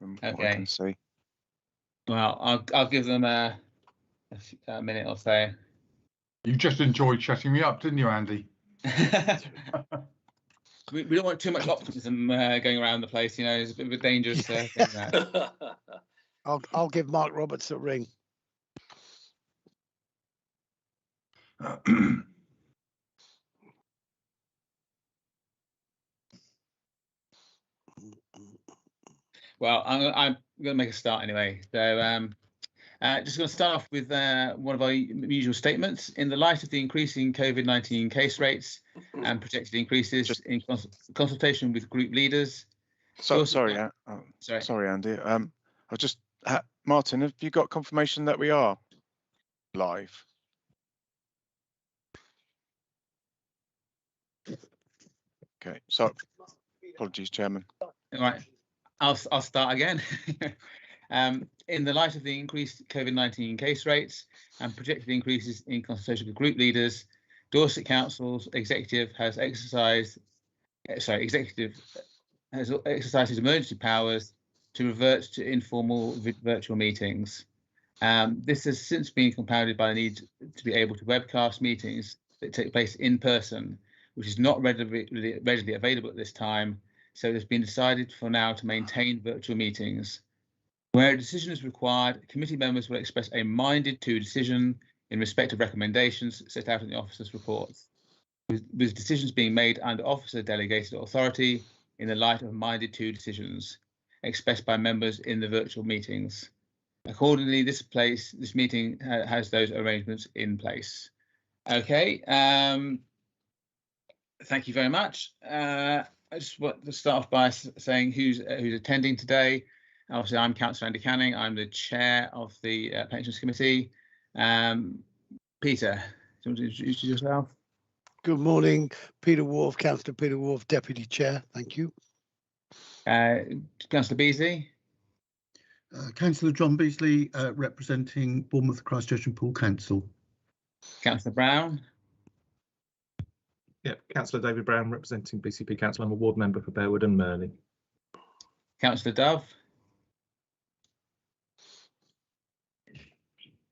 from what I can see. Well, I'll give them a minute or so. You just enjoyed shutting me up, didn't you, Andy? we don't want too much optimism going around the place, you know. It's a bit of a dangerous thing. That. I'll give Mark Roberts a ring. Well, I'm going to make a start anyway. So just going to start off with one of our usual statements. In the light of the increasing COVID-19 case rates and projected increases in consultation with group leaders. Sorry, Andy. Martin, have you got confirmation that we are live? Okay, so apologies, Chairman. All right, I'll start again. In the light of the increased COVID-19 case rates and projected increases in consultation with group leaders, Dorset Council's executive has exercised his emergency powers to revert to informal virtual meetings. This has since been compounded by the need to be able to webcast meetings that take place in person, which is not readily available at this time. So it has been decided for now to maintain virtual meetings. Where a decision is required, committee members will express a minded to decision in respect of recommendations set out in the officer's reports, with decisions being made under officer delegated authority in the light of minded to decisions expressed by members in the virtual meetings. Accordingly, this meeting has those arrangements in place. Okay. Thank you very much. I just want to start off by saying who's attending today. Obviously, I'm Councillor Andy Canning. I'm the chair of the Pensions Committee. Peter, do you want to introduce yourself? Good morning, Peter Wharf, Councillor Peter Wharf, Deputy Chair. Thank you. Councillor Beasley. Councillor John Beasley, representing Bournemouth, Christchurch and Poole Council. Councillor Brown. Yep, Councillor David Brown, representing BCP Council. I'm a ward member for Bearwood and Merley. Councillor Dove.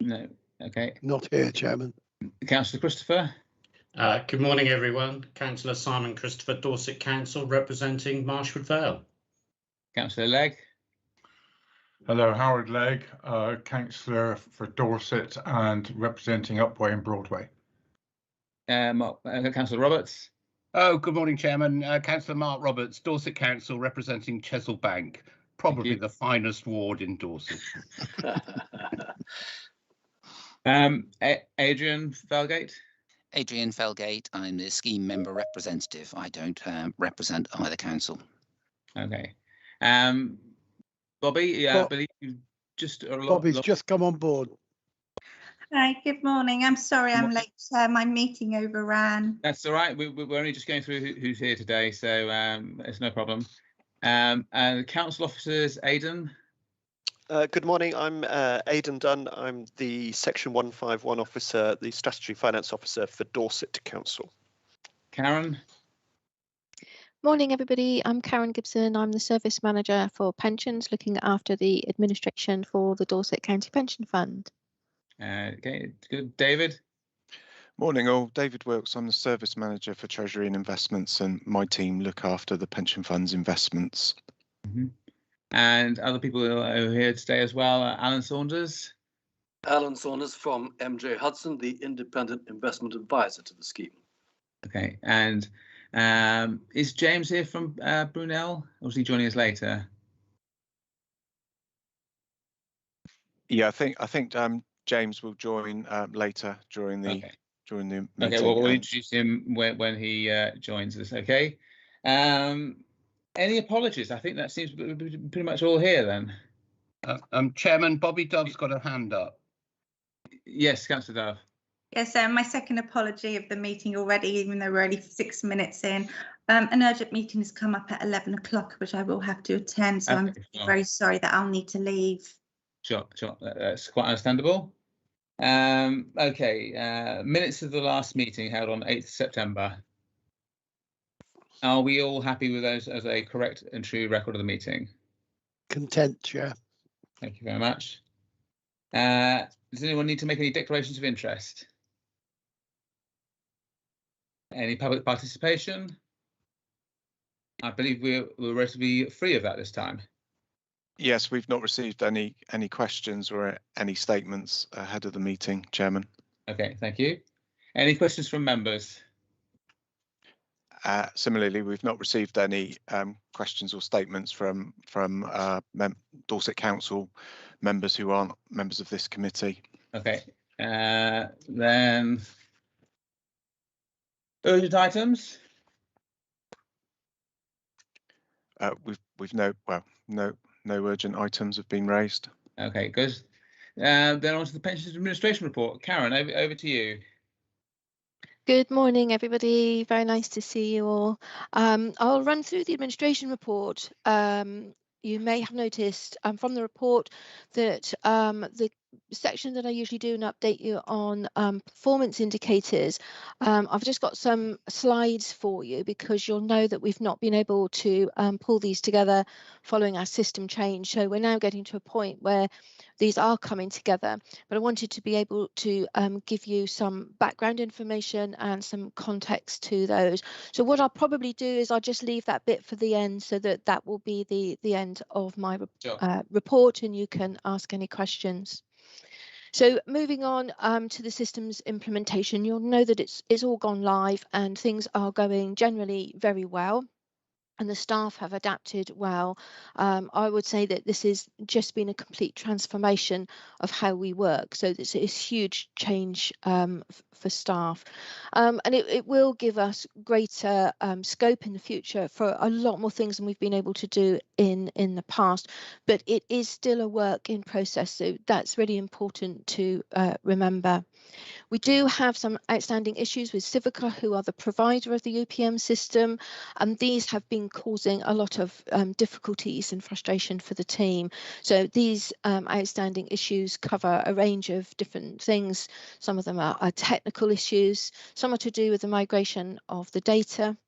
No, okay. Not here, Chairman. Councillor Christopher. Good morning, everyone. Councillor Simon Christopher, Dorset Council, representing Marshwood Vale. Councillor Legg. Hello, Howard Legg, Councillor for Dorset and representing Upwey and Broadway. Councillor Roberts. Oh, good morning, Chairman. Councillor Mark Roberts, Dorset Council, representing Chesil Bank, probably the finest ward in Dorset. Adrian Felgate. Adrian Felgate, I'm the scheme member representative. I don't represent either council. Okay. Bobby, I believe you just... Bobby's just come on board. Hi, good morning. I'm sorry I'm late. My meeting overran. That's all right. We're only just going through who's here today, so it's no problem. And council officers, Aidan. Good morning. I'm Aidan Dunn. I'm the Section 151 officer, the Strategy Finance officer for Dorset Council. Karen. Morning, everybody. I'm Karen Gibson. I'm the service manager for pensions, looking after the administration for the Dorset County Pension Fund. Okay, good. David. Morning all, David Wilkes. I'm the service manager for Treasury and Investments, and my team look after the pension funds investments. And other people who are here today as well, Alan Saunders. Alan Saunders from MJ Hudson, the independent investment advisor to the scheme. Okay, and is James here from Brunel, or is he joining us later? Yeah, I think James will join later during the meeting. Okay, well, we'll introduce him when he joins us. Okay. Any apologies? I think that seems to be pretty much all here then. Chairman, Bobby Dove's got a hand up. Yes, Councillor Dove. Yes, my second apology of the meeting already, even though we're only 6 minutes in. An urgent meeting has come up at 11 o'clock, which I will have to attend. So I'm very sorry that I'll need to leave. Sure, that's quite understandable. Okay, minutes of the last meeting held on 8th September. Are we all happy with those as a correct and true record of the meeting? Content, Chair. Thank you very much. Does anyone need to make any declarations of interest? Any public participation? I believe we're relatively free of that this time. Yes, we've not received any questions or any statements ahead of the meeting, Chairman. Okay, thank you. Any questions from members? Similarly, we've not received any questions or statements from Dorset Council members who aren't members of this committee. Okay, then urgent items. We've no urgent items have been raised. Okay, good. Then on to the Pensions Administration report. Karen, over to you. Good morning, everybody. Very nice to see you all. I'll run through the administration report. You may have noticed from the report that the section that I usually do and update you on performance indicators, I've just got some slides for you because you'll know that we've not been able to pull these together following our system change. So we're now getting to a point where these are coming together, but I wanted to be able to give you some background information and some context to those. So what I'll probably do is I'll just leave that bit for the end so that will be the end of my report and you can ask any questions. So moving on to the systems implementation, you'll know that it's all gone live and things are going generally very well. And the staff have adapted well. I would say that this has just been a complete transformation of how we work. So it's a huge change for staff. And it will give us greater scope in the future for a lot more things than we've been able to do in the past. But it is still a work in process. So that's really important to remember. We do have some outstanding issues with Civica, who are the provider of the UPM system, and these have been causing a lot of difficulties and frustration for the team. So these outstanding issues cover a range of different things. Some of them are technical issues, some are to do with the migration of the data,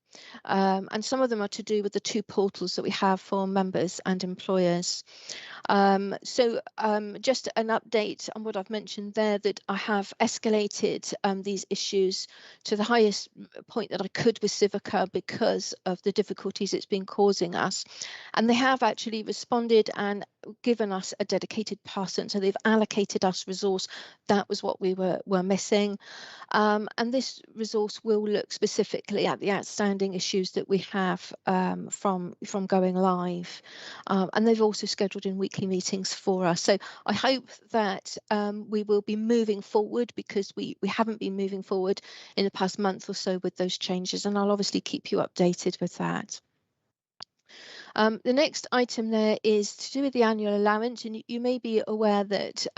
and some of them are to do with the two portals that we have for members and employers. Just an update on what I've mentioned there, that I have escalated these issues to the highest point that I could with Civica because of the difficulties it's been causing us. And they have actually responded and given us a dedicated person. So they've allocated us resource. That was what we were missing. And this resource will look specifically at the outstanding issues that we have from going live. And they've also scheduled in weekly meetings for us. So I hope that we will be moving forward, because we haven't been moving forward in the past month or so with those changes, and I'll obviously keep you updated with that. The next item there is to do with the annual allowance, and you may be aware that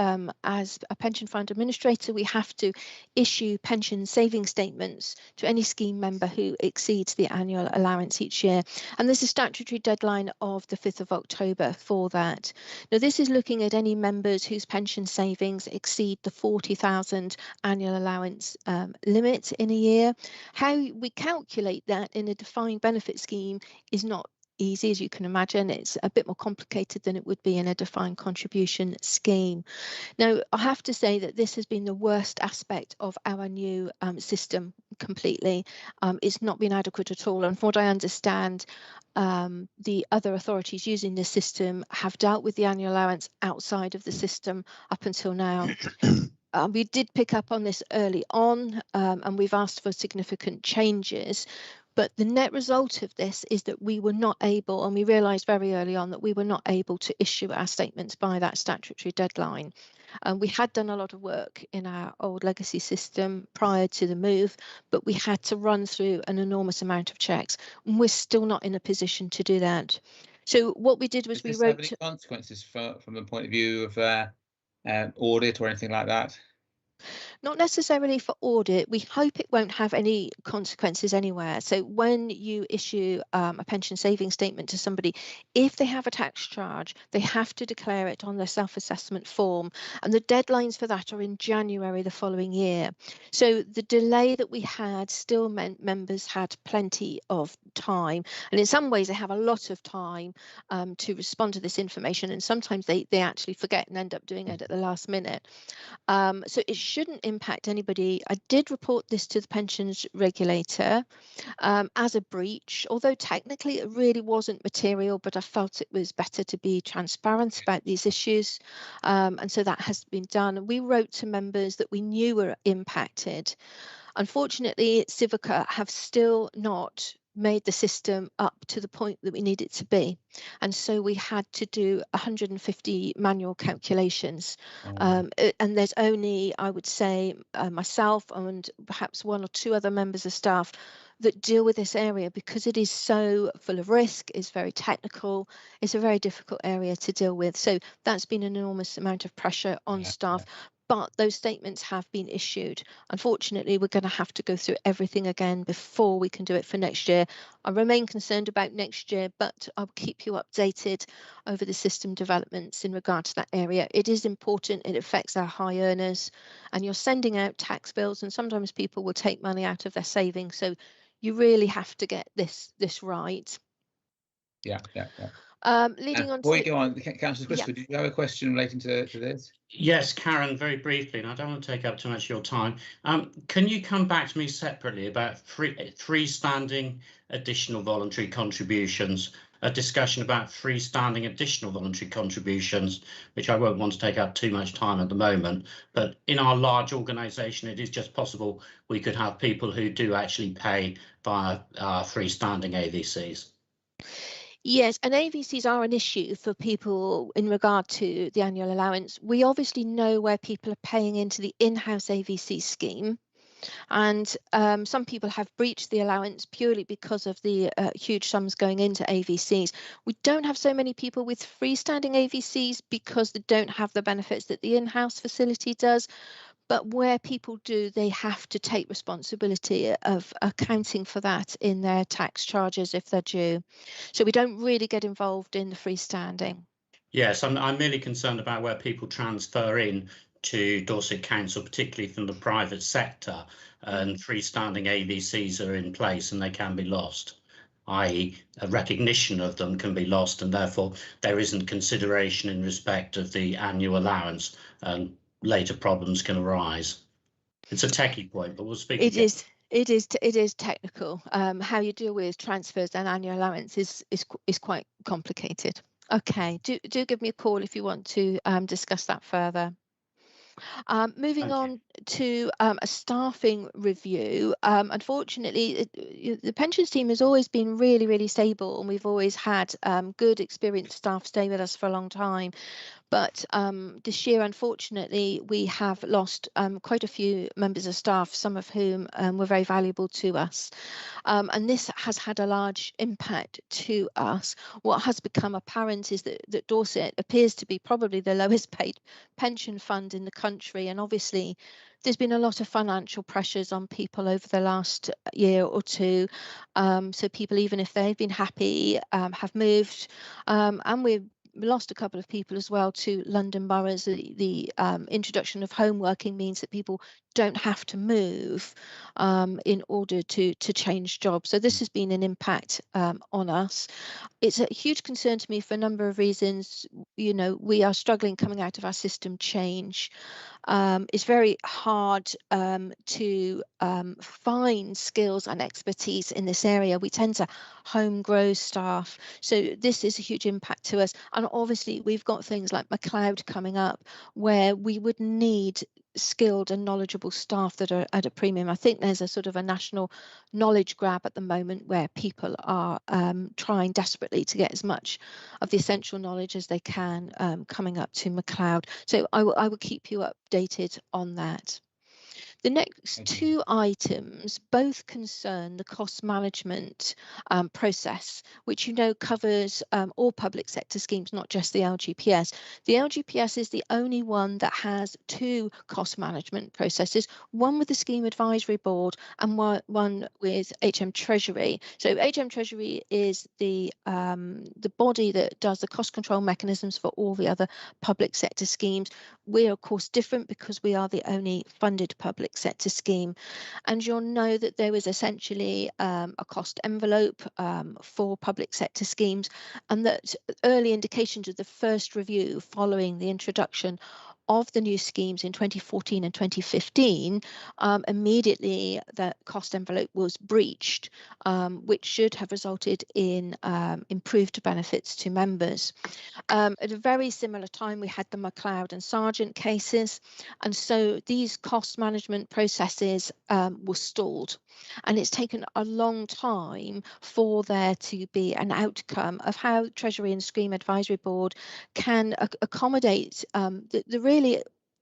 as a pension fund administrator, we have to issue pension saving statements to any scheme member who exceeds the annual allowance each year. And there's a statutory deadline of the 5th of October for that. Now, this is looking at any members whose pension savings exceed the 40,000 annual allowance limit in a year. How we calculate that in a defined benefit scheme is not easy, as you can imagine. It's a bit more complicated than it would be in a defined contribution scheme. Now, I have to say that this has been the worst aspect of our new system completely. It's not been adequate at all. And from what I understand, the other authorities using this system have dealt with the annual allowance outside of the system up until now. We did pick up on this early on, and we've asked for significant changes. But the net result of this is that we were not able, and we realised very early on that we were not able to issue our statements by that statutory deadline. We had done a lot of work in our old legacy system prior to the move, but we had to run through an enormous amount of checks, and we're still not in a position to do that. So what we did was we wrote. Does this have any consequences from the point of view of audit or anything like that? Not necessarily for audit. We hope it won't have any consequences anywhere. So when you issue a pension savings statement to somebody, if they have a tax charge, they have to declare it on their self-assessment form. And the deadlines for that are in January the following year. So the delay that we had still meant members had plenty of time, and in some ways they have a lot of time to respond to this information, and sometimes they actually forget and end up doing it at the last minute. So it shouldn't impact anybody. I did report this to the pensions regulator as a breach, although technically it really wasn't material, but I felt it was better to be transparent about these issues, and so that has been done. We wrote to members that we knew were impacted. Unfortunately, Civica have still not made the system up to the point that we need it to be, and so we had to do 150 manual calculations. And there's only, I would say, myself and perhaps 1 or 2 other members of staff that deal with this area, because it is so full of risk, it's very technical, it's a very difficult area to deal with. So that's been an enormous amount of pressure on staff. But those statements have been issued. Unfortunately, we're going to have to go through everything again before we can do it for next year. I remain concerned about next year, but I'll keep you updated over the system developments in regard to that area. It is important, it affects our high earners, and you're sending out tax bills, and sometimes people will take money out of their savings. So you really have to get this right. Yeah. Leading on before to you go on, Councillor Christopher, did you have a question relating to this? Yes, Karen, very briefly, and I don't want to take up too much of your time. Can you come back to me separately about freestanding additional voluntary contributions, a discussion about freestanding additional voluntary contributions, which I won't want to take up too much time at the moment, but in our large organisation, it is just possible we could have people who do actually pay via freestanding AVCs. Yes, and AVCs are an issue for people in regard to the annual allowance. We obviously know where people are paying into the in-house AVC scheme, and some people have breached the allowance purely because of the huge sums going into AVCs. We don't have so many people with freestanding AVCs because they don't have the benefits that the in-house facility does. But where people do, they have to take responsibility of accounting for that in their tax charges if they're due. So we don't really get involved in the freestanding. Yes, I'm merely concerned about where people transfer in to Dorset Council, particularly from the private sector, and freestanding AVCs are in place and they can be lost, i.e. a recognition of them can be lost, and therefore there isn't consideration in respect of the annual allowance, and later problems can arise. It's a techie point, but we'll speak again. It is technical. How you deal with transfers and annual allowance is quite complicated. Okay, do give me a call if you want to discuss that further. Moving on to a staffing review. Unfortunately, the pensions team has always been really stable, and we've always had good experienced staff stay with us for a long time. But this year, unfortunately, we have lost quite a few members of staff, some of whom were very valuable to us. And this has had a large impact to us. What has become apparent is that Dorset appears to be probably the lowest paid pension fund in the country. And obviously, there's been a lot of financial pressures on people over the last year or two. So people, even if they've been happy, have moved, and we lost a couple of people as well to London boroughs. The introduction of home working means that people don't have to move in order to change jobs. So this has been an impact on us. It's a huge concern to me for a number of reasons. You know, we are struggling coming out of our system change. It's very hard to find skills and expertise in this area. We tend to home grow staff. So this is a huge impact to us. And obviously we've got things like McLeod coming up where we would need skilled and knowledgeable staff that are at a premium. I think there's a sort of a national knowledge grab at the moment where people are trying desperately to get as much of the essential knowledge as they can coming up to McLeod. So I will keep you updated on that. The next two items both concern the cost management process, which you know covers all public sector schemes, not just the LGPS. The LGPS is the only one that has two cost management processes, one with the Scheme Advisory Board and one with HM Treasury. So HM Treasury is the body that does the cost control mechanisms for all the other public sector schemes. We are of course different because we are the only funded public public sector scheme. And you'll know that there was essentially a cost envelope for public sector schemes, and that early indications of the first review following the introduction of the new schemes in 2014 and 2015, immediately the cost envelope was breached, which should have resulted in improved benefits to members. At a very similar time, we had the McLeod and Sargent cases, and so these cost management processes were stalled. And it's taken a long time for there to be an outcome of how Treasury and Scheme Advisory Board can accommodate the really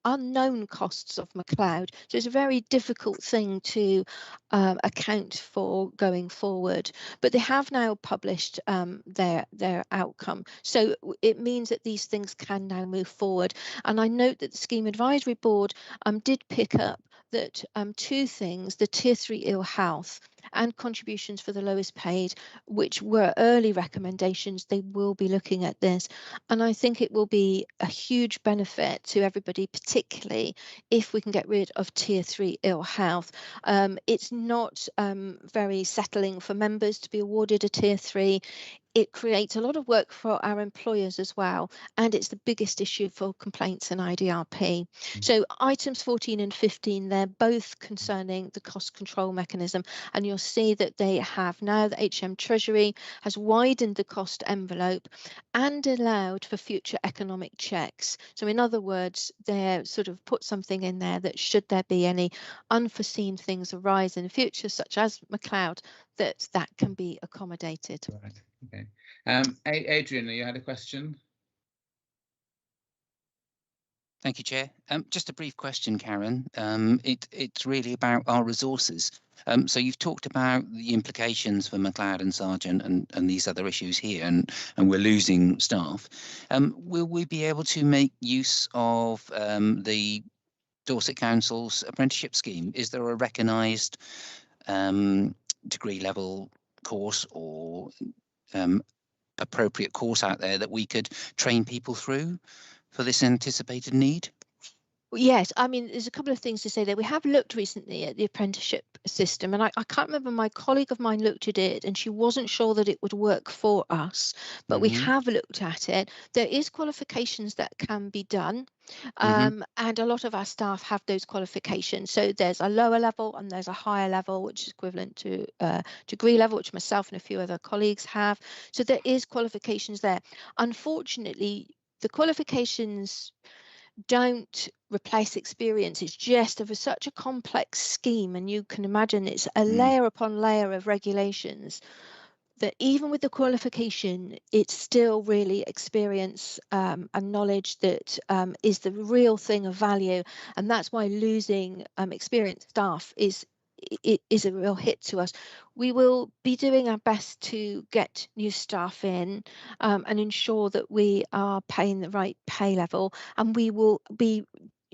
unknown costs of McLeod. So it's a very difficult thing to account for going forward. But they have now published their outcome. So it means that these things can now move forward. And I note that the Scheme Advisory Board did pick up that two things, the Tier 3 ill health and contributions for the lowest paid, which were early recommendations, they will be looking at this. And I think it will be a huge benefit to everybody, particularly if we can get rid of Tier 3 ill health. It's not very settling for members to be awarded a Tier 3. It creates a lot of work for our employers as well, and it's the biggest issue for complaints and IDRP. So items 14 and 15, they're both concerning the cost control mechanism, and you'll see that they have now, the HM Treasury has widened the cost envelope and allowed for future economic checks. So in other words, they're sort of put something in there that should there be any unforeseen things arise in the future, such as McLeod, that can be accommodated. Right. Okay. Adrian, you had a question? Thank you, Chair. Just a brief question, Karen. It's really about our resources. So you've talked about the implications for McLeod and Sargent and these other issues here, and we're losing staff. Will we be able to make use of the Dorset Council's apprenticeship scheme? Is there a recognised degree level course or appropriate course out there that we could train people through for this anticipated need? Yes, I mean, there's a couple of things to say there. We have looked recently at the apprenticeship system, and I can't remember, my colleague of mine looked at it and she wasn't sure that it would work for us, but we have looked at it. There is qualifications that can be done, and a lot of our staff have those qualifications. So there's a lower level and there's a higher level, which is equivalent to degree level, which myself and a few other colleagues have. So there is qualifications there. Unfortunately, the qualifications don't replace experience. It's just of such a complex scheme, and you can imagine it's a layer upon layer of regulations that even with the qualification, it's still really experience and knowledge that is the real thing of value. And that's why losing experienced staff is a real hit to us. We will be doing our best to get new staff in and ensure that we are paying the right pay level, and we will be,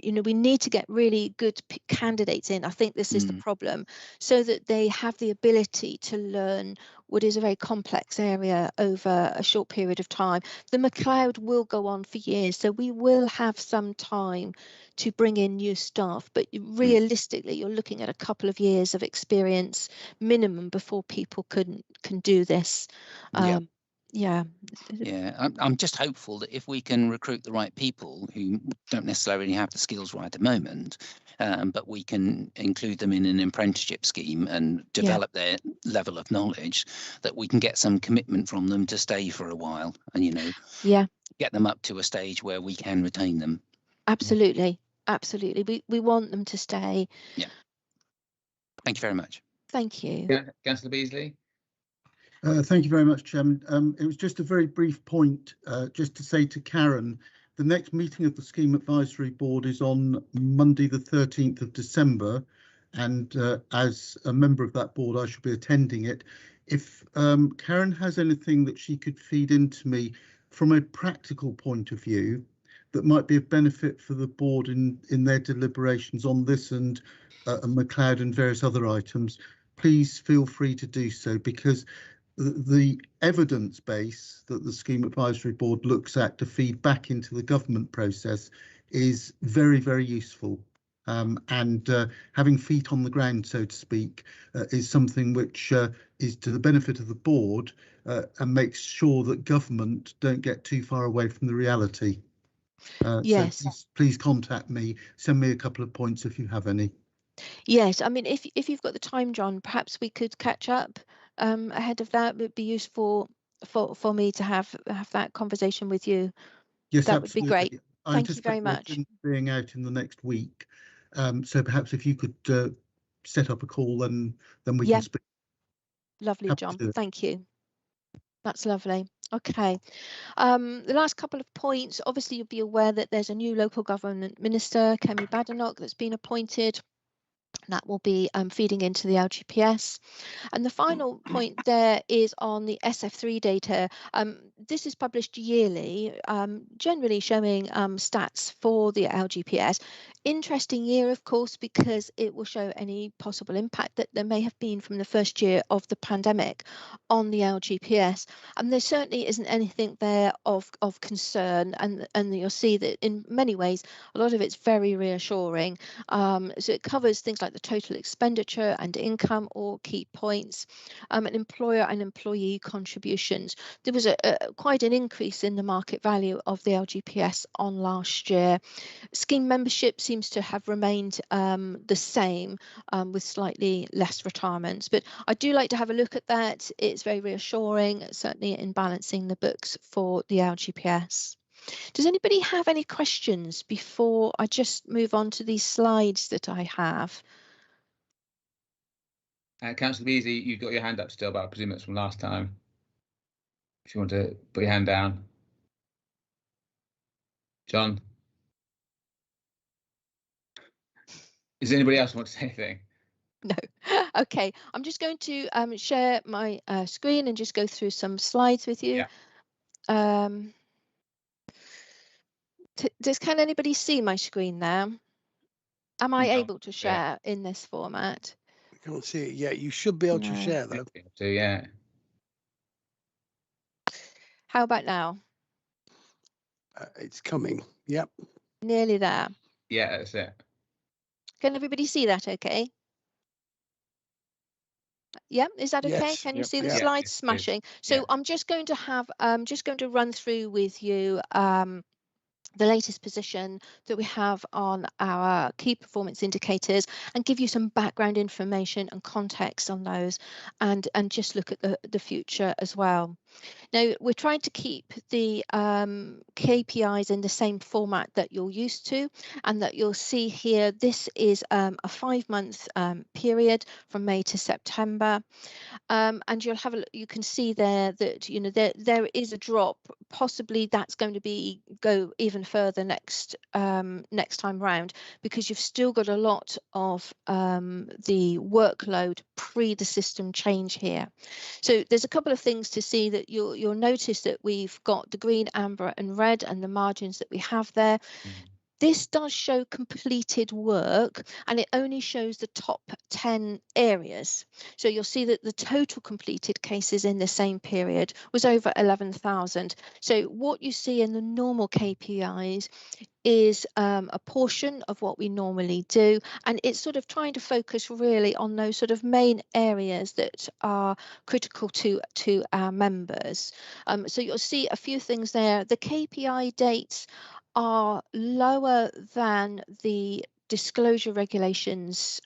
we need to get really good candidates in. I think this is the problem, so that they have the ability to learn what is a very complex area over a short period of time. The McLeod will go on for years, so we will have some time to bring in new staff, but realistically you're looking at a couple of years of experience minimum before people can do this. Yeah, I'm just hopeful that if we can recruit the right people who don't necessarily have the skills right at the moment, but we can include them in an apprenticeship scheme and develop their level of knowledge, that we can get some commitment from them to stay for a while and, get them up to a stage where we can retain them. Absolutely. We want them to stay. Yeah. Thank you very much. Thank you. Councillor Beasley. Thank you very much, Chairman. It was just a very brief point, just to say to Karen, the next meeting of the Scheme Advisory Board is on Monday, the 13th of December, and as a member of that board, I shall be attending it. If Karen has anything that she could feed into me from a practical point of view that might be of benefit for the board in their deliberations on this and McLeod and various other items, please feel free to do so, because the evidence base that the Scheme Advisory Board looks at to feed back into the government process is very, very useful. and having feet on the ground, so to speak, is something which is to the benefit of the board and makes sure that government don't get too far away from the reality. Yes. So please contact me, send me a couple of points if you have any. Yes, I mean, if you've got the time, John, perhaps we could catch up ahead of that. It would be useful for me to have that conversation with you. Yes, that absolutely. would be great. Thank you very much. Being out in the next week, so perhaps if you could set up a call, then we can speak. Lovely, John. Thank you. That's lovely. Okay. The last couple of points. Obviously, you'll be aware that there's a new local government minister, Kemi Badenoch, that's been appointed. That will be feeding into the LGPS. And the final point there is on the SF3 data. This is published yearly, generally showing stats for the LGPS. Interesting year, of course, because it will show any possible impact that there may have been from the first year of the pandemic on the LGPS. And there certainly isn't anything there of concern. And you'll see that in many ways, a lot of it's very reassuring. So it covers things like the total expenditure and income, or key points, and employer and employee contributions. There was quite an increase in the market value of the LGPS on last year. Scheme membership seems to have remained the same, with slightly less retirements, but I do like to have a look at that. It's very reassuring, certainly in balancing the books for the LGPS. Does anybody have any questions before I just move on to these slides that I have? Councillor Beasley, you've got your hand up still, but I presume it's from last time. If you want to put your hand down. John? Does anybody else want to say anything? No. Okay, I'm just going to share my screen and just go through some slides with you. Yeah. Can anybody see my screen now? Am I able to share in this format? I can't see it yet. You should be able to share though. So yeah. How about now? It's coming. Yep. Nearly there. Yeah, that's it. Can everybody see that okay? Yeah, is that okay? Yes. Can you see the slides? Smashing. So I'm just going to have run through with you the latest position that we have on our key performance indicators, and give you some background information and context on those, and just look at the future as well. Now, we're trying to keep the KPIs in the same format that you're used to, and that you'll see here. This is a 5-month period from May to September, and you'll have you can see there that there is a drop. Possibly that's going to go even further next time round, because you've still got a lot of the workload pre the system change here. So there's a couple of things to see. That you'll notice that we've got the green, amber and red, and the margins that we have there. This does show completed work, and it only shows the top 10 areas. So you'll see that the total completed cases in the same period was over 11,000. So what you see in the normal KPIs is a portion of what we normally do, and it's sort of trying to focus really on those sort of main areas that are critical to our members. So you'll see a few things there. The KPI dates are lower than the disclosure regulations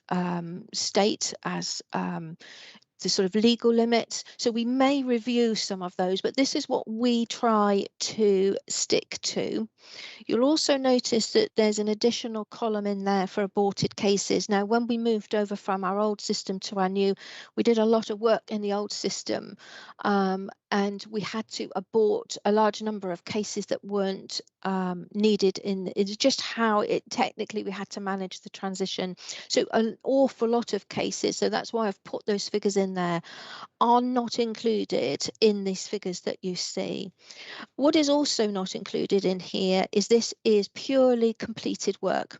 state as the sort of legal limits. So we may review some of those, but this is what we try to stick to. You'll also notice that there's an additional column in there for aborted cases. Now, when we moved over from our old system to our new, we did a lot of work in the old system, and we had to abort a large number of cases that weren't needed. It's just how technically we had to manage the transition. So an awful lot of cases, so that's why I've put those figures in there, are not included in these figures that you see. What is also not included in here is this is purely completed work.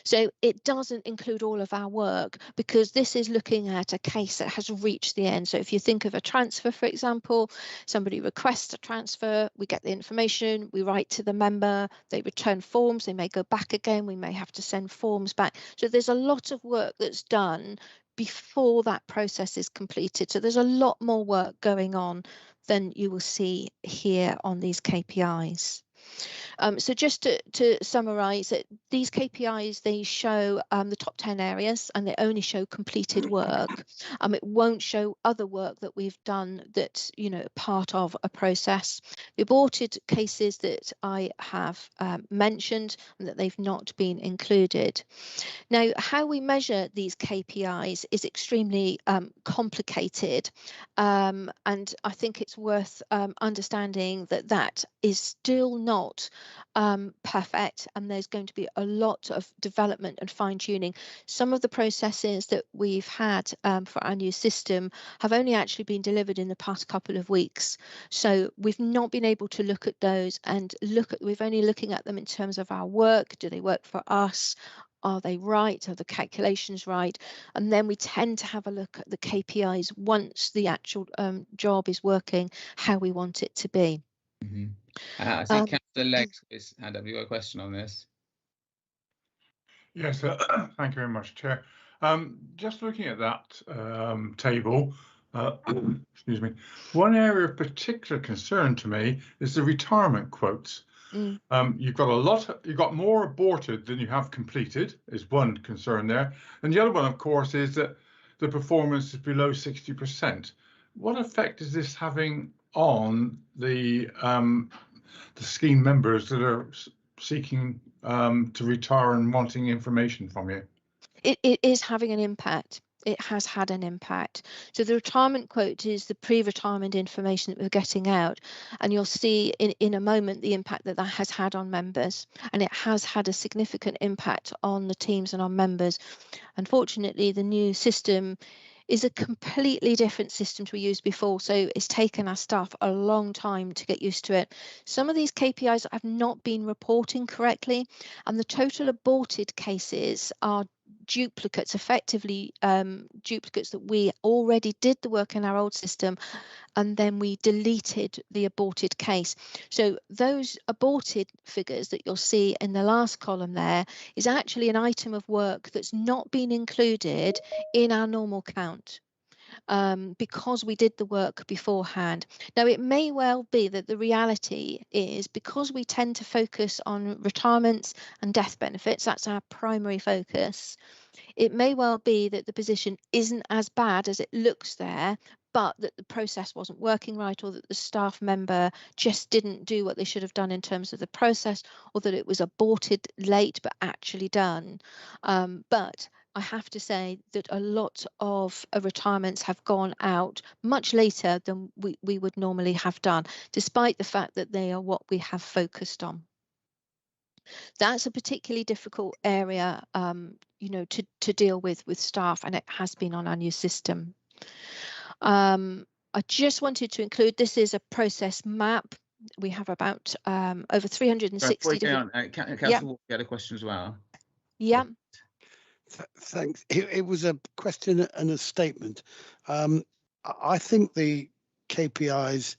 So it doesn't include all of our work because this is looking at a case that has reached the end. So if you think of a transfer, for example, somebody requests a transfer, we get the information, we write to the member, they return forms, they may go back again, we may have to send forms back. So there's a lot of work that's done before that process is completed. So there's a lot more work going on than you will see here on these KPIs. So just to summarise, these KPIs, they show the top 10 areas and they only show completed work. It won't show other work that we've done that's, you know, part of a process. The aborted cases that I have mentioned and that they've not been included. Now, how we measure these KPIs is extremely complicated, and I think it's worth understanding that that is still not perfect, and there's going to be a lot of development and fine-tuning. Some of the processes that we've had for our new system have only actually been delivered in the past couple of weeks, so we've not been able to look at those and we've only looking at them in terms of our work. Do they work for us? Are they right? Are the calculations right? And then we tend to have a look at the KPIs once the actual job is working, how we want it to be. Mm-hmm. I think Councillor Legg's hand up. You got a question on this? Yes, thank you very much, Chair. Just looking at that table, excuse me, one area of particular concern to me is the retirement quotes. You've got more aborted than you have completed, is one concern there. And the other one, of course, is that the performance is below 60%. What effect is this having on the scheme members that are seeking to retire and wanting information from you? It is having an impact. It has had an impact. So the retirement quote is the pre-retirement information that we're getting out, and you'll see in a moment the impact that that has had on members, and it has had a significant impact on the teams and on members. Unfortunately, the new system is a completely different system to we used before, so it's taken our staff a long time to get used to it. Some of these KPIs have not been reporting correctly, and the total aborted cases are duplicates, effectively duplicates that we already did the work in our old system, and then we deleted the aborted case. So those aborted figures that you'll see in the last column there is actually an item of work that's not been included in our normal count, because we did the work beforehand. Now, it may well be that the reality is, because we tend to focus on retirements and death benefits, that's our primary focus, it may well be that the position isn't as bad as it looks there, but that the process wasn't working right, or that the staff member just didn't do what they should have done in terms of the process, or that it was aborted late but actually done. But I have to say that a lot of retirements have gone out much later than we would normally have done, despite the fact that they are what we have focused on. That's a particularly difficult area, you know, to deal with staff, and it has been on our new system. I just wanted to include, this is a process map. We have about over 360 different... Councillor Wolf, you had a question as well. Yeah. Thanks. It was a question and a statement. I think the KPIs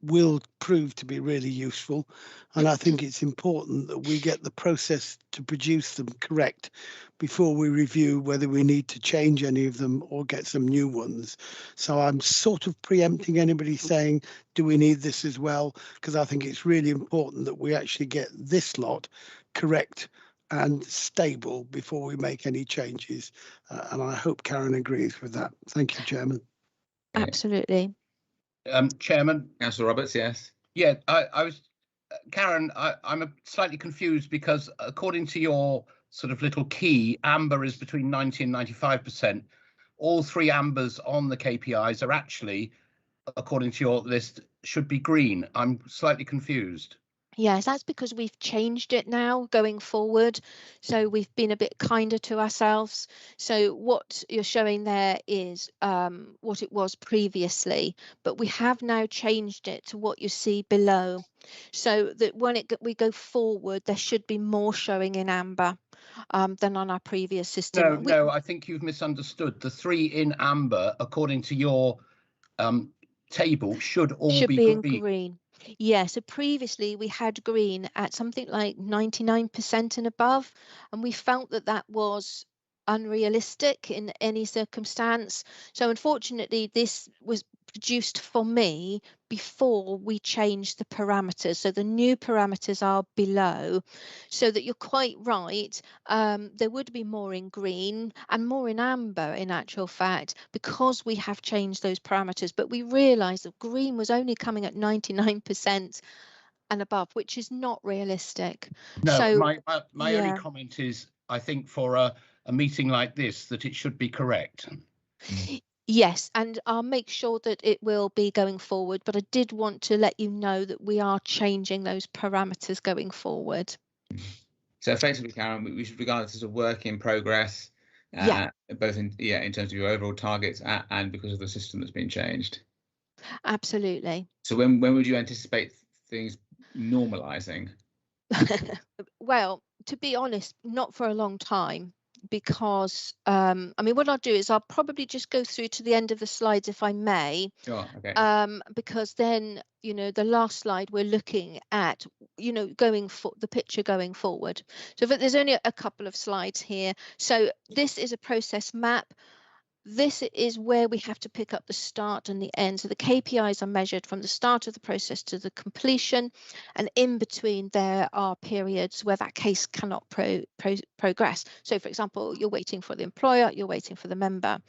will prove to be really useful, and I think it's important that we get the process to produce them correct before we review whether we need to change any of them or get some new ones. So I'm sort of preempting anybody saying, do we need this as well? Because I think it's really important that we actually get this lot correct and stable before we make any changes. And I hope Karen agrees with that. Thank you, Chairman. Absolutely. Chairman. Councillor Roberts, yes. Yeah, I was, Karen, I'm slightly confused because according to your sort of little key, amber is between 90 and 95%. All three ambers on the KPIs are actually, according to your list, should be green. I'm slightly confused. Yes, that's because we've changed it now going forward. So we've been a bit kinder to ourselves. So what you're showing there is what it was previously, but we have now changed it to what you see below. So that when we go forward, there should be more showing in amber. than on our previous system. No, I think you've misunderstood. The 3 in amber, according to your table, should all be in green. Yeah, so previously we had green at something like 99% and above, and we felt that that was unrealistic in any circumstance. So unfortunately, this was produced for me before we changed the parameters. So the new parameters are below, so that you're quite right. There would be more in green and more in amber in actual fact, because we have changed those parameters. But we realized that green was only coming at 99% and above, which is not realistic. No, so my yeah. only comment is, I think for a meeting like this, that it should be correct. Yes, and I'll make sure that it will be going forward, but I did want to let you know that we are changing those parameters going forward. So effectively, Karen, we should regard this as a work in progress, both in terms of your overall targets and because of the system that's been changed. Absolutely. So when would you anticipate things normalizing? Well, to be honest, not for a long time. Because I mean, what I'll do is I'll probably just go through to the end of the slides, if I may. Sure, okay. Because then, you know, the last slide we're looking at, you know, the picture going forward. So there's only a couple of slides here. So this is a process map. This is where we have to pick up the start and the end. So the KPIs are measured from the start of the process to the completion, and in between there are periods where that case cannot progress. So for example, you're waiting for the employer, you're waiting for the member.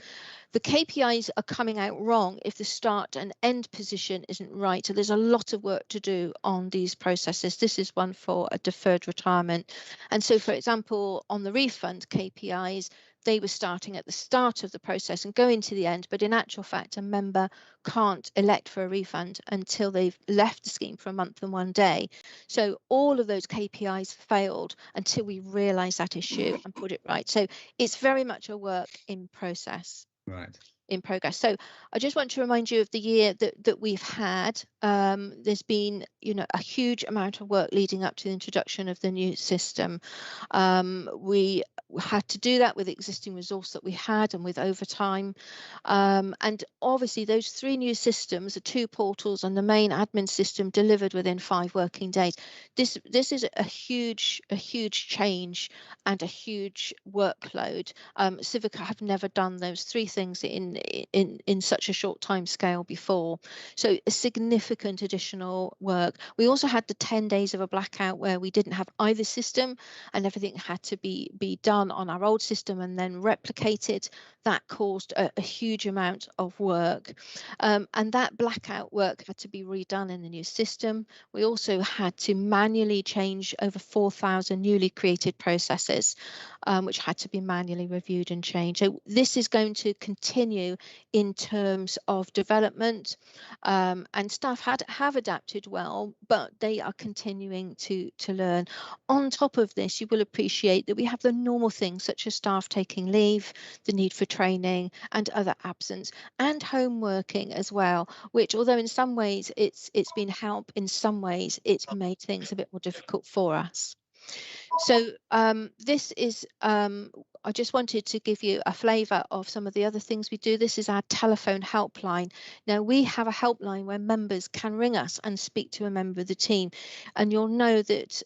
The KPIs are coming out wrong if the start and end position isn't right. So there's a lot of work to do on these processes. This is one for a deferred retirement. And so, for example, on the refund KPIs, they were starting at the start of the process and going to the end, but in actual fact, a member can't elect for a refund until they've left the scheme for a month and 1 day. So all of those KPIs failed until we realised that issue and put it right. So it's very much a work in process. Right. In progress. So I just want to remind you of the year that we've had. There's been, you know, a huge amount of work leading up to the introduction of the new system. We had to do that with the existing resource that we had and with overtime. And obviously those 3 new systems, the 2 portals and the main admin system, delivered within 5 working days. This is a huge change and a huge workload. Civica have never done those 3 things in such a short time scale before. So a significant additional work. We also had the 10 days of a blackout where we didn't have either system and everything had to be done on our old system and then replicated. That caused a huge amount of work. And that blackout work had to be redone in the new system. We also had to manually change over 4,000 newly created processes, which had to be manually reviewed and changed. So this is going to continue in terms of development, and staff have adapted well, but they are continuing to learn. On top of this, you will appreciate that we have the normal things such as staff taking leave, the need for training and other absence, and home working as well, which, although in some ways it's been help, in some ways it's made things a bit more difficult for us. So this is, I just wanted to give you a flavour of some of the other things we do. This is our telephone helpline. Now we have a helpline where members can ring us and speak to a member of the team. And you'll know that,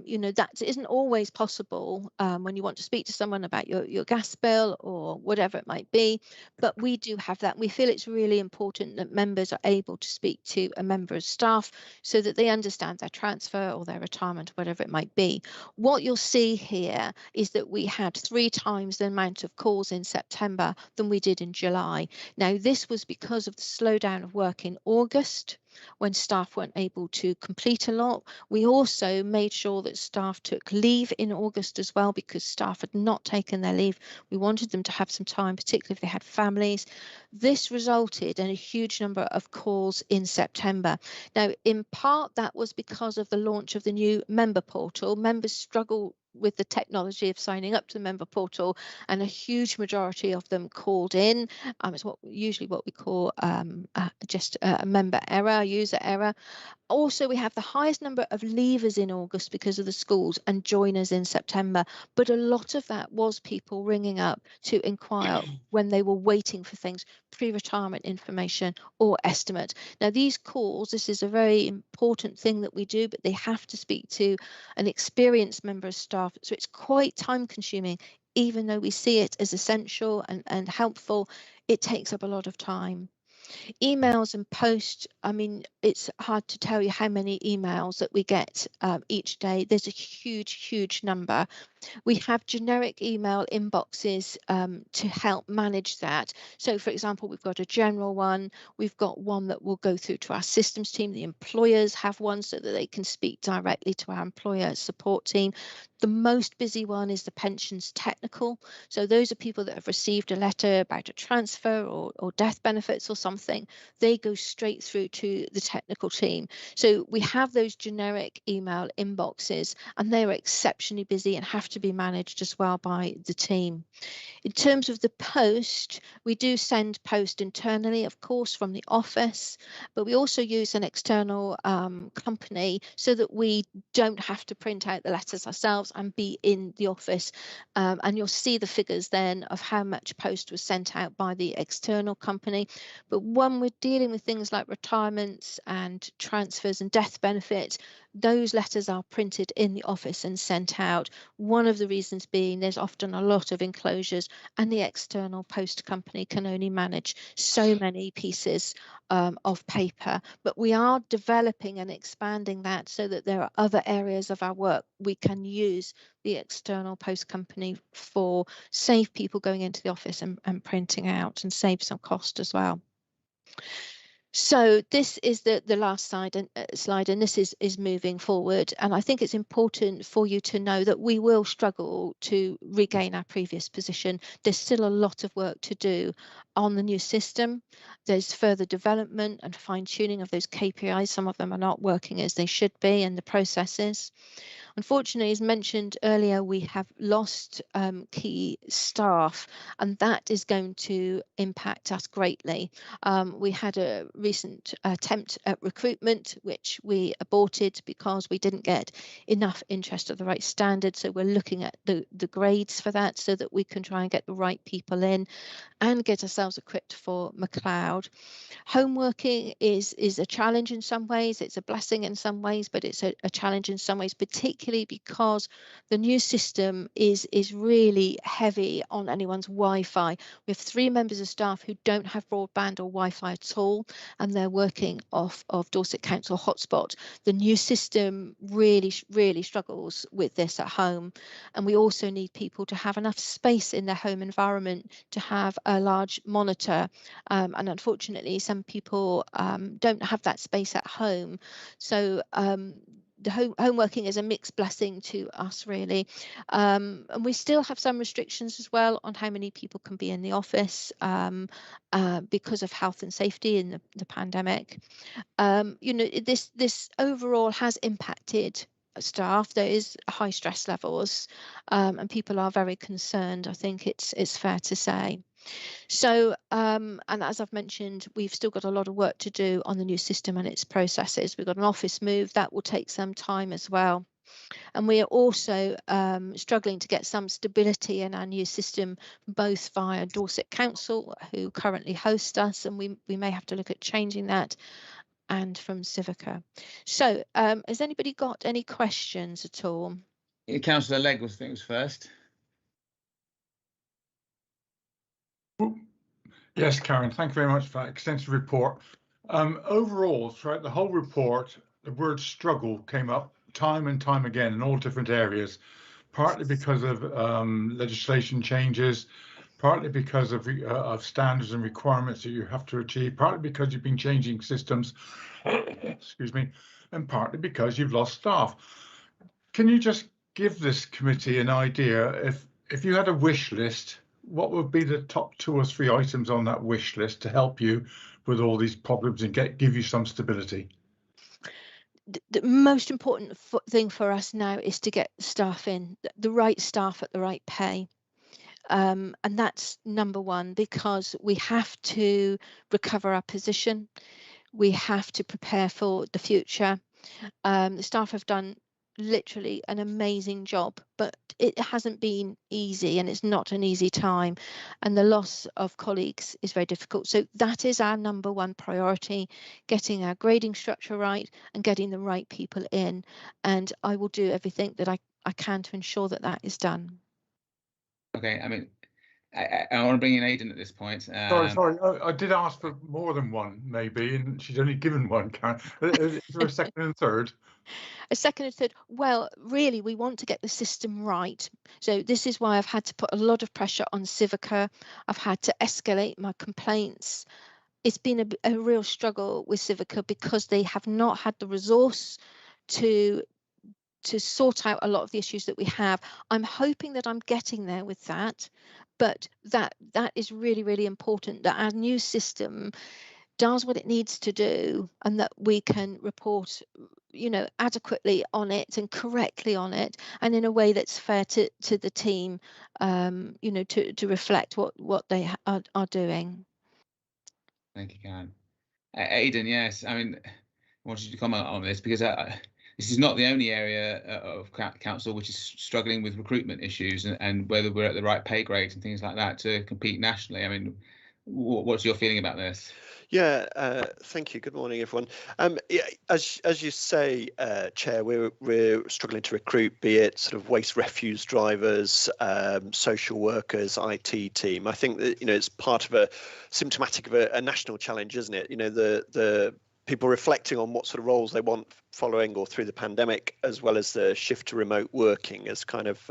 you know, that isn't always possible when you want to speak to someone about your gas bill or whatever it might be. But we do have that. We feel it's really important that members are able to speak to a member of staff so that they understand their transfer or their retirement, whatever it might be. What you'll see here is that we had 3 times the amount of calls in September than we did in July. Now, this was because of the slowdown of work in August, when staff weren't able to complete a lot. We also made sure that staff took leave in August as well, because staff had not taken their leave. We wanted them to have some time, particularly if they had families. This resulted in a huge number of calls in September. Now, in part, that was because of the launch of the new member portal. Members struggle with the technology of signing up to the member portal, and a huge majority of them called in. It's usually what we call just a member error, user error. Also, we have the highest number of leavers in August because of the schools and joiners in September. But a lot of that was people ringing up to inquire when they were waiting for things, pre-retirement information or estimate. Now, these calls, this is a very important thing that we do, but they have to speak to an experienced member of staff. So it's quite time consuming, even though we see it as essential and helpful, it takes up a lot of time. Emails and posts, I mean, it's hard to tell you how many emails that we get each day. There's a huge number. We have generic email inboxes to help manage that. So, for example, we've got a general one. We've got one that will go through to our systems team. The employers have one so that they can speak directly to our employer support team. The most busy one is the pensions technical. So those are people that have received a letter about a transfer or death benefits or something. They go straight through to the technical team. So we have those generic email inboxes, and they are exceptionally busy and have to be managed as well by the team. In terms of the post, we do send post internally, of course, from the office, but we also use an external company so that we don't have to print out the letters ourselves and be in the office. And you'll see the figures then of how much post was sent out by the external company. But when we're dealing with things like retirements and transfers and death benefits, those letters are printed in the office and sent out. One of the reasons being there's often a lot of enclosures and the external post company can only manage so many pieces of paper. But we are developing and expanding that so that there are other areas of our work we can use the external post company for, save people going into the office and printing out, and save some cost as well. So this is the last slide, and this is moving forward. And I think it's important for you to know that we will struggle to regain our previous position. There's still a lot of work to do on the new system. There's further development and fine tuning of those KPIs. Some of them are not working as they should be, and the processes. Unfortunately, as mentioned earlier, we have lost key staff, and that is going to impact us greatly. We had a recent attempt at recruitment, which we aborted because we didn't get enough interest at the right standard. So we're looking at the grades for that so that we can try and get the right people in and get ourselves equipped for McLeod. Home working is a challenge in some ways. It's a blessing in some ways, but it's a challenge in some ways, particularly because the new system is really heavy on anyone's Wi-Fi. We have 3 members of staff who don't have broadband or Wi-Fi at all, and they're working off of Dorset Council hotspot. The new system really struggles with this at home, and we also need people to have enough space in their home environment to have a large monitor, and unfortunately some people don't have that space at home. So the home working is a mixed blessing to us, really. And we still have some restrictions as well on how many people can be in the office because of health and safety in the pandemic. You know, this overall has impacted staff. There is high stress levels, and people are very concerned. I think it's fair to say. So, and as I've mentioned, we've still got a lot of work to do on the new system and its processes. We've got an office move that will take some time as well. And we are also struggling to get some stability in our new system, both via Dorset Council, who currently host us, and we may have to look at changing that, and from Civica. So has anybody got any questions at all? Yeah, Councillor Legg was first. Yes, Karen, thank you very much for that extensive report. Overall, throughout the whole report, the word struggle came up time and time again in all different areas, partly because of legislation changes, partly because of standards and requirements that you have to achieve, partly because you've been changing systems, excuse me, and partly because you've lost staff. Can you just give this committee an idea, if you had a wish list, what would be the top 2 or 3 items on that wish list to help you with all these problems and give you some stability? The most important thing for us now is to get staff in, the right staff at the right pay. And that's number one, because we have to recover our position. we have to prepare for the future. The staff have done literally an amazing job, but it hasn't been easy, and it's not an easy time, and the loss of colleagues is very difficult. So that is our number one priority, getting our grading structure right and getting the right people in, and I will do everything that I can to ensure that that is done. Okay, I mean, I want to bring in Aidan at this point. Sorry, I did ask for more than one, maybe, and she's only given one. Karen, is there a second and third? A second and third, well, really, we want to get the system right. So this is why I've had to put a lot of pressure on Civica. I've had to escalate my complaints. It's been a real struggle with Civica because they have not had the resource to sort out a lot of the issues that we have. I'm hoping that I'm getting there with that, but that is really, really important, that our new system does what it needs to do and that we can report, you know, adequately on it and correctly on it, and in a way that's fair to the team, you know, to reflect what they are doing. Thank you, Karen. Aidan, yes, I mean, I wanted you to comment on this because this is not the only area of council which is struggling with recruitment issues and whether we're at the right pay grades and things like that to compete nationally. I mean, what's your feeling about this? Yeah, thank you. Good morning, everyone. Yeah, as you say, Chair, we're struggling to recruit, be it sort of waste refuse drivers, social workers, IT team. I think that, you know, it's part of a symptomatic of a national challenge, isn't it? You know, the people reflecting on what sort of roles they want following or through the pandemic, as well as the shift to remote working, as kind of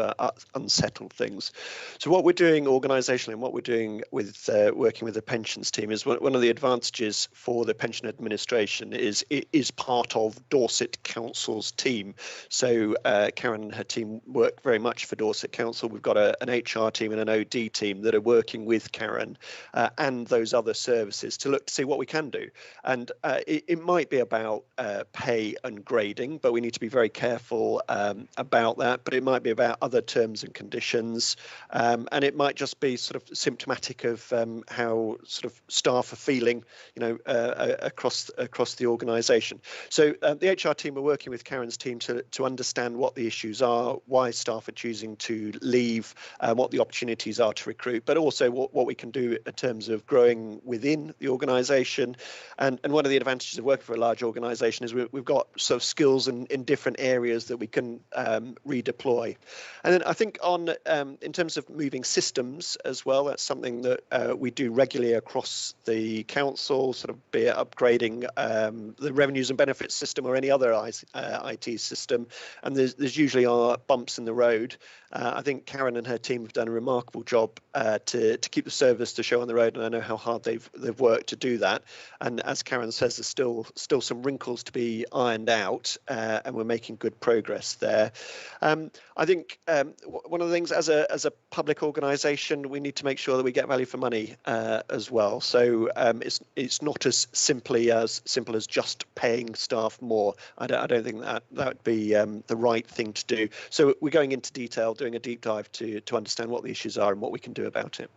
unsettled things. So what we're doing organisationally and what we're doing with working with the pensions team is one of the advantages for the pension administration is it is part of Dorset Council's team. So Karen and her team work very much for Dorset Council. We've got an HR team and an OD team that are working with Karen and those other services to look to see what we can do. And it might be about pay and grading, but we need to be very careful about that. But it might be about other terms and conditions, and it might just be sort of symptomatic of how sort of staff are feeling, you know, across the organisation. So the HR team are working with Karen's team to understand what the issues are, why staff are choosing to leave, what the opportunities are to recruit, but also what we can do in terms of growing within the organisation. And one of the advantages of working for a large organisation is we've got sort of skills in different areas that we can redeploy. And then I think on in terms of moving systems as well, that's something that we do regularly across the council, sort of be it upgrading the revenues and benefits system or any other IT system. And there's usually are bumps in the road. I think Karen and her team have done a remarkable job to keep the service to show on the road, and I know how hard they've worked to do that. And as Karen says, there's still some wrinkles to be ironed out, and we're making good progress there. I think one of the things as a public organisation, we need to make sure that we get value for money as well. So it's not as simple as just paying staff more. I don't think that would be the right thing to do. So we're going into detail, doing a deep dive to understand what the issues are and what we can do about it.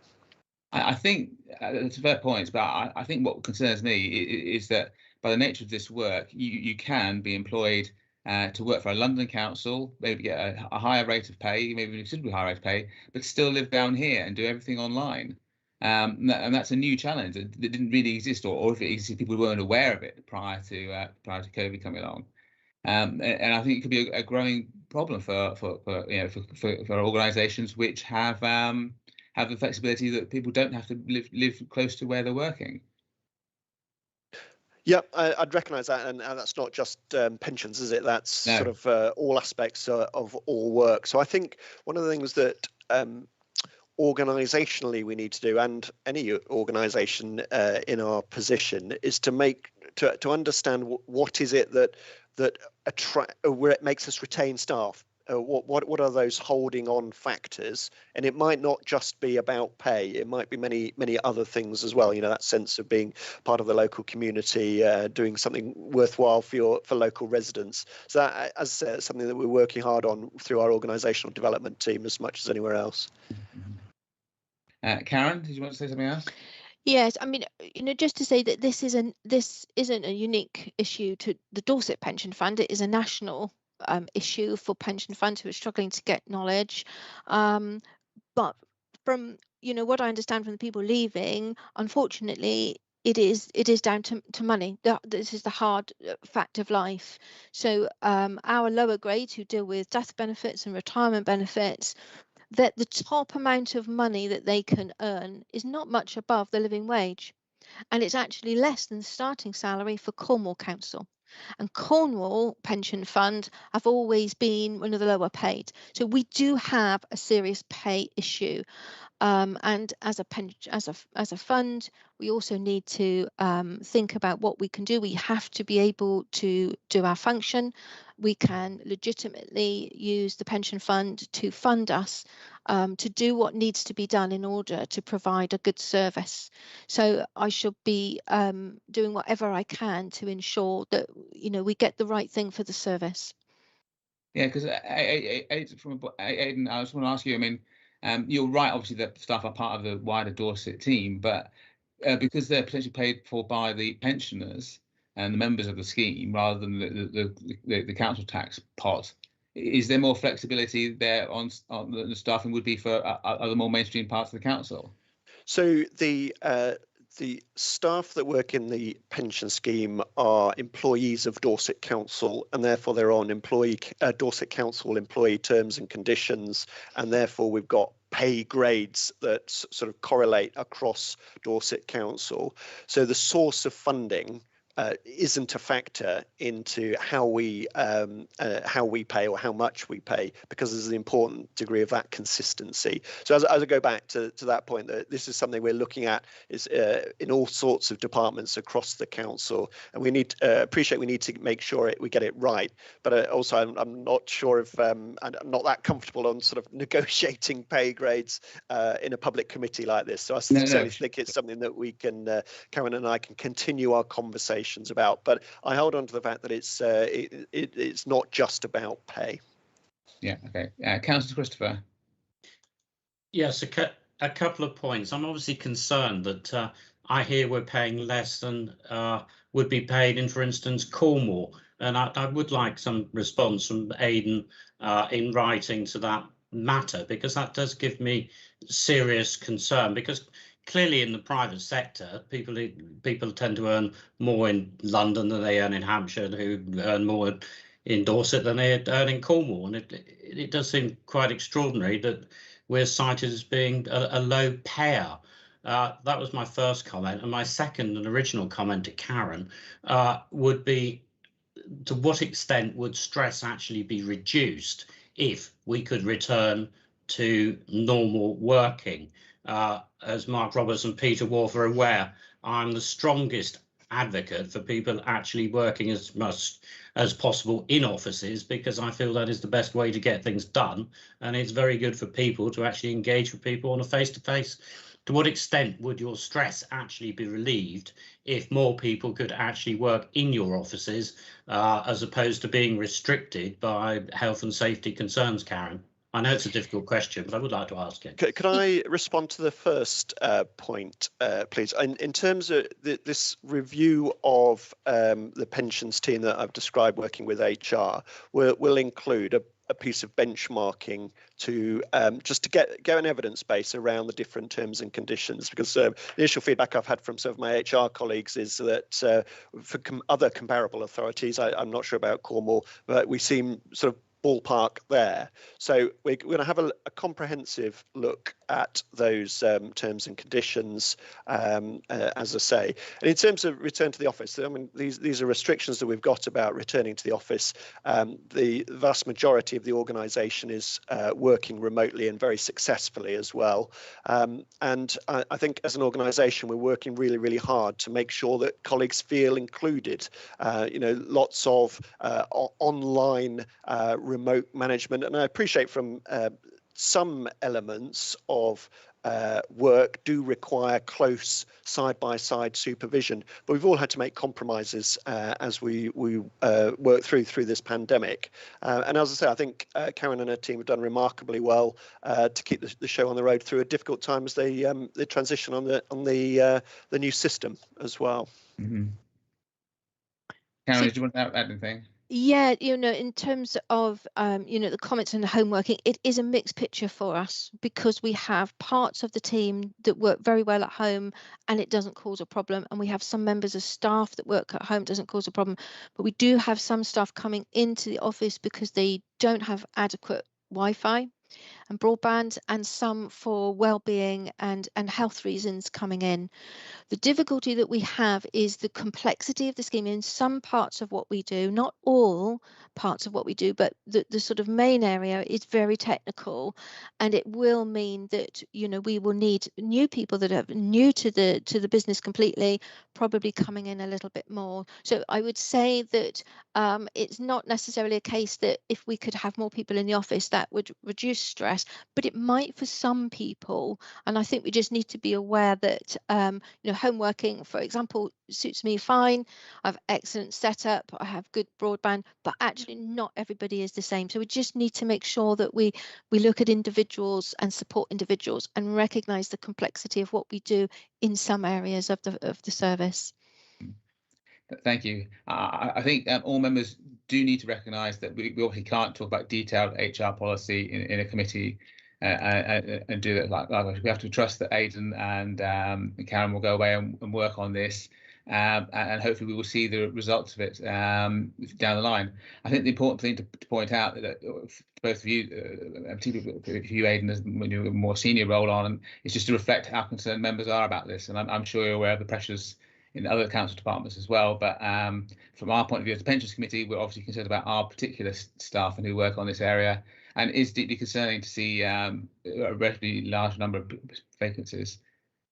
I think that's a fair point, but I think what concerns me is that by the nature of this work, you can be employed to work for a London council, maybe get a higher rate of pay, maybe a considerably higher rate of pay, but still live down here and do everything online. And that's a new challenge that didn't really exist, or if it existed, people weren't aware of it prior to COVID coming along. And I think it could be a growing problem for organisations which have the flexibility that people don't have to live close to where they're working. Yeah, I'd recognise that, and that's not just pensions, is it? That's sort of all aspects of all work. So I think one of the things that organisationally we need to do, and any organisation in our position, is to understand what is it that where it makes us retain staff. What are those holding on factors? And it might not just be about pay. It might be many other things as well. You know, that sense of being part of the local community, doing something worthwhile for local residents. So that, as I said, something that we're working hard on through our organisational development team as much as anywhere else. Karen, did you want to say something else? Yes, I mean, just to say that this isn't a unique issue to the Dorset Pension Fund. It is a national issue for pension funds who are struggling to get knowledge. But from what I understand from the people leaving, unfortunately, it is down to money. This is the hard fact of life. So our lower grades who deal with death benefits and retirement benefits, that the top amount of money that they can earn is not much above the living wage, and it's actually less than the starting salary for Cornwall Council. And Cornwall Pension Fund have always been one of the lower paid. So we do have a serious pay issue. And as a fund, we also need to think about what we can do. We have to be able to do our function. We can legitimately use the pension fund to fund us to do what needs to be done in order to provide a good service. So I should be doing whatever I can to ensure that we get the right thing for the service. Yeah, because Aidan, I just want to ask you. I mean, you're right. Obviously, the staff are part of the wider Dorset team, but because they're potentially paid for by the pensioners and the members of the scheme rather than the council tax pot, is there more flexibility there on the staffing would be for other more mainstream parts of the council? So the staff that work in the pension scheme are employees of Dorset Council, and therefore they're on Dorset Council employee terms and conditions, and therefore we've got pay grades that sort of correlate across Dorset Council. So the source of funding isn't a factor into how we pay or how much we pay, because there's an important degree of that consistency. So as I go back to that point, that this is something we're looking at is in all sorts of departments across the council, and we need we need to make sure we get it right. But also I'm not sure if I'm not that comfortable on sort of negotiating pay grades in a public committee like this. So I certainly think it's something that we can, Karen and I can continue our conversation about, but I hold on to the fact that it's not just about pay. Yeah, okay. Councillor Christopher. Yes, a couple of points. I'm obviously concerned that I hear we're paying less than would be paid in, for instance, Cornwall, and I would like some response from Aidan in writing to that matter, because that does give me serious concern, because clearly in the private sector, people tend to earn more in London than they earn in Hampshire, who earn more in Dorset than they earn in Cornwall. And it does seem quite extraordinary that we're cited as being a low payer. That was my first comment. And my second and original comment to Karen would be, to what extent would stress actually be reduced if we could return to normal working? As Mark Roberts and Peter Wharf are aware, I'm the strongest advocate for people actually working as much as possible in offices, because I feel that is the best way to get things done, and it's very good for people to actually engage with people on a face-to-face. To what extent would your stress actually be relieved if more people could actually work in your offices as opposed to being restricted by health and safety concerns, Karen? I know it's a difficult question, but I would like to ask it. Could I respond to the first point, please? In terms of this review of the pensions team that I've described working with HR, will include a piece of benchmarking to just to get an evidence base around the different terms and conditions, because the initial feedback I've had from some of my HR colleagues is that for other comparable authorities, I'm not sure about Cornwall, but we seem sort of ballpark there. So we're going to have a comprehensive look at those terms and conditions, as I say. And in terms of return to the office, I mean, these are restrictions that we've got about returning to the office. The vast majority of the organisation is working remotely and very successfully as well. And I think as an organisation, we're working really, really hard to make sure that colleagues feel included. Lots of online remote management, and I appreciate from some elements of work do require close side-by-side supervision, but we've all had to make compromises as we work through this pandemic. And as I say, I think Karen and her team have done remarkably well to keep the show on the road through a difficult time as they transition on the new system as well. Mm-hmm. Karen, did you want to add anything? Yeah, in terms of, the comments and the homeworking, it is a mixed picture for us because we have parts of the team that work very well at home and it doesn't cause a problem. And we have some members of staff that work at home, doesn't cause a problem. But we do have some staff coming into the office because they don't have adequate Wi-Fi and broadband, and some for well-being and health reasons coming in. The difficulty that we have is the complexity of the scheme in some parts of what we do, not all parts of what we do, but the sort of main area is very technical, and it will mean that we will need new people that are new to the business completely, probably coming in a little bit more. So I would say that it's not necessarily a case that if we could have more people in the office that would reduce stress, but it might for some people. And I think we just need to be aware that home working, for example, suits me fine. I have excellent setup, I have good broadband, but actually not everybody is the same. So we just need to make sure that we look at individuals and support individuals and recognise the complexity of what we do in some areas of the service. Thank you. I think all members do need to recognise that we obviously can't talk about detailed HR policy in a committee and do that like we have to trust that Aidan and Karen will go away and work on this, and hopefully we will see the results of it down the line. I think the important thing to point out that both of you, particularly if you, Aidan, when you're a more senior role on, is just to reflect how concerned members are about this, and I'm sure you're aware of the pressures in other council departments as well. But from our point of view as the Pensions Committee, we're obviously concerned about our particular staff and who work on this area, and it's deeply concerning to see a relatively large number of vacancies.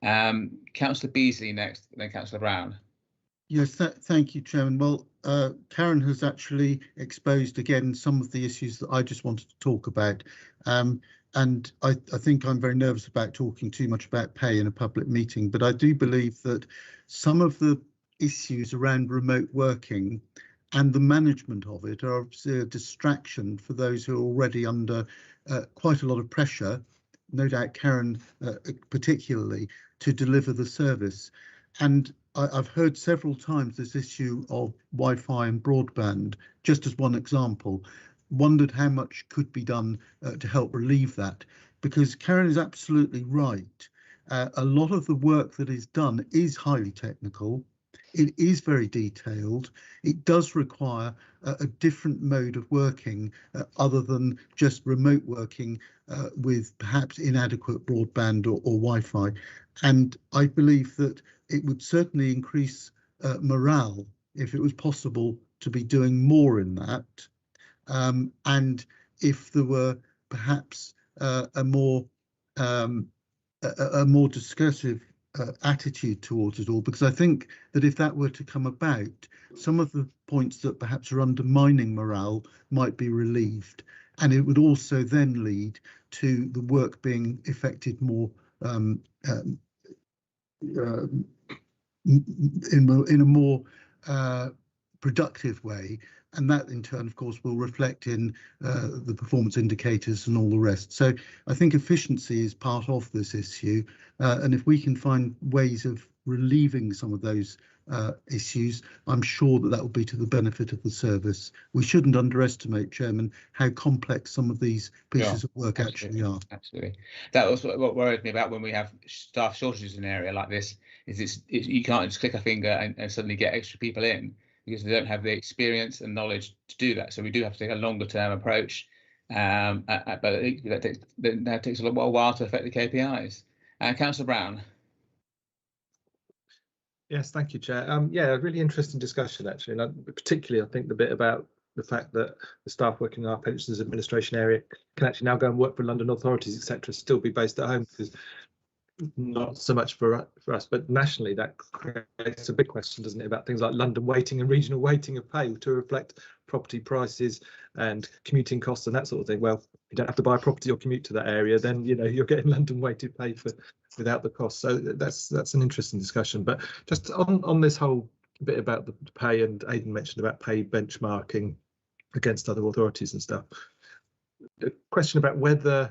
Councillor Beasley next, then Councillor Brown. Yes, thank you, Chairman. Well, Karen has actually exposed again some of the issues that I just wanted to talk about. And I think I'm very nervous about talking too much about pay in a public meeting, but I do believe that some of the issues around remote working and the management of it are obviously a distraction for those who are already under quite a lot of pressure, no doubt Karen particularly, to deliver the service. And I've heard several times this issue of Wi-Fi and broadband, just as one example. Wondered how much could be done to help relieve that, because Karen is absolutely right. A lot of the work that is done is highly technical. It is very detailed. It does require a different mode of working other than just remote working with perhaps inadequate broadband or Wi-Fi. And I believe that it would certainly increase morale if it was possible to be doing more in that. And if there were perhaps a more discursive attitude towards it all, because I think that if that were to come about, some of the points that perhaps are undermining morale might be relieved, and it would also then lead to the work being effected more in a more productive way, and that in turn, of course, will reflect in the performance indicators and all the rest. So I think efficiency is part of this issue, and if we can find ways of relieving some of those issues, I'm sure that will be to the benefit of the service. We shouldn't underestimate, Chairman, how complex some of these pieces of work actually are. Absolutely. That was what worried me about when we have staff shortages in an area like this, is you can't just click a finger and suddenly get extra people in, because they don't have the experience and knowledge to do that. So we do have to take a longer term approach, but that takes a little while to affect the KPIs. Councillor Brown. Yes, thank you, Chair. Yeah, a really interesting discussion actually, and particularly I think the bit about the fact that the staff working in our pensions administration area can actually now go and work for London authorities, etc., still be based at home, because not so much for us, but nationally that creates a big question, doesn't it, about things like London weighting and regional weighting of pay to reflect property prices and commuting costs and that sort of thing. Well, you don't have to buy a property or commute to that area, then you're getting London weighted pay without the cost. So that's an interesting discussion. But just on this whole bit about the pay, and Aidan mentioned about pay benchmarking against other authorities and stuff. The question about whether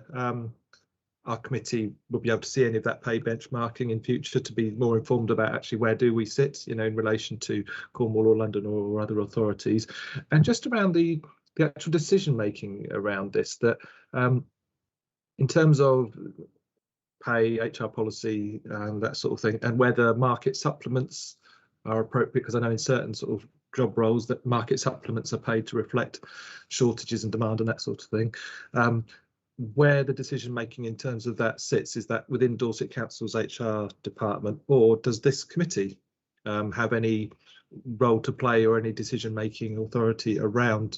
our committee will be able to see any of that pay benchmarking in future to be more informed about actually where do we sit, in relation to Cornwall or London or other authorities, and just around the actual decision making around this, that in terms of pay, HR policy, that sort of thing, and whether market supplements are appropriate, because I know in certain sort of job roles that market supplements are paid to reflect shortages and demand and that sort of thing. Where the decision making in terms of that sits, is that within Dorset Council's HR department, or does this committee have any role to play or any decision making authority around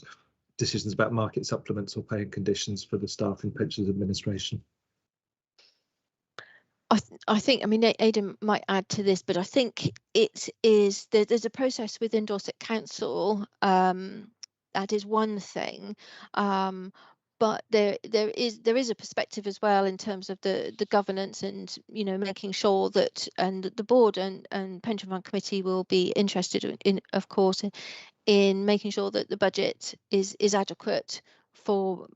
decisions about market supplements or pay and conditions for the staff in pensions administration? I think, I mean, Aidan might add to this, but I think there's a process within Dorset Council. That is one thing. But there is a perspective as well in terms of the governance and making sure that, and the board and pension fund committee will be interested in, of course, in making sure that the budget is adequate for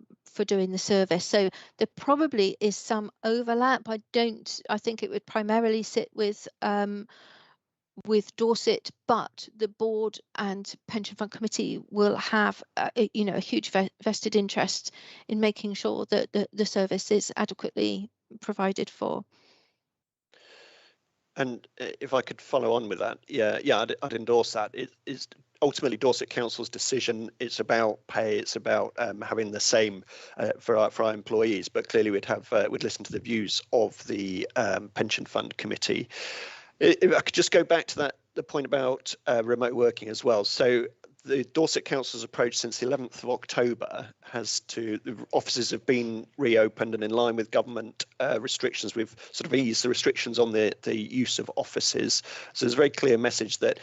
doing the service. So there probably is some overlap. I think it would primarily sit with Dorset, but the board and pension fund committee will have a huge vested interest in making sure that the service is adequately provided for. And if I could follow on with that, I'd endorse that. It is ultimately Dorset Council's decision. It's about pay. It's about having the same for our employees. But clearly, we'd listen to the views of the pension fund committee. If I could just go back to the point about remote working as well. So the Dorset Council's approach since the 11th of October the offices have been reopened, and in line with government restrictions, we've sort of eased the restrictions on the use of offices. So there's a very clear message that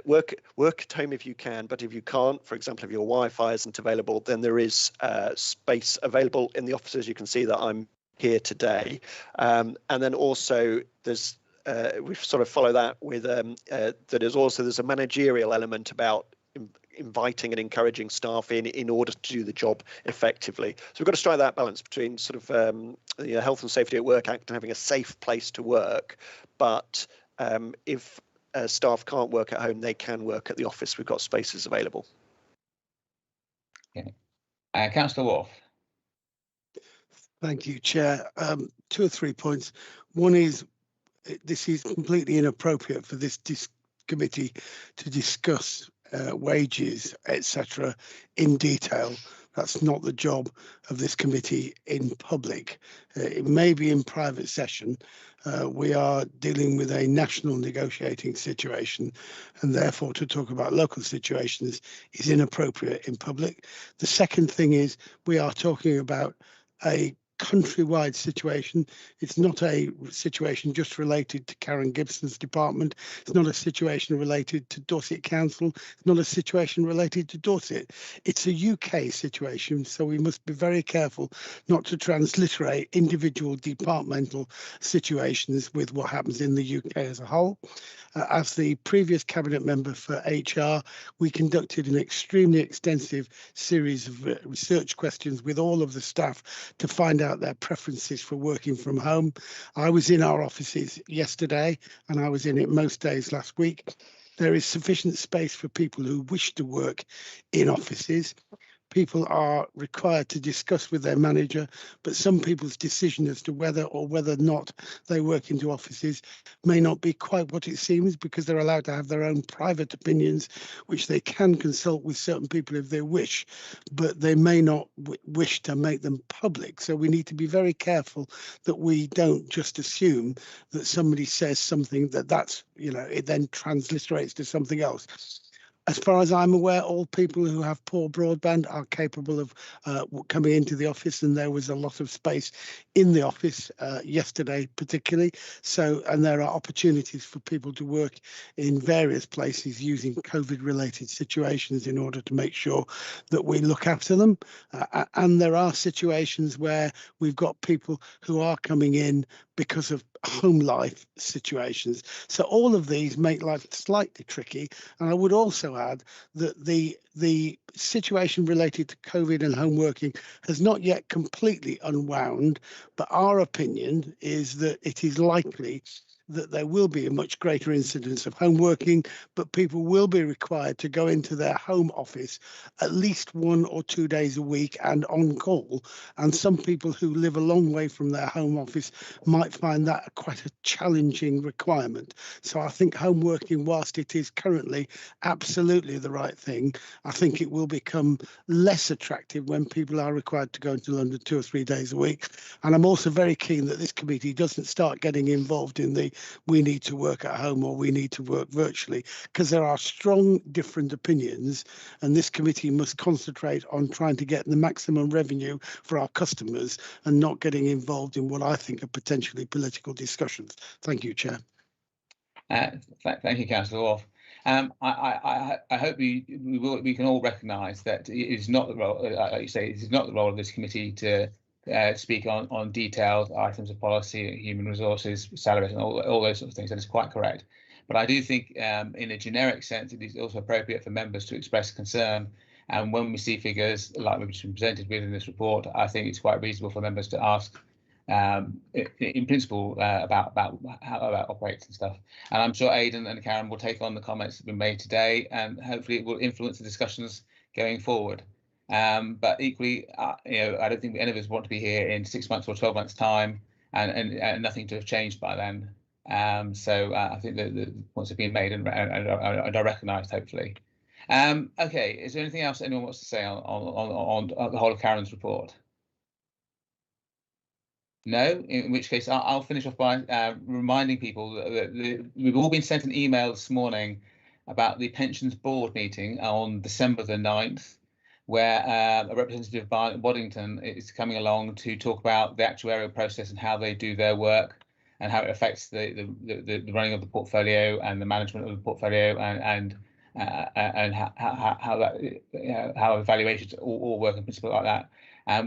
work at home if you can, but if you can't, for example, if your Wi-Fi isn't available, then there is space available in the offices. You can see that I'm here today. And then also there's we sort of follow that with there's a managerial element about inviting and encouraging staff in order to do the job effectively. So we've got to strike that balance between sort of the Health and Safety at Work Act and having a safe place to work. But if staff can't work at home, they can work at the office. We've got spaces available. Okay. Councillor Wharf. Thank you, Chair. 2 or 3 points. One is, this is completely inappropriate for this committee to discuss wages, etc., in detail. That's not the job of this committee in public. It may be in private session. We are dealing with a national negotiating situation, and therefore to talk about local situations is inappropriate in public. The second thing is, we are talking about a countrywide situation. It's not a situation just related to Karen Gibson's department. It's not a situation related to Dorset Council. It's not a situation related to Dorset. It's a UK situation, so we must be very careful not to transliterate individual departmental situations with what happens in the UK as a whole. As the previous cabinet member for HR, we conducted an extremely extensive series of research questions with all of the staff to find out their preferences for working from home. I was in our offices yesterday, and I was in it most days last week. There is sufficient space for people who wish to work in offices. People are required to discuss with their manager, but some people's decision as to whether or not they work into offices may not be quite what it seems, because they're allowed to have their own private opinions, which they can consult with certain people if they wish, but they may not wish to make them public. So we need to be very careful that we don't just assume that somebody says something that's, it then transliterates to something else. As far as I'm aware, all people who have poor broadband are capable of coming into the office, and there was a lot of space in the office yesterday particularly. So, and there are opportunities for people to work in various places using COVID-related situations in order to make sure that we look after them. And there are situations where we've got people who are coming in because of home life situations. So all of these make life slightly tricky. And I would also add that the situation related to COVID and home working has not yet completely unwound, but our opinion is that it is likely that there will be a much greater incidence of home working, but people will be required to go into their home office at least 1 or 2 days a week and on call. And some people who live a long way from their home office might find that quite a challenging requirement. So I think home working, whilst it is currently absolutely the right thing, I think it will become less attractive when people are required to go into London 2 or 3 days a week. And I'm also very keen that this committee doesn't start getting involved in the we need to work at home or we need to work virtually, because there are strong different opinions, and this committee must concentrate on trying to get the maximum revenue for our customers and not getting involved in what I think are potentially political discussions. Thank you, Chair. Thank you, Councillor Wolf. I hope we can all recognise that it is not the role, like you say, it is not the role of this committee to speak on detailed items of policy, human resources, salaries, and all those sorts of things. That is quite correct. But I do think, in a generic sense, it is also appropriate for members to express concern. And when we see figures like we've been presented with in this report, I think it's quite reasonable for members to ask, in principle, about how that operates and stuff. And I'm sure Aidan and Karen will take on the comments that have been made today, and hopefully it will influence the discussions going forward. But equally, I don't think any of us want to be here in 6 months or 12 months' time and nothing to have changed by then. So I think the points have been made and are recognised, hopefully. Okay, is there anything else anyone wants to say on the whole of Karen's report? No, in which case I'll finish off by reminding people that we've all been sent an email this morning about the Pensions Board meeting on December the 9th, where a representative of Waddington is coming along to talk about the actuarial process and how they do their work and how it affects the running of the portfolio and the management of the portfolio and how that how evaluations all work in principle like that.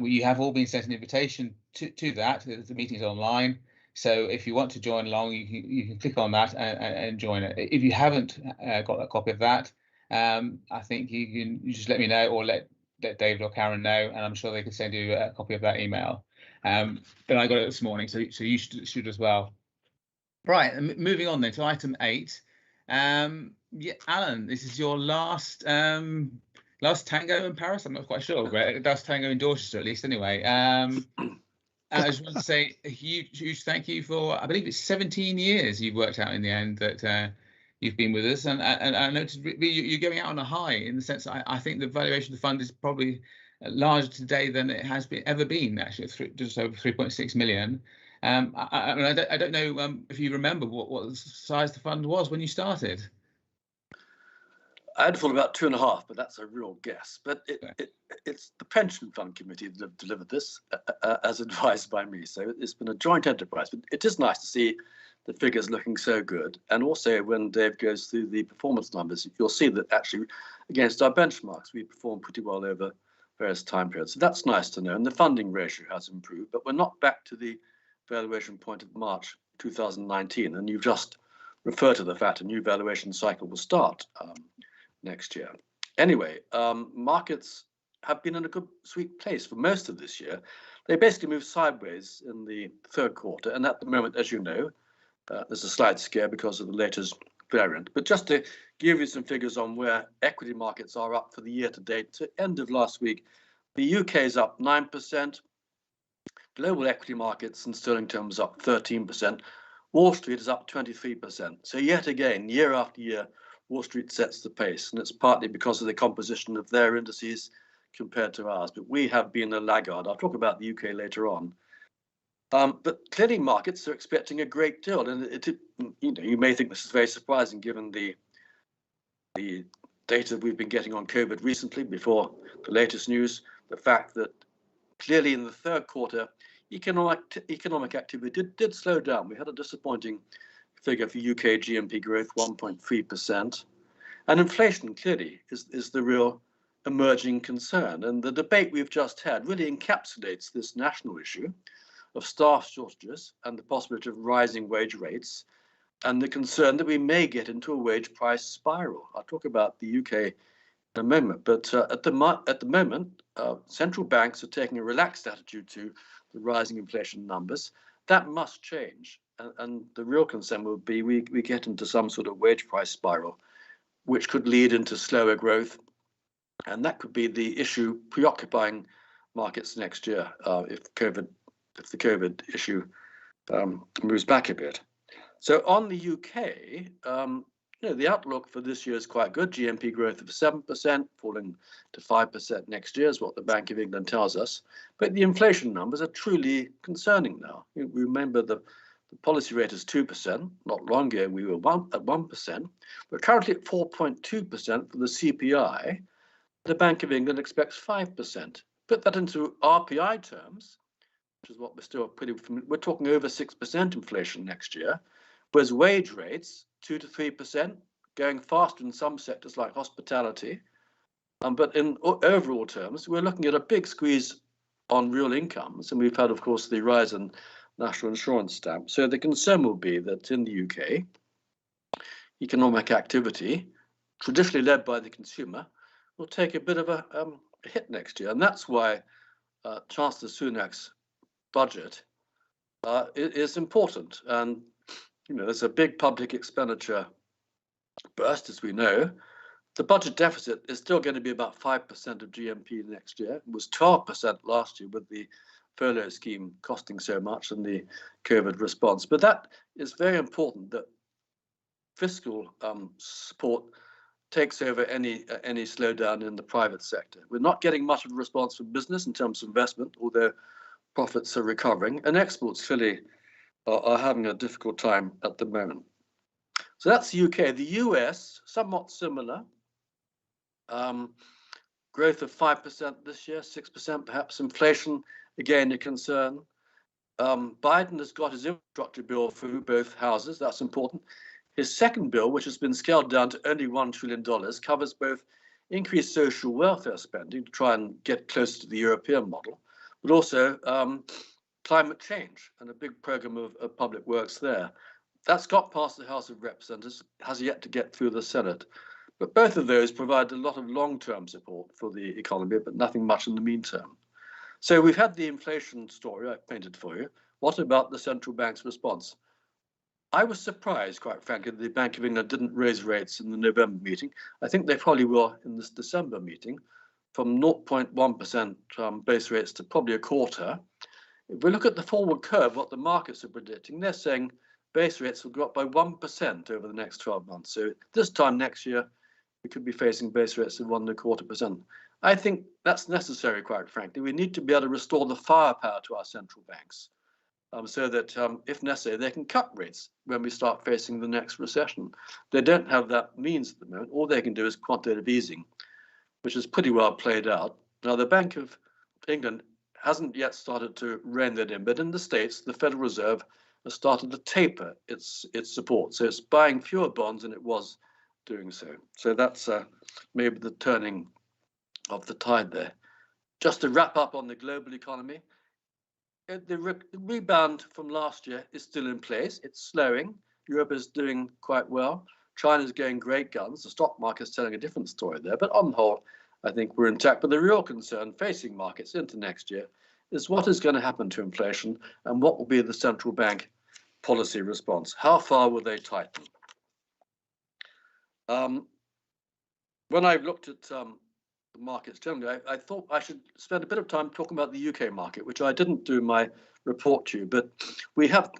You have all been sent an invitation to that. The meeting is online, so if you want to join along, you can click on that and join it. If you haven't got a copy of that, I think you just let me know, or let David or Karen know, and I'm sure they could send you a copy of that email. But I got it this morning, so you should as well. Right, and moving on then to item 8. Yeah, Alan, this is your last tango in Paris. I'm not quite sure, but last tango in Dorchester at least, anyway. I just want to say a huge thank you for, I believe it's 17 years you've worked out in the end that you've been with us, and I noticed you're going out on a high in the sense I think the valuation of the fund is probably larger today than it has ever been, actually, just over 3.6 million. I don't know if you remember what the size the fund was when you started. I'd thought about 2.5, but that's a real guess. But it's the Pension Fund Committee that have delivered this, as advised by me. So it's been a joint enterprise. But it is nice to see the figures looking so good. And also, when Dave goes through the performance numbers, you'll see that actually, against our benchmarks, we performed pretty well over various time periods. So that's nice to know. And the funding ratio has improved, but we're not back to the valuation point of March 2019. And you've just referred to the fact a new valuation cycle will start next year. Anyway, markets have been in a good, sweet place for most of this year. They basically moved sideways in the third quarter, and at the moment, as you know, there's a slight scare because of the latest variant. But just to give you some figures on where equity markets are up for the year to date, to end of last week, the UK is up 9%, global equity markets in sterling terms up 13%, Wall Street is up 23%. So yet again, year after year, Wall Street sets the pace, and it's partly because of the composition of their indices compared to ours. But we have been a laggard. I'll talk about the UK later on. But clearly, markets are expecting a great deal, and you may think this is very surprising given the data we've been getting on COVID recently before the latest news, the fact that clearly in the third quarter, economic activity did slow down. We had a disappointing figure for UK GNP growth, 1.3%. And inflation clearly is the real emerging concern. And the debate we've just had really encapsulates this national issue of staff shortages and the possibility of rising wage rates and the concern that we may get into a wage price spiral. I'll talk about the UK in a moment, but at the moment, central banks are taking a relaxed attitude to the rising inflation numbers. That must change. And the real concern will be we get into some sort of wage price spiral, which could lead into slower growth. And that could be the issue preoccupying markets next year if the COVID issue moves back a bit. So on the UK, the outlook for this year is quite good. GNP growth of 7%, falling to 5% next year is what the Bank of England tells us. But the inflation numbers are truly concerning now. We remember the policy rate is 2%. Not long ago, we were at 1%. We're currently at 4.2% for the CPI. The Bank of England expects 5%. Put that into RPI terms, which is what we're still pretty familiar. We're talking over 6% inflation next year, whereas wage rates 2 to 3%, going faster in some sectors like hospitality. But in overall terms, we're looking at a big squeeze on real incomes, and we've had, of course, the rise in national insurance stamp. So the concern will be that in the UK, economic activity, traditionally led by the consumer, will take a bit of a hit next year. And that's why Chancellor Sunak's budget is important. And, there's a big public expenditure burst, as we know. The budget deficit is still going to be about 5% of GNP next year. It was 12% last year with the furlough scheme costing so much and the COVID response. But that is very important, that fiscal support takes over any slowdown in the private sector. We're not getting much of a response from business in terms of investment, although profits are recovering, and exports clearly are having a difficult time at the moment. So that's the UK. The US, somewhat similar. Growth of 5% this year, 6% perhaps. Inflation, again, a concern. Biden has got his infrastructure bill through both houses. That's important. His second bill, which has been scaled down to only $1 trillion, covers both increased social welfare spending to try and get closer to the European model, but also climate change and a big program of public works there. That's got past the House of Representatives, has yet to get through the Senate. But both of those provide a lot of long-term support for the economy, but nothing much in the meantime. So we've had the inflation story I painted for you. What about the central bank's response? I was surprised, quite frankly, that the Bank of England didn't raise rates in the November meeting. I think they probably will in this December meeting, from 0.1% base rates to probably a quarter. If we look at the forward curve, what the markets are predicting, they're saying base rates will go up by 1% over the next 12 months. So this time next year, we could be facing base rates of 1.25%. I think that's necessary, quite frankly. We need to be able to restore the firepower to our central banks so that, if necessary, they can cut rates when we start facing the next recession. They don't have that means at the moment. All they can do is quantitative easing, which is pretty well played out. Now, the Bank of England hasn't yet started to rein that in, but in the States, the Federal Reserve has started to taper its support. So it's buying fewer bonds than it was doing so. So that's maybe the turning of the tide there. Just to wrap up on the global economy, the rebound from last year is still in place. It's slowing. Europe is doing quite well. China's going great guns. The stock market's telling a different story there. But on the whole, I think we're intact. But the real concern facing markets into next year is what is going to happen to inflation and what will be the central bank policy response. How far will they tighten? When I looked at the markets generally, I thought I should spend a bit of time talking about the UK market, which I didn't do in my report to you, but we have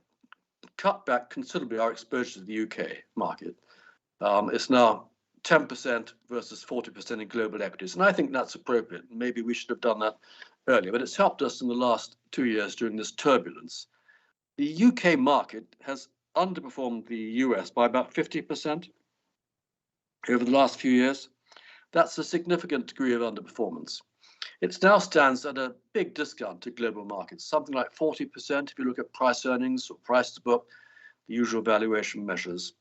cut back considerably our exposure to the UK market. It's now 10% versus 40% in global equities, and I think that's appropriate. Maybe we should have done that earlier, but it's helped us in the last 2 years during this turbulence. The UK market has underperformed the US by about 50% over the last few years. That's a significant degree of underperformance. It now stands at a big discount to global markets, something like 40% if you look at price earnings or price to book, the usual valuation measures.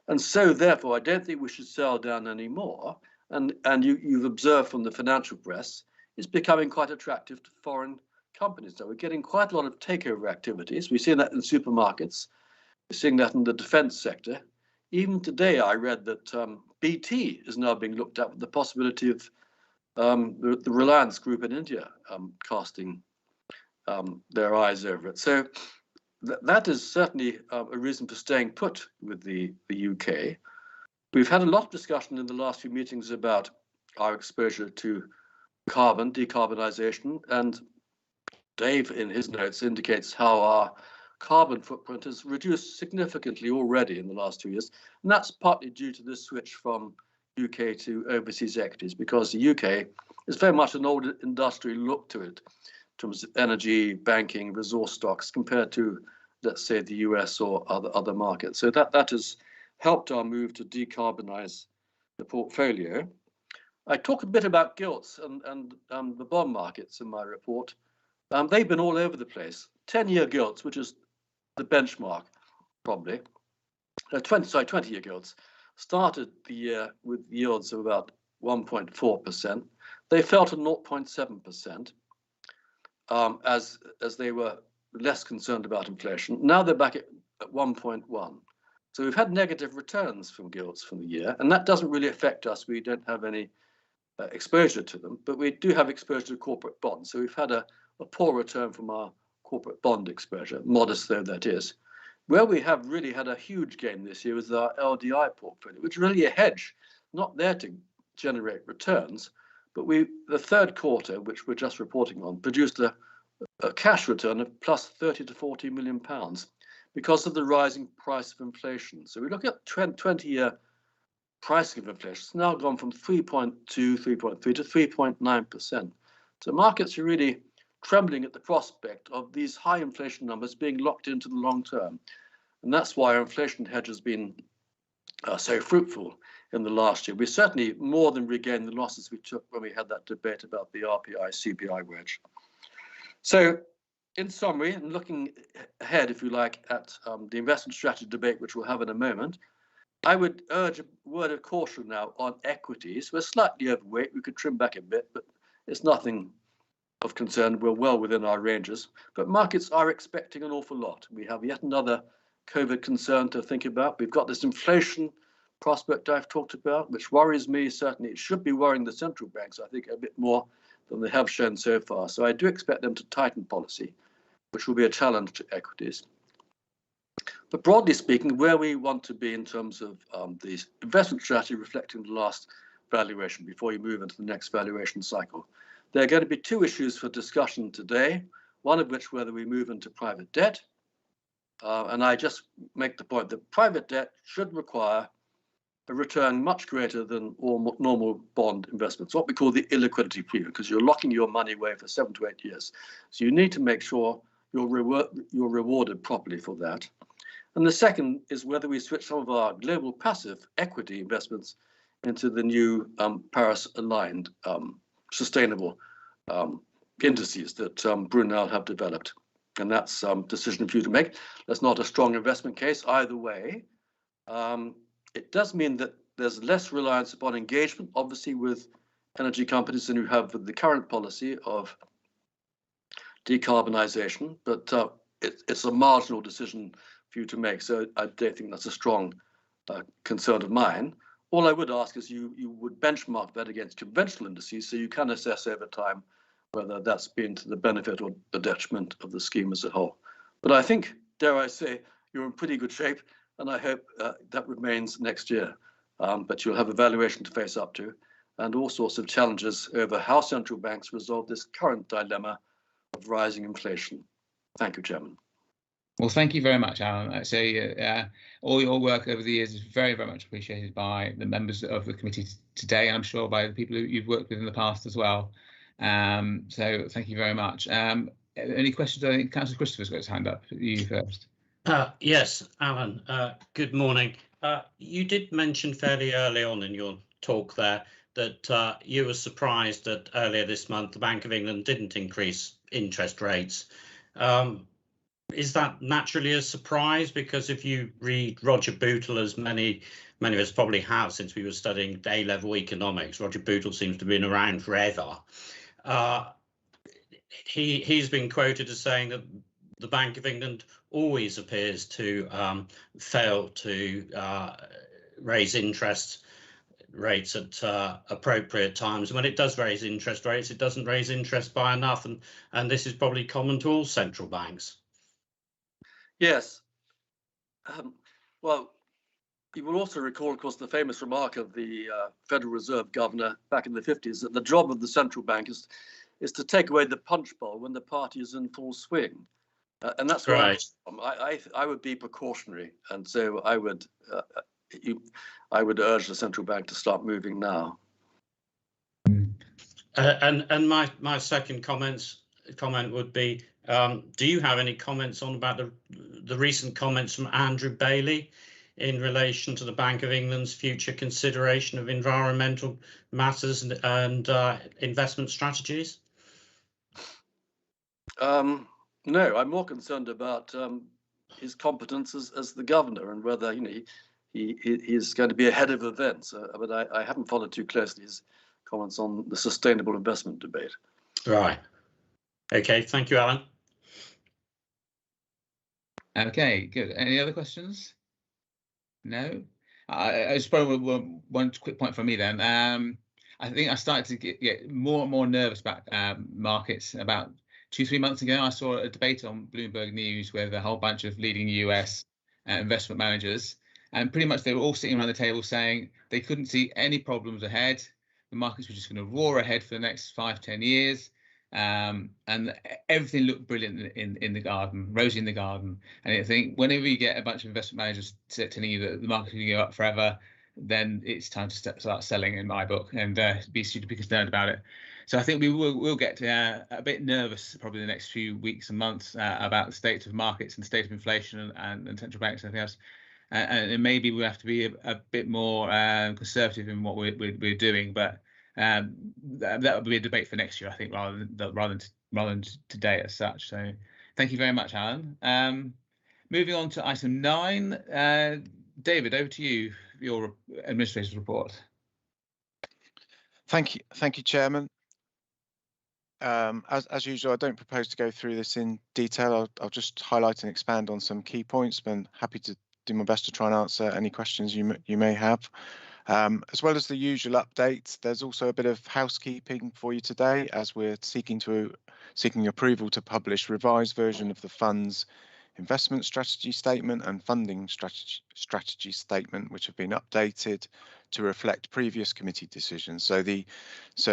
And so therefore, I don't think we should sell down anymore. And you've observed from the financial press, it's becoming quite attractive to foreign companies. So we're getting quite a lot of takeover activities. We're seeing that in supermarkets. We're seeing that in the defense sector. Even today, I read that BT is now being looked at with the possibility of the Reliance Group in India casting their eyes over it. So that is certainly a reason for staying put with the UK. We've had a lot of discussion in the last few meetings about our exposure to carbon, decarbonisation, and Dave in his notes indicates how our carbon footprint has reduced significantly already in the last 2 years. And that's partly due to the switch from UK to overseas equities, because the UK is very much an old industrial look to it in terms of energy, banking, resource stocks compared to, let's say, the US or other markets. So that has helped our move to decarbonize the portfolio. I talk a bit about gilts and the bond markets in my report. They've been all over the place. 10-year gilts, which is the benchmark, probably. 20-year gilts started the year with yields of about 1.4%. They fell to 0.7% as they were less concerned about inflation. Now they're back at 1.1. So we've had negative returns from gilts from the year, and that doesn't really affect us. We don't have any exposure to them, but we do have exposure to corporate bonds. So we've had a poor return from our corporate bond exposure, modest though that is. Where we have really had a huge gain this year is our LDI portfolio, which is really a hedge, not there to generate returns, but the third quarter, which we're just reporting on, produced a cash return of plus 30 to 40 million pounds because of the rising price of inflation. So we look at 20-year pricing of inflation. It's now gone from 3.2, 3.3 to 3.9%. So markets are really trembling at the prospect of these high inflation numbers being locked into the long term. And that's why our inflation hedge has been so fruitful in the last year. We certainly more than regained the losses we took when we had that debate about the RPI-CPI wedge. So in summary, and looking ahead, if you like, at the investment strategy debate, which we'll have in a moment, I would urge a word of caution now on equities. We're slightly overweight. We could trim back a bit, but it's nothing of concern. We're well within our ranges. But markets are expecting an awful lot. We have yet another COVID concern to think about. We've got this inflation prospect I've talked about, which worries me. Certainly, it should be worrying the central banks, I think, a bit more than they have shown so far. So I do expect them to tighten policy, which will be a challenge to equities. But broadly speaking, where we want to be in terms of the investment strategy reflecting the last valuation before you move into the next valuation cycle. There are going to be two issues for discussion today, one of which whether we move into private debt. And I just make the point that private debt should require a return much greater than all normal bond investments, what we call the illiquidity premium, because you're locking your money away for 7 to 8 years. So you need to make sure you're rewarded properly for that. And the second is whether we switch some of our global passive equity investments into the new Paris-aligned sustainable indices that Brunel have developed. And that's a decision for you to make. That's not a strong investment case either way. It does mean that there's less reliance upon engagement, obviously, with energy companies than you have with the current policy of decarbonisation, but it's a marginal decision for you to make. So I don't think that's a strong concern of mine. All I would ask is you would benchmark that against conventional indices so you can assess over time whether that's been to the benefit or the detriment of the scheme as a whole. But I think, dare I say, you're in pretty good shape, and I hope that remains next year. But you'll have a valuation to face up to and all sorts of challenges over how central banks resolve this current dilemma of rising inflation. Thank you, Chairman. Well, thank you very much, Alan. I'd say all your work over the years is very, very much appreciated by the members of the committee today, and I'm sure by the people who you've worked with in the past as well. So thank you very much. Any questions? I think Councillor Christopher's got his hand up. You first. Yes, Alan, good morning. You did mention fairly early on in your talk there that you were surprised that earlier this month the Bank of England didn't increase interest rates. Is that naturally a surprise? Because if you read Roger Bootle, as many of us probably have since we were studying A-level economics, Roger Bootle seems to have been around forever. He's been quoted as saying that the Bank of England always appears to fail to raise interest rates at appropriate times. When it does raise interest rates, it doesn't raise interest by enough, and this is probably common to all central banks. Yes. Well, you will also recall, of course, the famous remark of the Federal Reserve governor back in the 50s that the job of the central bank is to take away the punch bowl when the party is in full swing. And that's right. I would be precautionary, and so I would urge the central bank to start moving now. And my second comment would be, do you have any comments on about the recent comments from Andrew Bailey in relation to the Bank of England's future consideration of environmental matters and investment strategies? No, I'm more concerned about his competence as the governor and whether he's going to be ahead of events. But I haven't followed too closely his comments on the sustainable investment debate. Right. Okay. Thank you, Alan. Okay, good. Any other questions? No? I just probably one quick point from me then. I think I started to get more and more nervous about markets. About 2-3 months ago, I saw a debate on Bloomberg News with a whole bunch of leading US investment managers, and pretty much they were all sitting around the table saying they couldn't see any problems ahead. The markets were just going to roar ahead for the next 5-10 years. And everything looked brilliant in the garden, rosy in the garden. And I think whenever you get a bunch of investment managers telling you that the market's going to go up forever, then it's time to start selling, in my book, and be stupidly concerned about it. So I think we'll get a bit nervous probably the next few weeks and months about the state of markets and the state of inflation and central banks and everything else. And maybe we have to be a bit more conservative in what we're doing, but that would be a debate for next year, I think, rather than today as such. So thank you very much, Alan. Moving on to item 9, David, over to you, your administrator's report. Thank you, Chairman. As usual, I don't propose to go through this in detail. I'll just highlight and expand on some key points, but happy to do my best to try and answer any questions you may have. As well as the usual updates, there's also a bit of housekeeping for you today, as we're seeking approval to publish revised version of the fund's investment strategy statement and funding strategy statement, which have been updated to reflect previous committee decisions. So the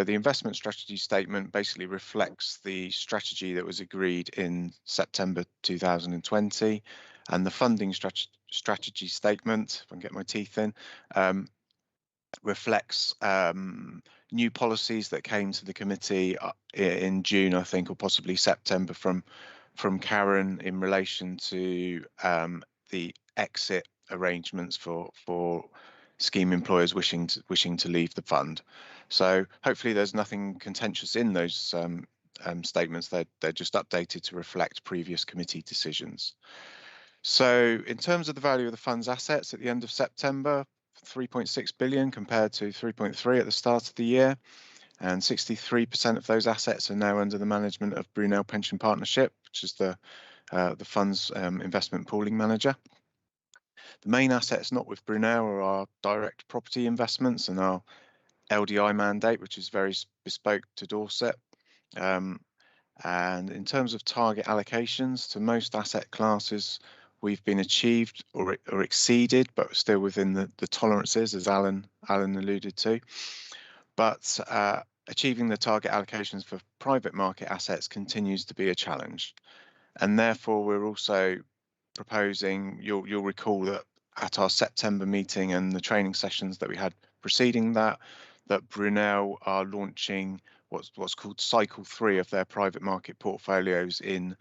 investment strategy statement basically reflects the strategy that was agreed in September 2020, and the funding strategy statement, if I can get my teeth in, reflects new policies that came to the committee in June, I think, or possibly September from Karen in relation to the exit arrangements for scheme employers wishing to leave the fund. So hopefully there's nothing contentious in those statements. They're just updated to reflect previous committee decisions. So in terms of the value of the fund's assets at the end of September, 3.6 billion compared to 3.3 at the start of the year, and 63% of those assets are now under the management of Brunel Pension Partnership, which is the fund's investment pooling manager. The main assets not with Brunel are our direct property investments and our LDI mandate, which is very bespoke to Dorset. And in terms of target allocations to most asset classes, we've been achieved or exceeded, but still within the tolerances, as Alan alluded to. But achieving the target allocations for private market assets continues to be a challenge. And therefore, we're also proposing, you'll recall that at our September meeting and the training sessions that we had preceding that Brunel are launching what's called Cycle 3 of their private market portfolios in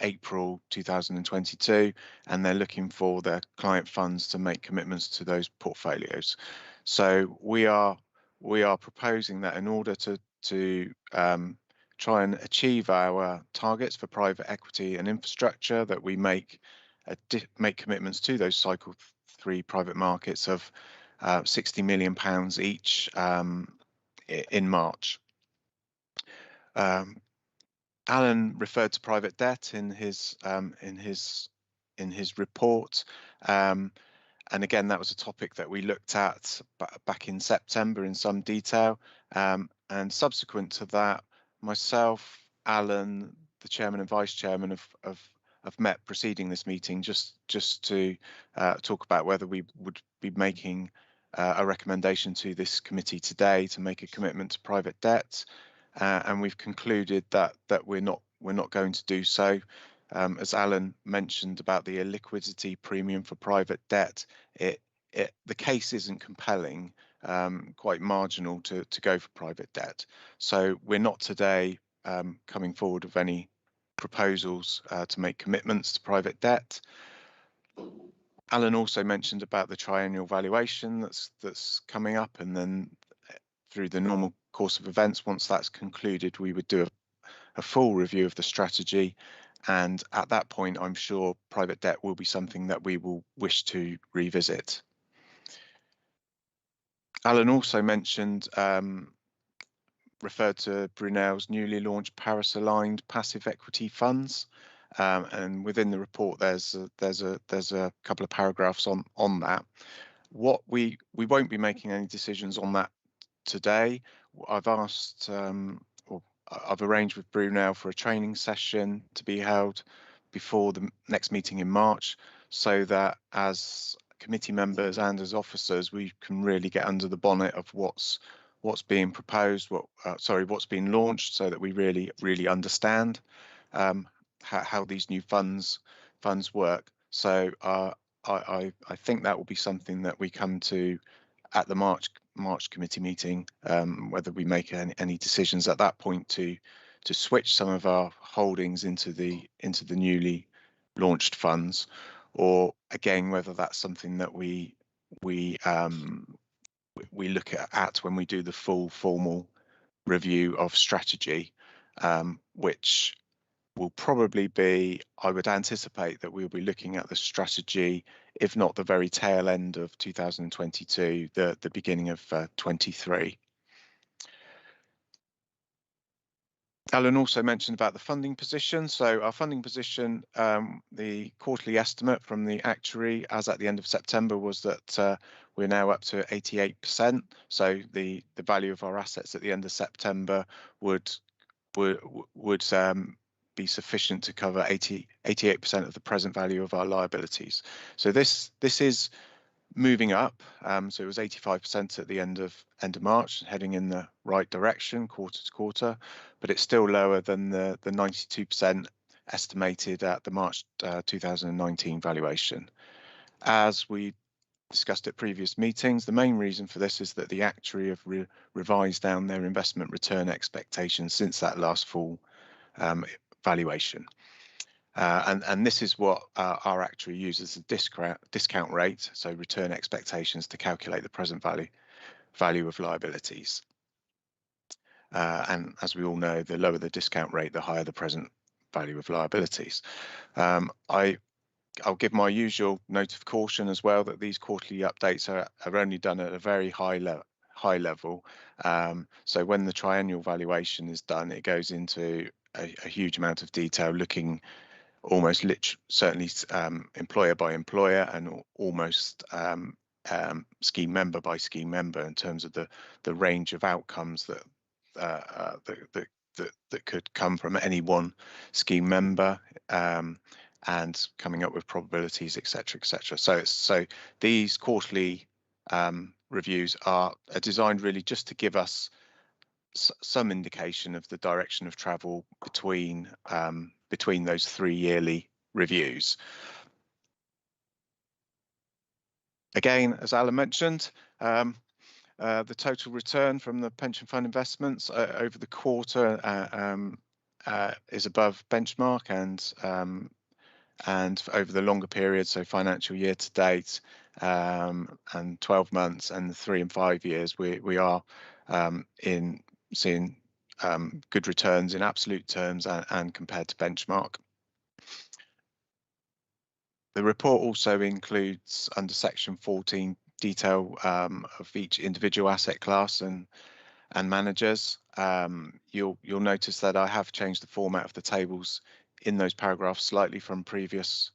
April 2022, and they're looking for their client funds to make commitments to those portfolios. So we are we are proposing that in order to try and achieve our targets for private equity and infrastructure, that we make commitments to those Cycle 3 private markets of £60 million each in March. Alan referred to private debt in his report, and again that was a topic that we looked at back in September in some detail, and subsequent to that, myself, Alan, the chairman and vice chairman have met preceding this meeting just to talk about whether we would be making a recommendation to this committee today to make a commitment to private debt, and we've concluded that we're not going to do so. As Alan mentioned about the illiquidity premium for private debt, the case isn't compelling, quite marginal to go for private debt. So we're not today coming forward with any proposals to make commitments to private debt. Alan also mentioned about the triennial valuation that's coming up, and then through the normal course of events, once that's concluded, we would do a full review of the strategy, and at that point I'm sure private debt will be something that we will wish to revisit. Alan also mentioned, referred to Brunel's newly launched Paris-aligned passive equity funds, and within the report there's a couple of paragraphs on that. What we won't be making any decisions on that today. I've asked, or I've arranged with Brunel for a training session to be held before the next meeting in March, so that as committee members and as officers we can really get under the bonnet of what's being proposed, what's being launched, so that we really understand how these new funds work. So I think that will be something that we come to at the March committee meeting, whether we make any decisions at that point to switch some of our holdings into the newly launched funds, or again whether that's something that we look at when we do the full formal review of strategy, which will probably be, I would anticipate that we'll be looking at the strategy, if not the very tail end of 2022, the beginning of 23. Alan also mentioned about the funding position. So our funding position, the quarterly estimate from the actuary as at the end of September was that we're now up to 88%. So the value of our assets at the end of September would be sufficient to cover 88% of the present value of our liabilities. So this is moving up. So it was 85% at the end of March, heading in the right direction quarter to quarter, but it's still lower than the 92% estimated at the March 2019 valuation. As we discussed at previous meetings, the main reason for this is that the actuary have revised down their investment return expectations since that last full valuation. And this is what our actuary uses, a discount rate, so return expectations, to calculate the present value of liabilities. And as we all know, the lower the discount rate, the higher the present value of liabilities. I'll give my usual note of caution as well, that these quarterly updates are only done at a very high level. So when the triennial valuation is done, it goes into a huge amount of detail, looking almost certainly employer by employer, and almost scheme member by scheme member, in terms of the range of outcomes that could come from any one scheme member, and coming up with probabilities, etc., etc. So these quarterly reviews are designed really just to give us some indication of the direction of travel between those 3 yearly reviews. Again, as Alan mentioned, the total return from the pension fund investments over the quarter is above benchmark, and over the longer period, so financial year to date, and 12 months, and 3 and 5 years, we are in seeing good returns in absolute terms and compared to benchmark. The report also includes, under section 14, detail of each individual asset class and managers. You'll notice that I have changed the format of the tables in those paragraphs slightly from previous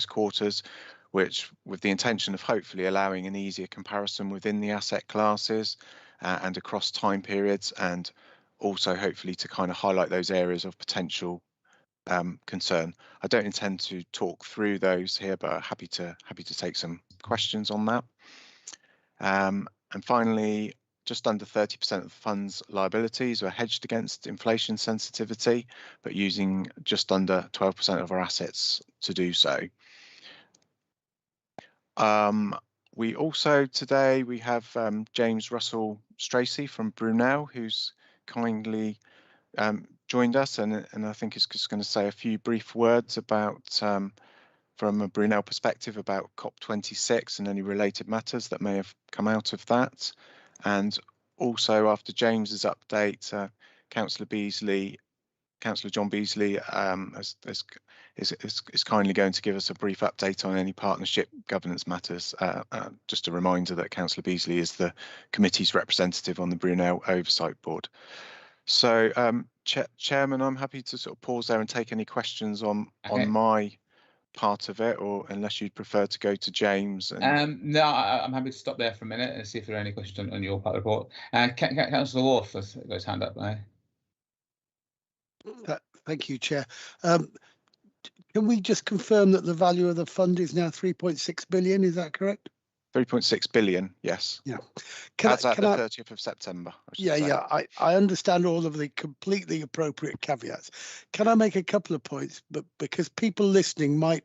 quarters, which with the intention of hopefully allowing an easier comparison within the asset classes and across time periods, and also hopefully to kind of highlight those areas of potential concern. I don't intend to talk through those here, but happy to take some questions on that. And finally, just under 30% of the fund's liabilities are hedged against inflation sensitivity, but using just under 12% of our assets to do so. We also today we have James Russell Stracey from Brunel, who's kindly joined us, and I think is just going to say a few brief words about from a Brunel perspective about COP26 and any related matters that may have come out of that. And also after James's update, Councillor John Beasley is kindly going to give us a brief update on any partnership governance matters. Just a reminder that Councillor Beasley is the committee's representative on the Brunel Oversight Board. So, Chairman, I'm happy to sort of pause there and take any questions on my part of it, or unless you'd prefer to go to James. And... No, I'm happy to stop there for a minute and see if there are any questions on your part of the report. Councillor Wharf has got his hand up there. Thank you, Chair. Can we just confirm that the value of the fund is now 3.6 billion? Is that correct? 3.6 billion, yes. Yeah. That's at the 30th of September. I understand all of the completely appropriate caveats. Can I make a couple of points? But because people listening might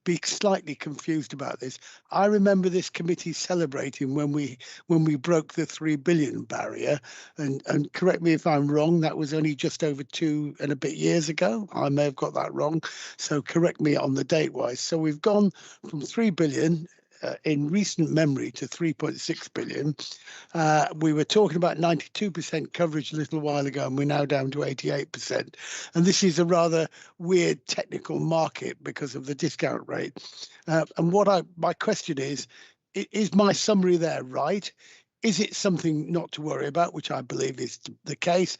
be slightly confused about this. I remember this committee celebrating when we broke the 3 billion barrier, and correct me if I'm wrong, that was only just over 2 and a bit years ago. I may have got that wrong, so correct me on the date wise. So we've gone from 3 billion in recent memory to 3.6 billion. We were talking about 92% coverage a little while ago, and we're now down to 88%. And this is a rather weird technical market because of the discount rate. And my question is my summary there right? Is it something not to worry about, which I believe is the case?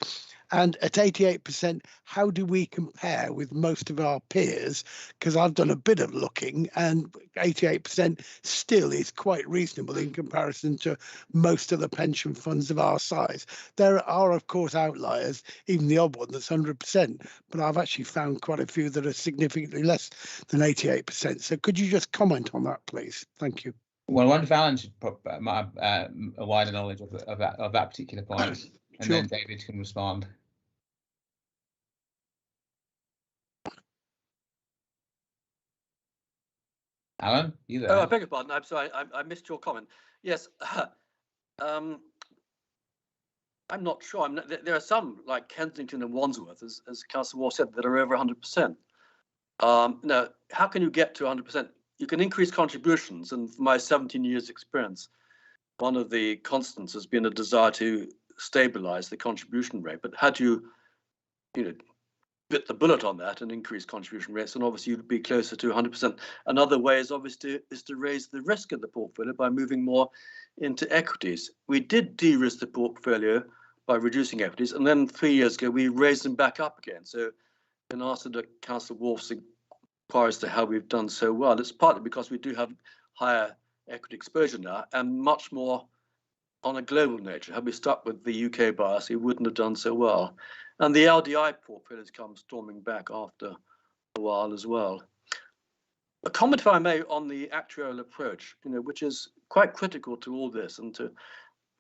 And at 88%, how do we compare with most of our peers? Because I've done a bit of looking, and 88% still is quite reasonable in comparison to most of the pension funds of our size. There are, of course, outliers, even the odd one that's 100%, but I've actually found quite a few that are significantly less than 88%. So could you just comment on that, please? Thank you. Well, I wonder if Alan should put a wider knowledge of that particular point, and Sure. then David can respond. Alan, you there? Oh, I beg your pardon. I'm sorry. I missed your comment. Yes. I'm not sure. There are some, like Kensington and Wandsworth, as Councillor Ward said, that are over 100%. Now, how can you get to 100%? You can increase contributions, and from my 17 years experience, one of the constants has been a desire to stabilize the contribution rate. But had you bit the bullet on that and increase contribution rates, and obviously you'd be closer to 100%. Another way is obviously to raise the risk of the portfolio by moving more into equities. We did de-risk the portfolio by reducing equities, and then 3 years ago we raised them back up again. So in answer to Councillor Wharf's inquiry as to how we've done so well, it's partly because we do have higher equity exposure now and much more on a global nature. Had we stuck with the UK bias, we wouldn't have done so well. And the LDI portfolios come storming back after a while as well. A comment, if I may, on the actuarial approach, which is quite critical to all this, and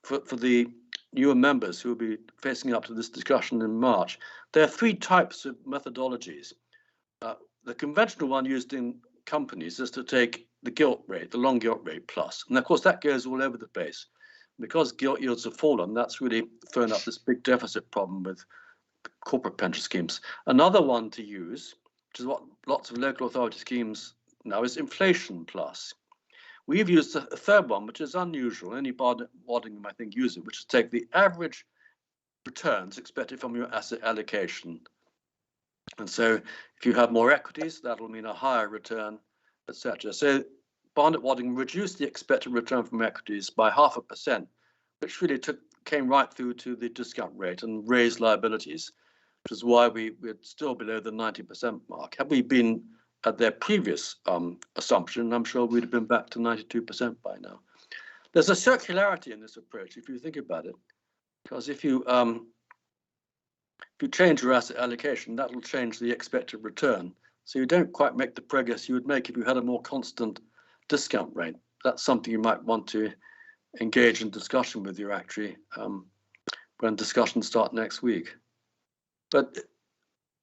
for the newer members who will be facing up to this discussion in March. There are 3 types of methodologies. The conventional one used in companies is to take the gilt rate, the long gilt rate plus, and of course that goes all over the place. Because gilt yields have fallen, that's really thrown up this big deficit problem with corporate pension schemes. Another one to use, which is what lots of local authority schemes now, is inflation plus. We've used a third one, which is unusual. Only Waddingham, I think, use it, which is take the average returns expected from your asset allocation. And so if you have more equities, that'll mean a higher return, etc. So Barnett Waddingham reduced the expected return from equities by 0.5%, which really came right through to the discount rate and raised liabilities, which is why we're still below the 90% mark. Had we been at their previous assumption, I'm sure we'd have been back to 92% by now. There's a circularity in this approach, if you think about it, because if you change your asset allocation, that will change the expected return. So you don't quite make the progress you would make if you had a more constant discount rate. That's something you might want to engage in discussion with your actuary when discussions start next week. But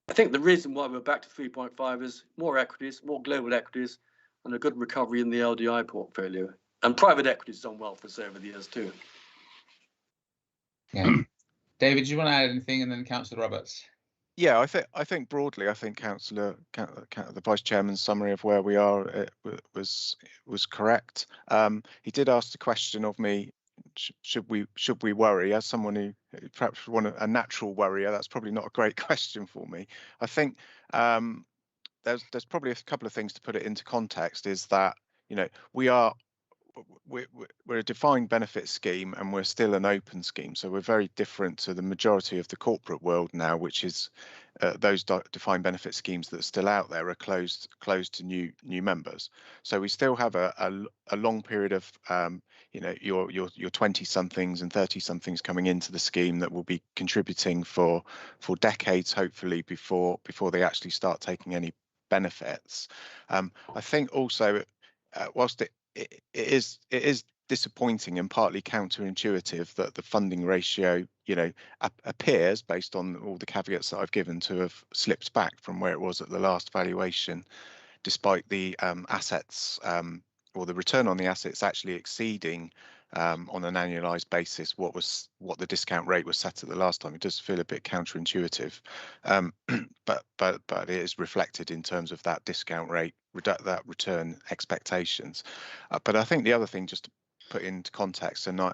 I think the reason why we're back to 3.5 is more equities, more global equities, and a good recovery in the LDI portfolio. And private equity's done well for us over the years too. Yeah. David, do you want to add anything, and then Councillor Roberts? Yeah, I think broadly, I think the Vice Chairman's summary of where we are was correct. He did ask the question of me, should we worry? As someone who perhaps a natural worrier, that's probably not a great question for me. I think there's probably a couple of things to put it into context. Is that, you know, we're a defined benefit scheme, and we're still an open scheme, so we're very different to the majority of the corporate world now, which is those defined benefit schemes that are still out there are closed to new members. So we still have a long period of you know, your 20 somethings and 30 somethings coming into the scheme that will be contributing for decades, hopefully, before they actually start taking any benefits. I think also, whilst it is disappointing and partly counterintuitive that the funding ratio, you know, appears, based on all the caveats that I've given, to have slipped back from where it was at the last valuation, despite the assets or the return on the assets actually exceeding on an annualized basis what the discount rate was set at the last time. It does feel a bit counterintuitive, but it is reflected in terms of that discount rate, that return expectations. But I think the other thing, just to put into context, and I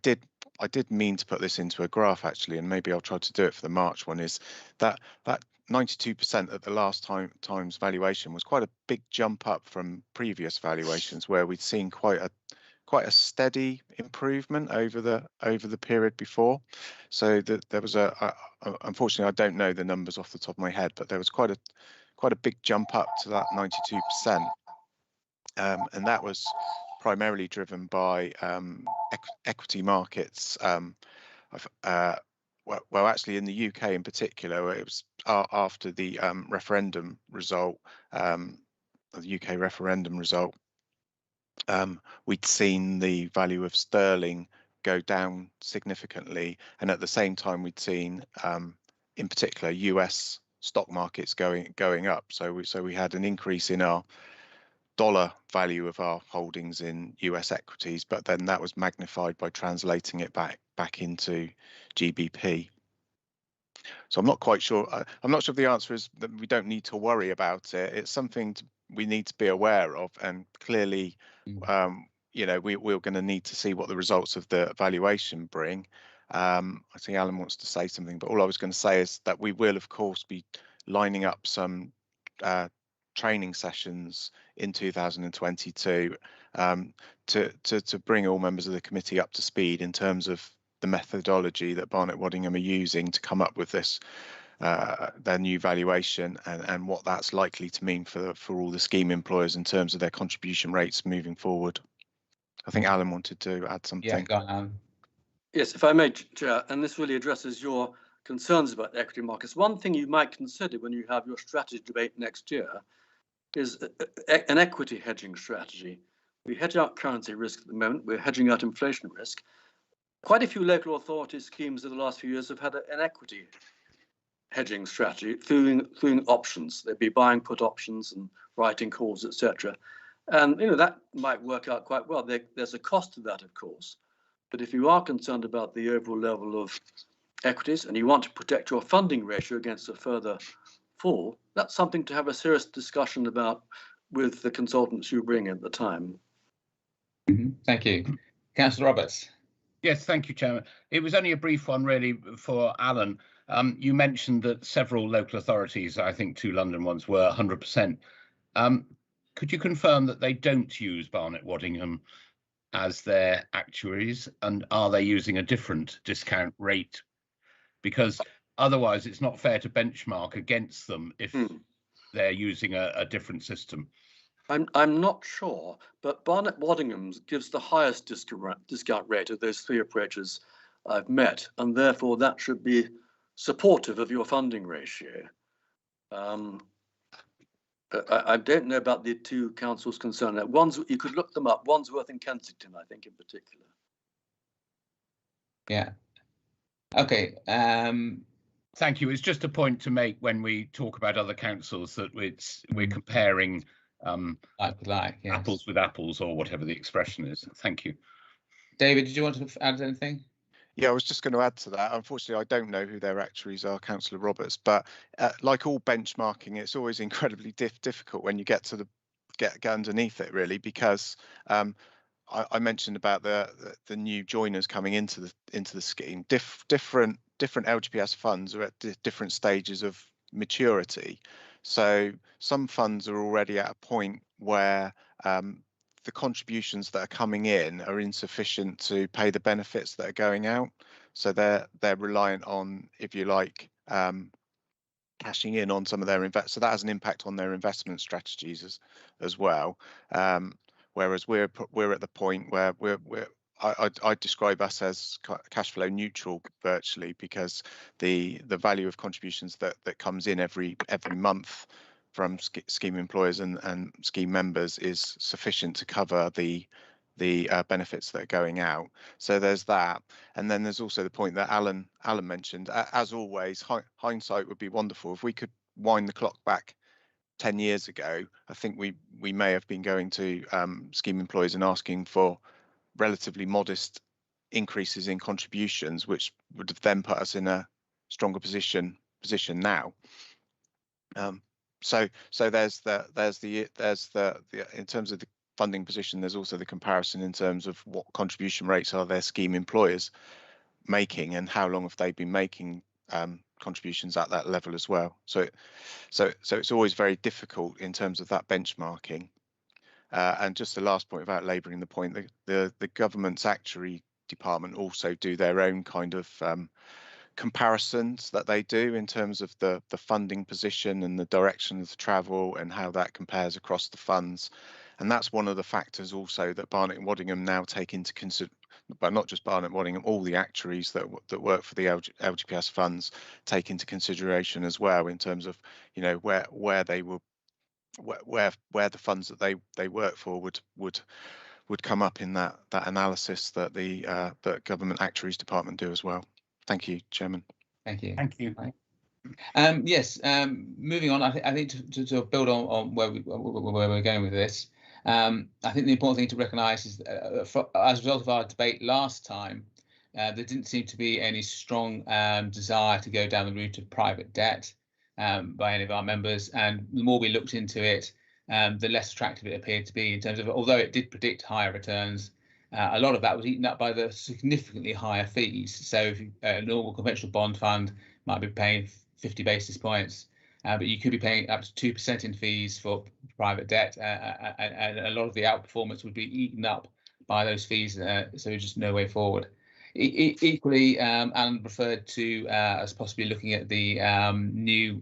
did mean to put this into a graph actually, and maybe I'll try to do it for the March one, is that 92% at the last time's valuation was quite a big jump up from previous valuations, where we'd seen quite a steady improvement over the period before. So there was unfortunately, I don't know the numbers off the top of my head, but there was quite a big jump up to that 92%, and that was primarily driven by equity markets. Well, actually, in the UK in particular, it was after the referendum result, the UK referendum result. We'd seen the value of sterling go down significantly, and at the same time we'd seen in particular US stock markets going up. So we had an increase in our dollar value of our holdings in US equities, but then that was magnified by translating it back into GBP. So I'm not quite sure. I'm not sure if the answer is that we don't need to worry about it. It's something we need to be aware of, and clearly, you know, we're going to need to see what the results of the evaluation bring. I think Alan wants to say something, but all I was going to say is that we will, of course, be lining up some training sessions in 2022 to bring all members of the committee up to speed in terms of the methodology that Barnett Waddingham are using to come up with this their new valuation, and what that's likely to mean for all the scheme employers in terms of their contribution rates moving forward. I think Alan wanted to add something. Yeah, go on, Alan. Yes, if I may, Chair, and this really addresses your concerns about equity markets. One thing you might consider when you have your strategy debate next year is an equity hedging strategy. We hedge out currency risk at the moment. We're hedging out inflation risk. Quite a few local authority schemes in the last few years have had an equity hedging strategy through options. They'd be buying put options and writing calls, etc. And you know, that might work out quite well. There's a cost to that, of course. But if you are concerned about the overall level of equities and you want to protect your funding ratio against a further fall, that's something to have a serious discussion about with the consultants you bring at the time. Thank you. Councillor Roberts. Yes, thank you, Chairman. It was only a brief one, really, for Alan. You mentioned that several local authorities, I think 2 London ones, were 100%. Could you confirm that they don't use Barnet Waddingham as their actuaries, and are they using a different discount rate? Because otherwise it's not fair to benchmark against them if they're using a different system. I'm not sure, but Barnet Waddingham gives the highest discount rate of those 3 approaches I've met, and therefore that should be supportive of your funding ratio. I don't know about the 2 councils concerned. One's, you could look them up. Wandsworth and Kensington, I think, in particular. Yeah. Okay. Thank you. It's just a point to make when we talk about other councils that we're comparing yes. apples with apples, or whatever the expression is. Thank you. David, did you want to add anything? Yeah, I was just going to add to that. Unfortunately, I don't know who their actuaries are, Councillor Roberts, but like all benchmarking, it's always incredibly difficult when you get to get underneath it, really, because I mentioned about the new joiners coming into the scheme. Different LGPS funds are at different stages of maturity. So some funds are already at a point where the contributions that are coming in are insufficient to pay the benefits that are going out. So they're reliant on, if you like, cashing in on some of their so that has an impact on their investment strategies as well. Whereas we're at the point where I describe us as cash flow neutral virtually, because the value of contributions that comes in every month from scheme employers and scheme members is sufficient to cover the benefits that are going out. So there's that, and then there's also the point that Alan mentioned. As always, hindsight would be wonderful. If we could wind the clock back 10 years ago, I think we may have been going to scheme employers and asking for relatively modest increases in contributions, which would have then put us in a stronger position now. So there's the in terms of the funding position, there's also the comparison in terms of what contribution rates are their scheme employers making, and how long have they been making contributions at that level as well. So it's always very difficult in terms of that benchmarking. And just the last point about labouring the point, the government's actuary department also do their own kind of comparisons that they do in terms of the funding position and the direction of the travel and how that compares across the funds. And that's one of the factors also that Barnet and Waddingham now take into consideration, but not just Barnet and Waddingham, all the actuaries that work for the LGPS funds take into consideration as well, in terms of, you know, where they will, where the funds that they work for would come up in that analysis that the government actuaries department do as well. Thank you, Chairman. Thank you. Thank you. Yes. Moving on, I think to build on where we're going with this. I think the important thing to recognise is as a result of our debate last time, there didn't seem to be any strong desire to go down the route of private debt by any of our members, and the more we looked into it, the less attractive it appeared to be, in terms of, although it did predict higher returns, a lot of that was eaten up by the significantly higher fees. So if a normal conventional bond fund might be paying 50 basis points, but you could be paying up to 2% in fees for private debt, and a lot of the outperformance would be eaten up by those fees, so there's just no way forward. Equally, Alan referred to as possibly looking at the new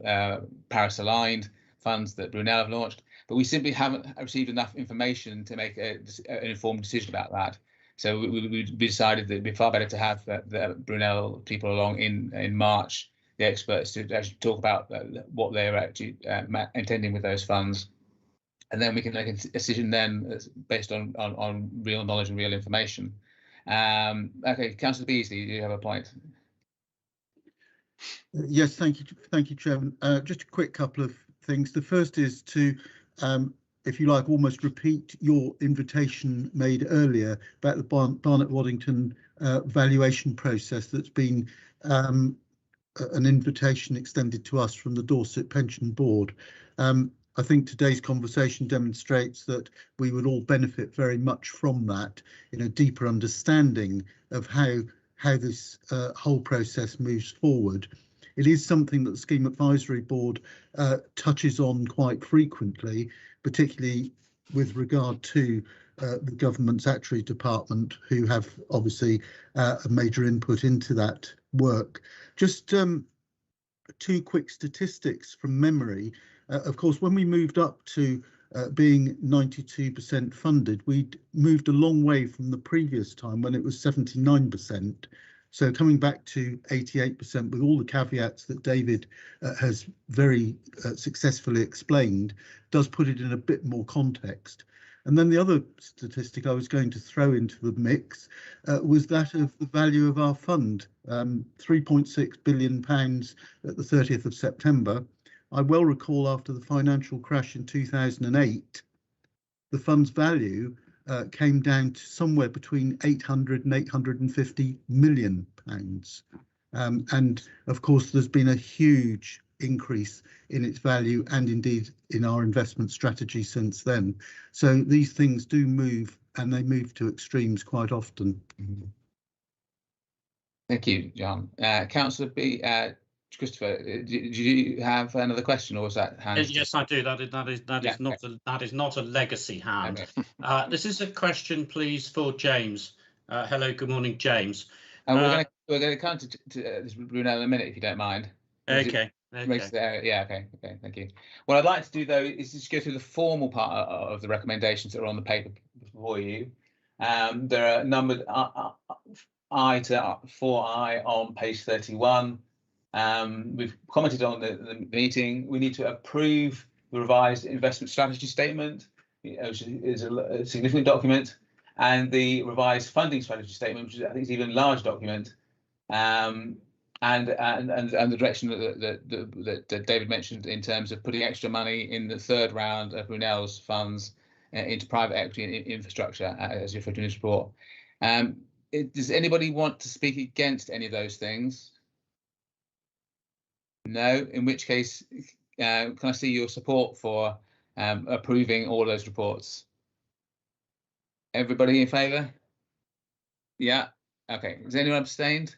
Paris-aligned funds that Brunel have launched, but we simply haven't received enough information to make an informed decision about that. So we decided that it'd be far better to have the Brunel people along in March, the experts, to actually talk about what they're actually intending with those funds, and then we can make a decision then based on real knowledge and real information. Okay, Councillor Beasley, do you have a point? Yes, thank you, Chairman. Just a quick couple of things. The first is to, if you like, almost repeat your invitation made earlier about the Barnet Waddington valuation process that's been an invitation extended to us from the Dorset Pension Board. I think today's conversation demonstrates that we would all benefit very much from that, in a deeper understanding of how this whole process moves forward. It is something that the Scheme Advisory Board touches on quite frequently, particularly with regard to the Government's Actuary Department, who have obviously a major input into that work. Just 2 quick statistics from memory. Of course, when we moved up to being 92% funded, we'd moved a long way from the previous time when it was 79%. So coming back to 88% with all the caveats that David has very successfully explained, does put it in a bit more context. And then the other statistic I was going to throw into the mix was that of the value of our fund, £3.6 billion at the 30th of September. I well recall after the financial crash in 2008, the fund's value came down to somewhere between 800 and 850 million pounds. And of course, there's been a huge increase in its value and indeed in our investment strategy since then. So these things do move, and they move to extremes quite often. Thank you, John. Councillor B, Christopher, do you have another question, or was that hand? Yes, I do. That is not a legacy hand. Okay. This is a question, please, for James. Hello, good morning, James. And we're going to come to this Brunel in a minute, if you don't mind. Okay. Yeah, okay, thank you. What I'd like to do, though, is just go through the formal part of the recommendations that are on the paper before you. There are numbered I to 4I on page 31. We've commented on the meeting. We need to approve the revised investment strategy statement, which is a significant document, and the revised funding strategy statement, which I think is an even larger document. And the direction that David mentioned in terms of putting extra money in the 3rd round of Brunel's funds into private equity and infrastructure, as you referred to in this report. Does anybody want to speak against any of those things? No, in which case, can I see your support for approving all those reports? Everybody in favour? Yeah. Okay. Has anyone abstained?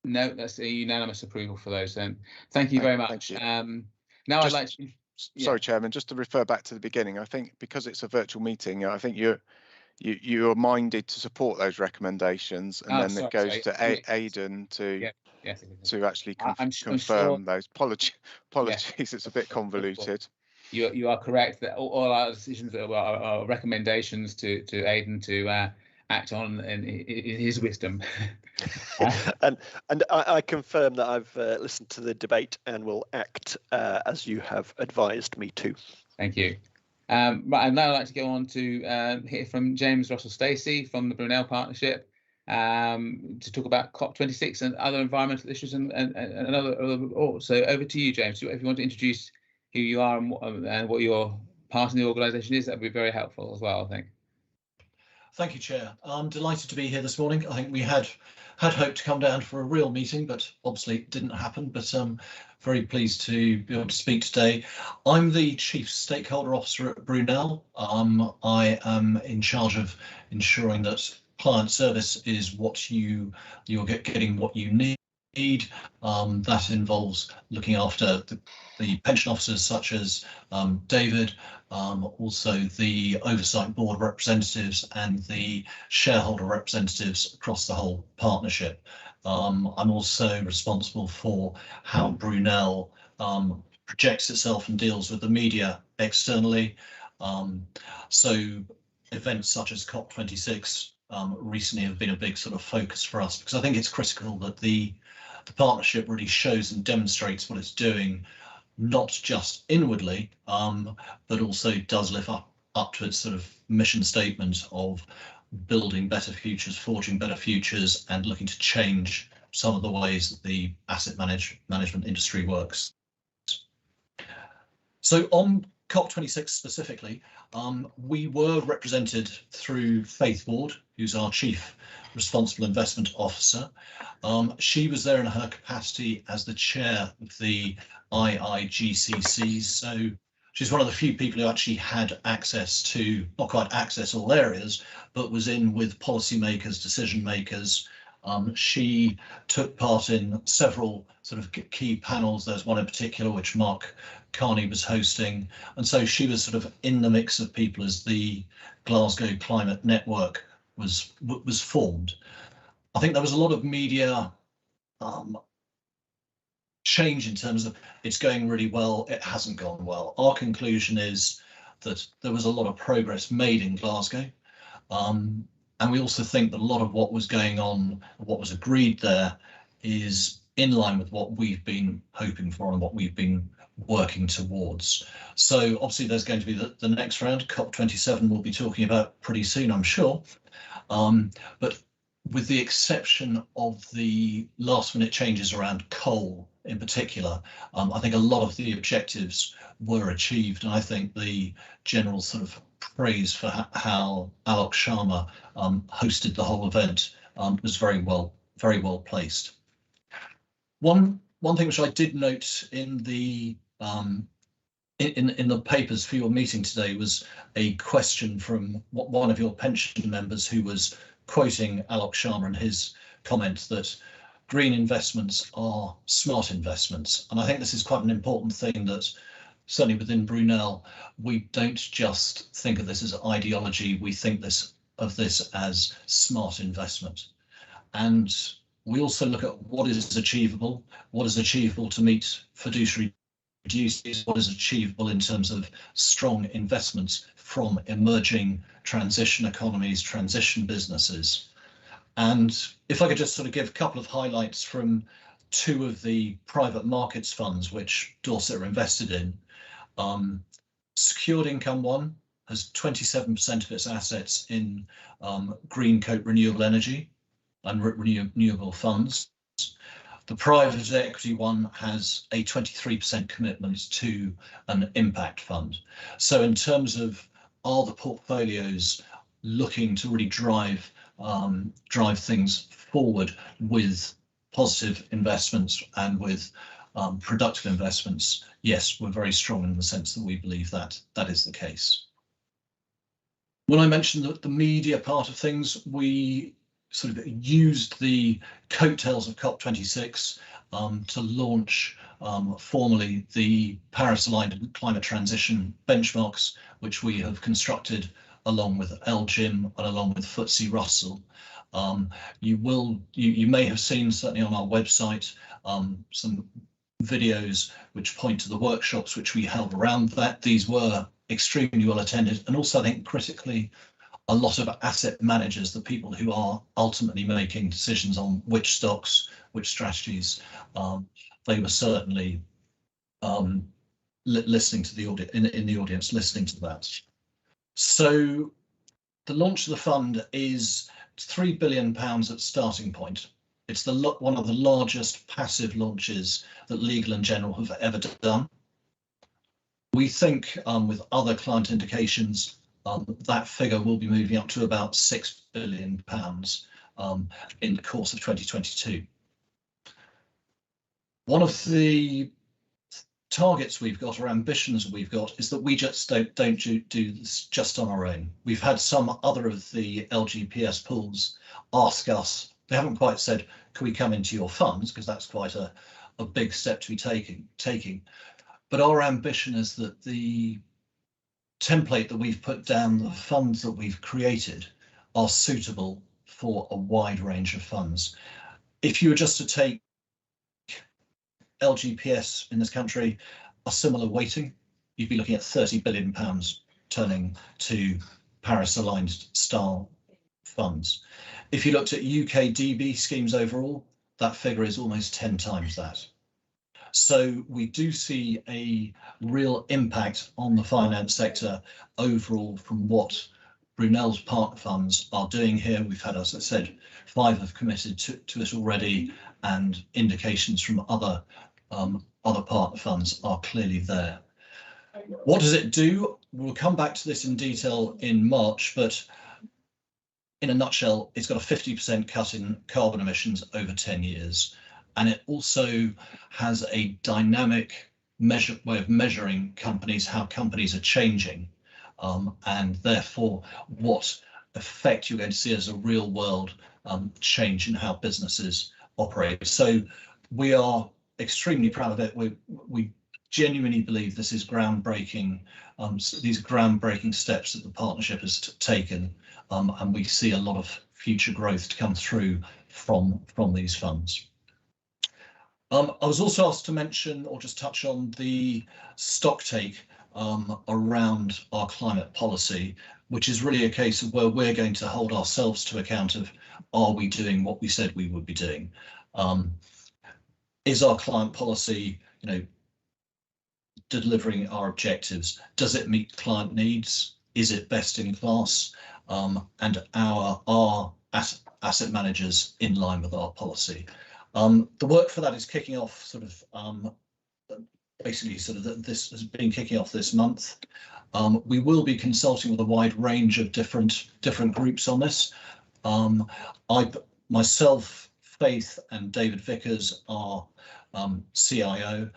No, that's a unanimous approval for those then. Thank you very much. Now I'd like to... Sorry, Chairman, just to refer back to the beginning, I think because it's a virtual meeting, I think you are minded to support those recommendations, and then it goes to Aidan to actually confirm those. Apologies, it's a bit convoluted. You are correct that all our decisions are recommendations to Aidan to act on in his wisdom. and I confirm that I've listened to the debate and will act as you have advised me to. Thank you. Right, I'd now like to go on to hear from James Russell Stacey from the Brunel Partnership to talk about COP26 and other environmental issues and other. So over to you, James. If you want to introduce who you are and what your part in the organisation is, that'd be very helpful as well, I think. Thank you, Chair. I'm delighted to be here this morning. I think we had hoped to come down for a real meeting, but obviously it didn't happen. But I'm very pleased to be able to speak today. I'm the Chief Stakeholder Officer at Brunel. I am in charge of ensuring that client service is what you're getting what you need. That involves looking after the pension officers such as David, also the oversight board representatives and the shareholder representatives across the whole partnership. I'm also responsible for how Brunel projects itself and deals with the media externally. So events such as COP26 recently have been a big sort of focus for us, because I think it's critical that the partnership really shows and demonstrates what it's doing, not just inwardly, but also does live up to its sort of mission statement of building better futures, forging better futures, and looking to change some of the ways that the asset management industry works. So on COP26 specifically, we were represented through Faith Ward, who's our Chief Responsible Investment Officer. She was there in her capacity as the chair of the IIGCCs. So She's one of the few people who actually had access to, not quite access all areas, but was in with policymakers, decision makers. She took part in several sort of key panels. There's one in particular which Mark Carney was hosting, and so she was sort of in the mix of people as the Glasgow Climate Network was formed. I think there was a lot of media change in terms of it's going really well, it hasn't gone well. Our conclusion is that there was a lot of progress made in Glasgow. And we also think that a lot of what was going on, what was agreed there, is in line with what we've been hoping for and what we've been working towards. So obviously there's going to be the next round, COP27 we'll be talking about pretty soon, I'm sure. But with the exception of the last minute changes around coal in particular, I think a lot of the objectives were achieved. And I think the general sort of praise for how Alok Sharma hosted the whole event was very well placed. One thing which I did note in the papers for your meeting today was a question from one of your pension members who was quoting Alok Sharma and his comment that green investments are smart investments. And I think this is quite an important thing, that certainly within Brunel, we don't just think of this as ideology, we think of this as smart investment. And we also look at what is achievable to meet fiduciary duties, what is achievable in terms of strong investments from emerging transition economies, transition businesses. And if I could just sort of give a couple of highlights from two of the private markets funds which Dorset are invested in. Secured Income One has 27% of its assets in Greencoat Renewable Energy and renewable funds. The private equity one has a 23% commitment to an impact fund. So in terms of, are the portfolios looking to really drive things forward with positive investments and with productive investments? Yes, we're very strong in the sense that we believe that that is the case. When I mentioned that the media part of things, we sort of used the coattails of COP26 to launch formally the Paris-aligned climate transition benchmarks, which we have constructed along with LGIM and along with FTSE Russell. You may have seen, certainly on our website, some videos which point to the workshops which we held around that. These were extremely well attended, and also I think critically, a lot of asset managers, the people who are ultimately making decisions on which stocks, which strategies, they were certainly listening to the audience, in the audience, listening to that. So the launch of the fund is £3 billion at starting point. It's one of the largest passive launches that Legal & General have ever done. We think with other client indications, that figure will be moving up to about £6 billion in the course of 2022. One of the targets we've got, or ambitions we've got, is that we just don't do this just on our own. We've had some other of the LGPS pools ask us, they haven't quite said, can we come into your funds, because that's quite a big step to be taking. But our ambition is that the template that we've put down, the funds that we've created, are suitable for a wide range of funds. If you were just to take LGPS in this country, a similar weighting, you'd be looking at £30 billion turning to Paris-aligned style funds. If you looked at UK DB schemes overall, that figure is almost 10 times that. So we do see a real impact on the finance sector overall from what Brunel's partner funds are doing here. We've had, as I said, 5 have committed to it already, and indications from other partner funds are clearly there. What does it do? We'll come back to this in detail in March, but in a nutshell, it's got a 50% cut in carbon emissions over 10 years. And it also has a dynamic way of measuring companies, how companies are changing, and therefore what effect you're going to see as a real world change in how businesses operate. So we are extremely proud of it. We genuinely believe this is groundbreaking. These are groundbreaking steps that the partnership has taken, and we see a lot of future growth to come through from these funds. I was also asked to mention or just touch on the stock take around our climate policy, which is really a case of where we're going to hold ourselves to account of, are we doing what we said we would be doing? Is our climate policy, delivering our objectives? Does it meet client needs? Is it best in class? And are asset managers in line with our policy? The work for that is kicking off basically this has been kicking off this month. We will be consulting with a wide range of different groups on this. Myself, Faith and David Vickers, our CIO,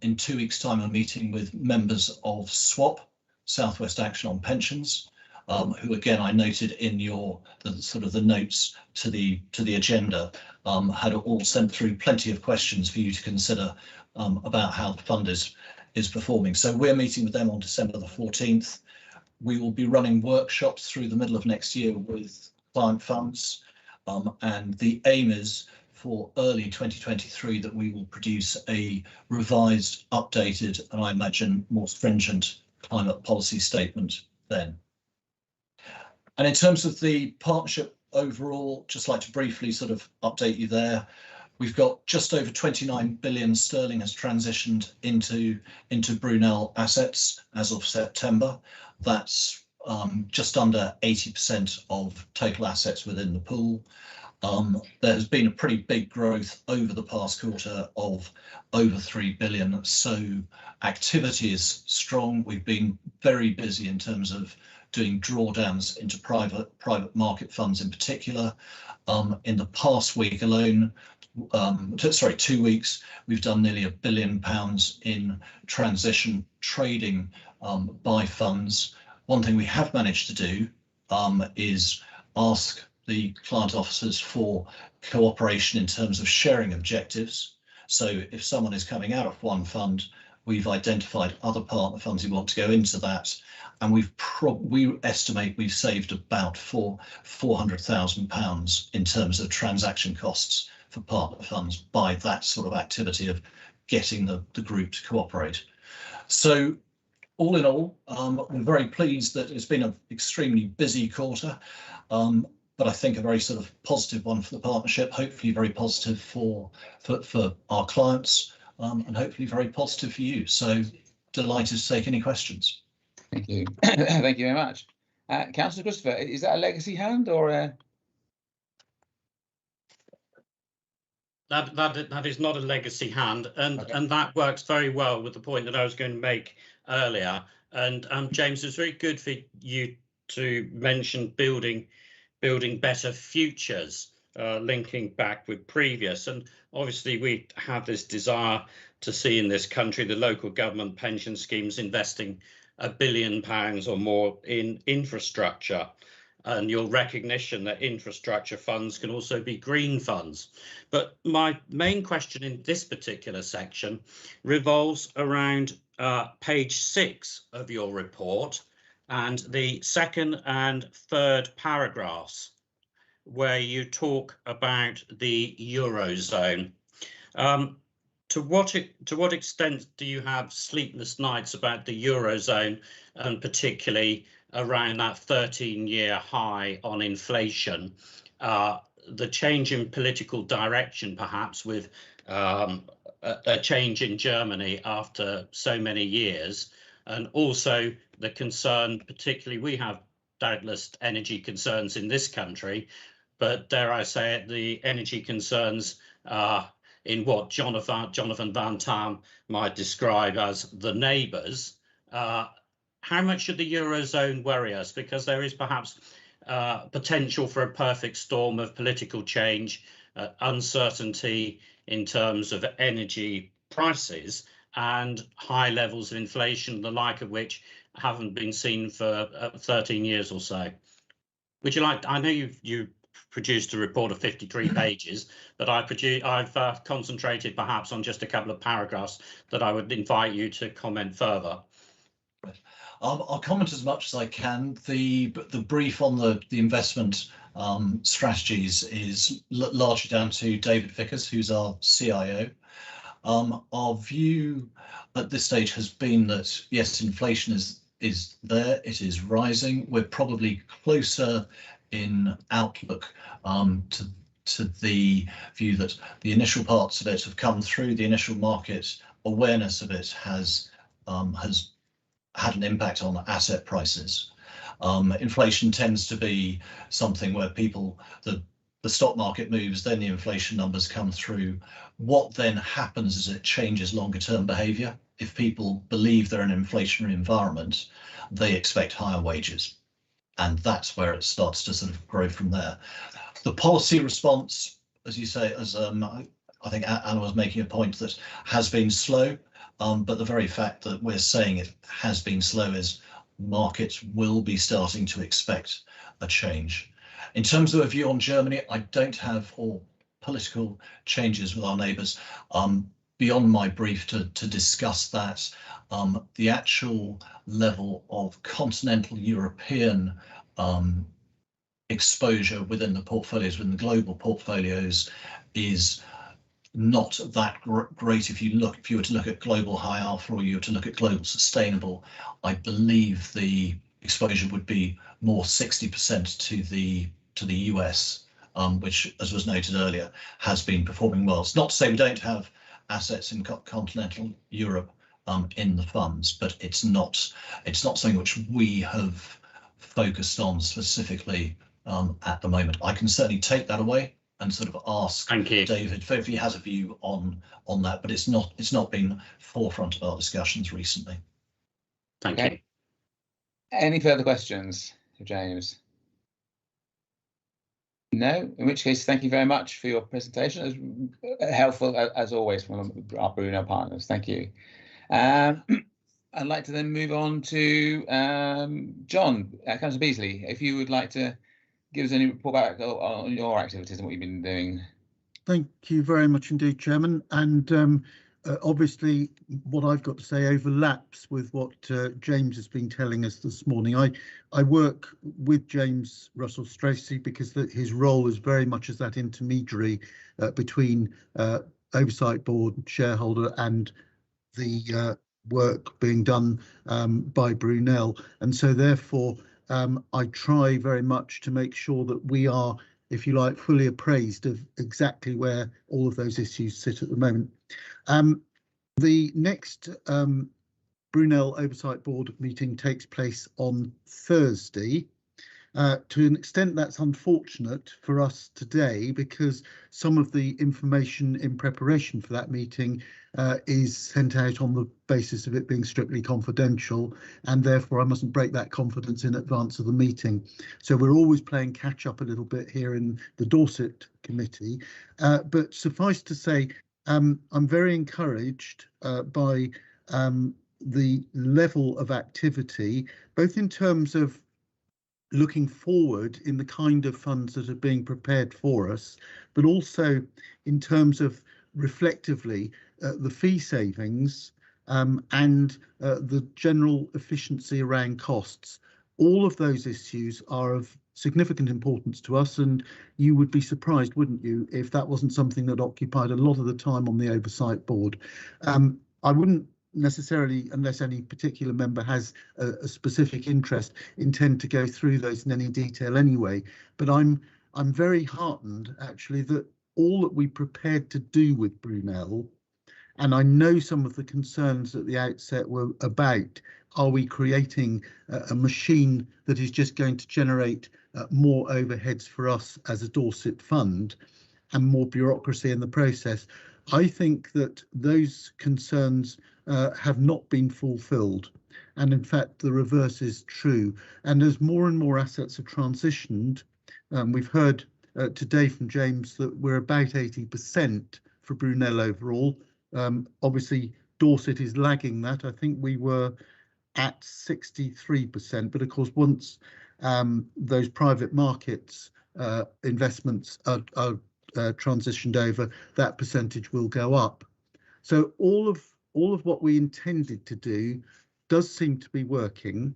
in 2 weeks' time, I'm meeting with members of SWAP, Southwest Action on Pensions, who again I noted in the notes to the agenda, had all sent through plenty of questions for you to consider about how the fund is performing. So we're meeting with them on December the 14th. We will be running workshops through the middle of next year with client funds, and the aim is for early 2023 that we will produce a revised, updated, and I imagine more stringent climate policy statement then. And in terms of the partnership overall, just like to briefly update you there. We've got just over 29 billion sterling has transitioned into Brunel assets as of September. That's just under 80% of total assets within the pool. There has been a pretty big growth over the past quarter of over 3 billion. So activity is strong. We've been very busy in terms of doing drawdowns into private market funds in particular. In the past week alone, 2 weeks, we've done nearly £1 billion in transition trading by funds. One thing we have managed to do is ask the client officers for cooperation in terms of sharing objectives. So if someone is coming out of one fund, we've identified other partner funds who want to go into that, and we estimate we've saved about £400,000 in terms of transaction costs for partner funds by that sort of activity of getting the group to cooperate. So all in all, we're very pleased that it's been an extremely busy quarter, but I think a very positive one for the partnership, hopefully very positive for our clients, and hopefully very positive for you. So delighted to take any questions. Thank you. Thank you very much. Councillor Christopher, is that a legacy hand or a... That is not a legacy hand, and okay. And that works very well with the point that I was going to make earlier. And James, it's very good for you to mention building better futures, linking back with previous. And obviously we have this desire to see in this country the local government pension schemes investing £1 billion or more in infrastructure, and your recognition that infrastructure funds can also be green funds. But my main question in this particular section revolves around page 6 of your report and the second and third paragraphs, where you talk about the Eurozone. To what extent do you have sleepless nights about the Eurozone, and particularly around that 13-year high on inflation, the change in political direction, perhaps with a change in Germany after so many years, and also the concern, particularly we have doubtless energy concerns in this country, but dare I say it, the energy concerns in what Jonathan Van Tam might describe as the neighbours. How much should the Eurozone worry us? Because there is perhaps potential for a perfect storm of political change, uncertainty in terms of energy prices, and high levels of inflation, the like of which haven't been seen for 13 years or so. Would you like? I know you produced a report of 53 pages, but I've concentrated perhaps on just a couple of paragraphs that I would invite you to comment further. I'll comment as much as I can. The brief on the investment strategies is largely down to David Vickers, who's our CIO. Our view at this stage has been that yes, inflation is there, it is rising. We're probably closer in outlook to the view that the initial parts of it have come through. The initial market awareness of it has had an impact on asset prices. Inflation tends to be something where the stock market moves, then the inflation numbers come through. What then happens is it changes longer term behaviour. If people believe they're in an inflationary environment, they expect higher wages. And that's where it starts to sort of grow from there. The policy response, as you say, as I think Anna was making a point, that has been slow, but the very fact that we're saying it has been slow is markets will be starting to expect a change. In terms of a view on Germany, I don't have all political changes with our neighbours beyond my brief to discuss that. The actual level of continental European exposure within the portfolios, within the global portfolios, is not that great. If you were to look at global high alpha, or you were to look at global sustainable, I believe the exposure would be more 60% to the US, which, as was noted earlier, has been performing well. It's not to say we don't have assets in continental Europe in the funds, but it's not something which we have focused on specifically at the moment. I can certainly take that away and sort of ask David if he has a view on that, but it's not been forefront of our discussions recently. Thank you. Any further questions for James? No, in which case, thank you very much for your presentation. It was helpful, as always, from our Brunel partners. Thank you. I'd like to then move on to John, Councillor Beasley, if you would like to give us any report back on your activities and what you've been doing. Thank you very much indeed, Chairman. And obviously, what I've got to say overlaps with what James has been telling us this morning. I work with James Russell-Stracey because his role is very much as that intermediary between Oversight Board, shareholder, and the work being done by Brunel. And so therefore, I try very much to make sure that we are, if you like, fully appraised of exactly where all of those issues sit at the moment. The next Brunel Oversight Board meeting takes place on Thursday. To an extent, that's unfortunate for us today because some of the information in preparation for that meeting is sent out on the basis of it being strictly confidential, and therefore I mustn't break that confidence in advance of the meeting. So we're always playing catch up a little bit here in the Dorset Committee, but suffice to say, I'm very encouraged by the level of activity, both in terms of looking forward in the kind of funds that are being prepared for us, but also in terms of reflectively the fee savings and the general efficiency around costs. All of those issues are of significant importance to us, and you would be surprised, wouldn't you, if that wasn't something that occupied a lot of the time on the Oversight Board. I wouldn't necessarily, unless any particular member has a specific interest, intend to go through those in any detail anyway, but I'm very heartened actually that all that we prepared to do with Brunel, and I know some of the concerns at the outset were about, are we creating a machine that is just going to generate more overheads for us as a Dorset fund and more bureaucracy in the process? I think that those concerns have not been fulfilled, and in fact the reverse is true. And as more and more assets have transitioned, we've heard today from James that we're about 80% for Brunel overall. Obviously Dorset is lagging that. I think we were at 63%, but of course, once those private markets investments are transitioned over, that percentage will go up. So all of what we intended to do does seem to be working,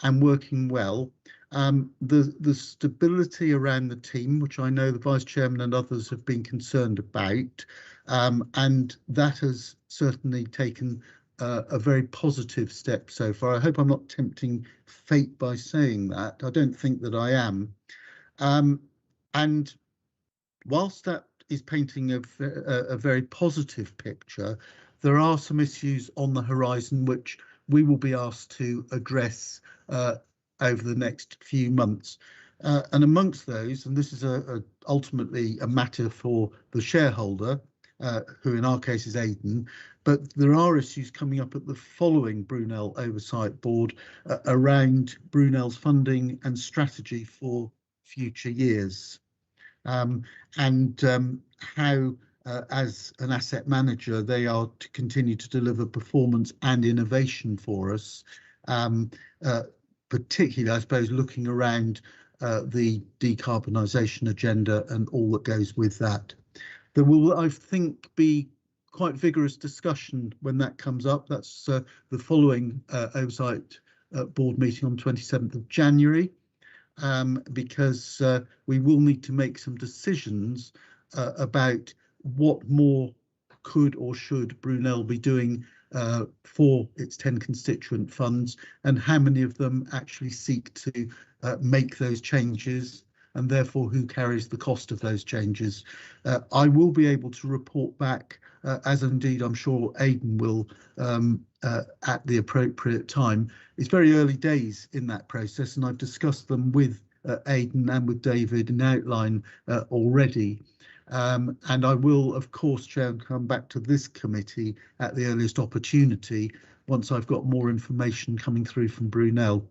and working well. The stability around the team, which I know the Vice Chairman and others have been concerned about, and that has certainly taken a very positive step so far. I hope I'm not tempting fate by saying that. I don't think that I am. And whilst that is painting a very positive picture, there are some issues on the horizon which we will be asked to address over the next few months. And amongst those, and this is ultimately a matter for the shareholder, who in our case is Aidan, but there are issues coming up at the following Brunel Oversight Board around Brunel's funding and strategy for future years. And how, as an asset manager, they are to continue to deliver performance and innovation for us, particularly, I suppose, looking around the decarbonisation agenda and all that goes with that. There will, I think, be quite vigorous discussion when that comes up. That's the following Oversight Board meeting on 27th of January. Because we will need to make some decisions about what more could or should Brunel be doing for its 10 constituent funds, and how many of them actually seek to make those changes, and therefore who carries the cost of those changes. I will be able to report back, as indeed I'm sure Aidan will, at the appropriate time. It's very early days in that process, and I've discussed them with Aidan and with David in outline already. And I will, of course, Chair, come back to this committee at the earliest opportunity once I've got more information coming through from Brunel.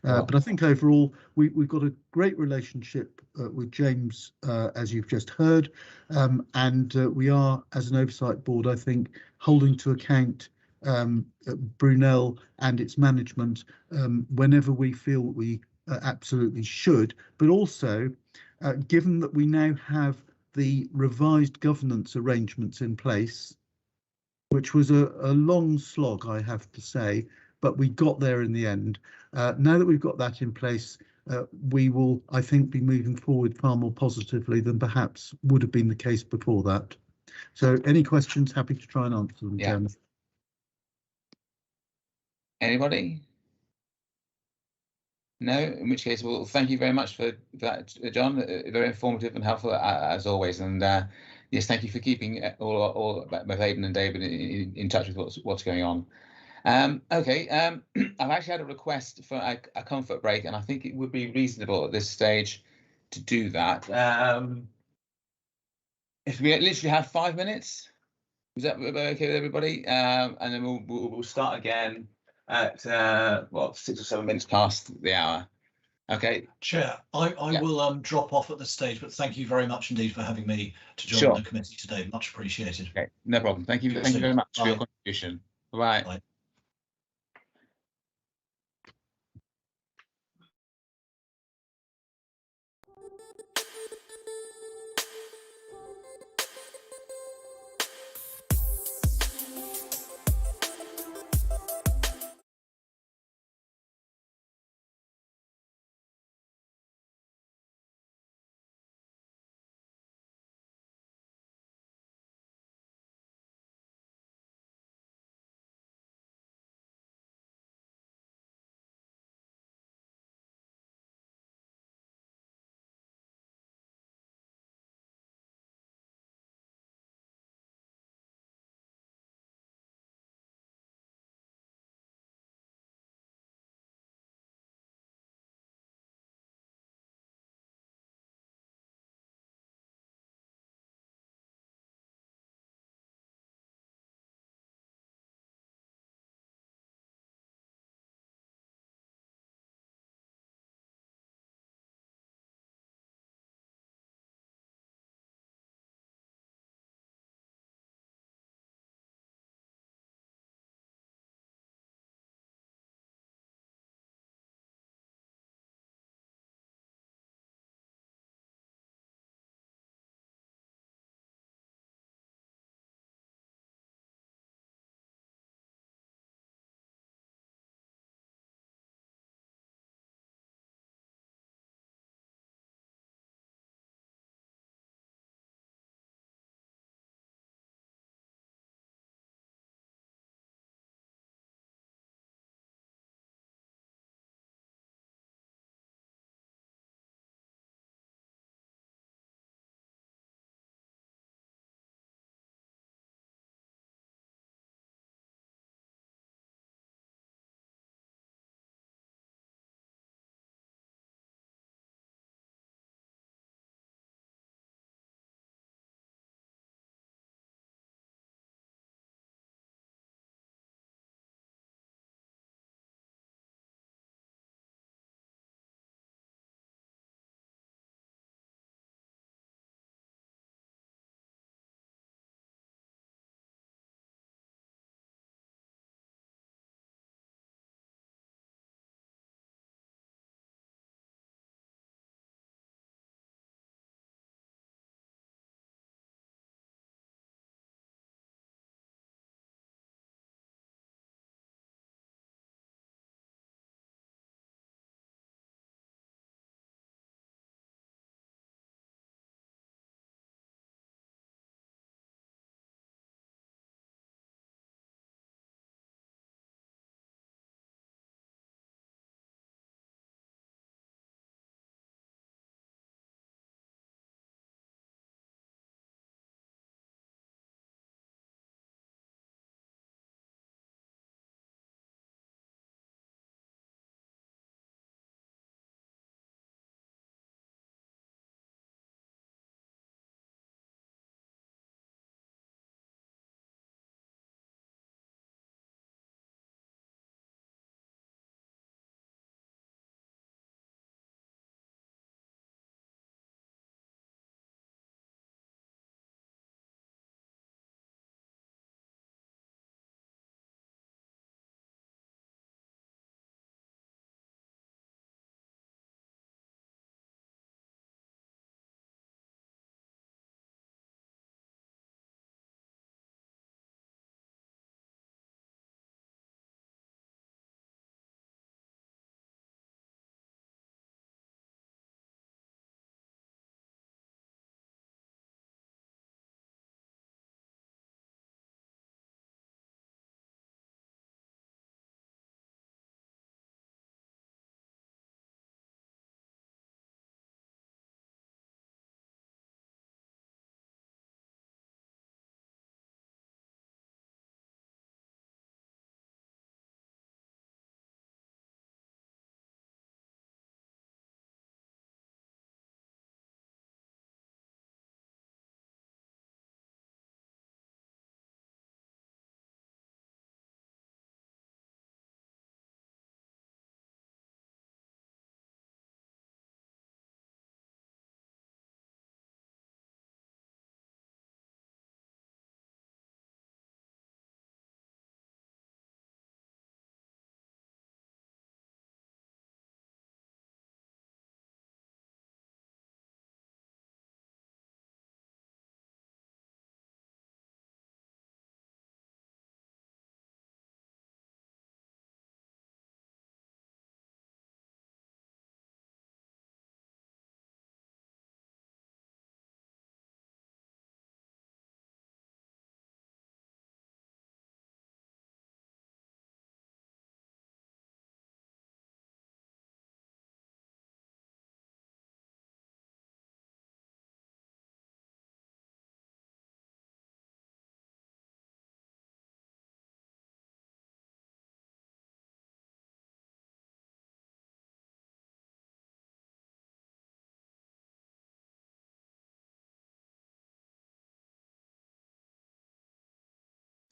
But I think overall we've got a great relationship with James, as you've just heard, and we are, as an oversight board, I think, holding to account Brunel and its management whenever we feel we absolutely should. But also, given that we now have the revised governance arrangements in place, which was a long slog, I have to say, but we got there in the end. Now that we've got that in place, we will, I think, be moving forward far more positively than perhaps would have been the case before that. So any questions, happy to try and answer them, Chairman. Anybody? No, in which case, well, thank you very much for that, John. Very informative and helpful as always. And yes, thank you for keeping all both Aidan and David in touch with what's going on. Okay, I've actually had a request for a comfort break, and I think it would be reasonable at this stage to do that. If we literally have 5 minutes, is that okay with everybody? And then we'll start again at 6 or 7 minutes past the hour. Okay, Chair, I will drop off at this stage, but thank you very much indeed for having me to join the committee today. Much appreciated. Okay, no problem. Thank you very much for your contribution. Bye. Bye.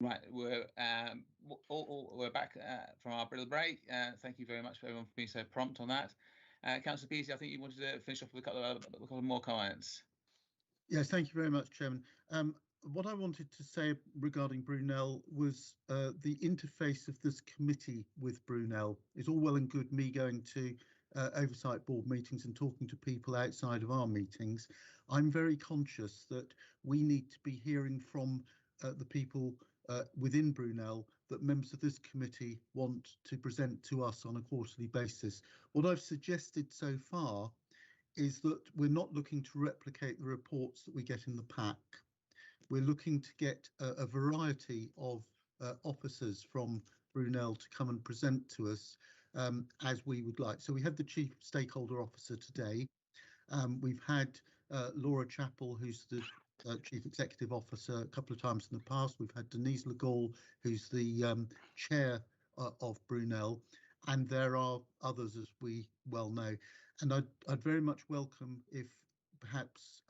Right, we're we're back from our little break. Thank you very much for everyone for being so prompt on that. Councillor Beasley, I think you wanted to finish off with a couple more comments. Yes, thank you very much, Chairman. What I wanted to say regarding Brunel was the interface of this committee with Brunel. It's all well and good me going to oversight board meetings and talking to people outside of our meetings. I'm very conscious that we need to be hearing from the people within Brunel that members of this committee want to present to us on a quarterly basis. What I've suggested so far is that we're not looking to replicate the reports that we get in the pack. We're looking to get a variety of officers from Brunel to come and present to us as we would like. So we had the Chief Stakeholder Officer today. We've had Laura Chappell, who's the Chief Executive Officer, a couple of times in the past. We've had Denise Legall, who's the Chair of Brunel, and there are others, as we well know. And I'd very much welcome if perhaps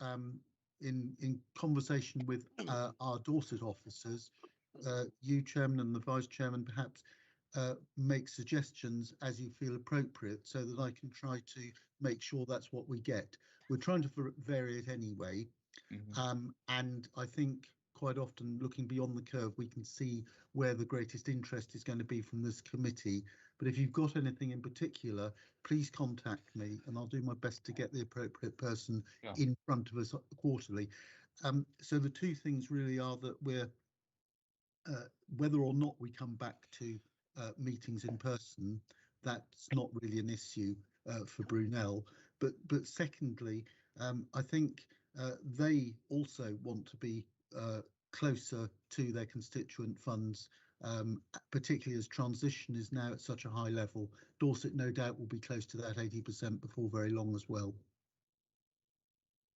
in conversation with our Dorset officers, you, Chairman, and the Vice Chairman, perhaps make suggestions as you feel appropriate so that I can try to make sure that's what we get. We're trying to vary it anyway. And I think quite often looking beyond the curve, we can see where the greatest interest is going to be from this committee. But if you've got anything in particular, please contact me and I'll do my best to get the appropriate person in front of us quarterly. So the two things really are that we're, whether or not we come back to meetings in person, that's not really an issue for Brunel. But secondly, I think they also want to be closer to their constituent funds, particularly as transition is now at such a high level. Dorset no doubt will be close to that 80% before very long as well.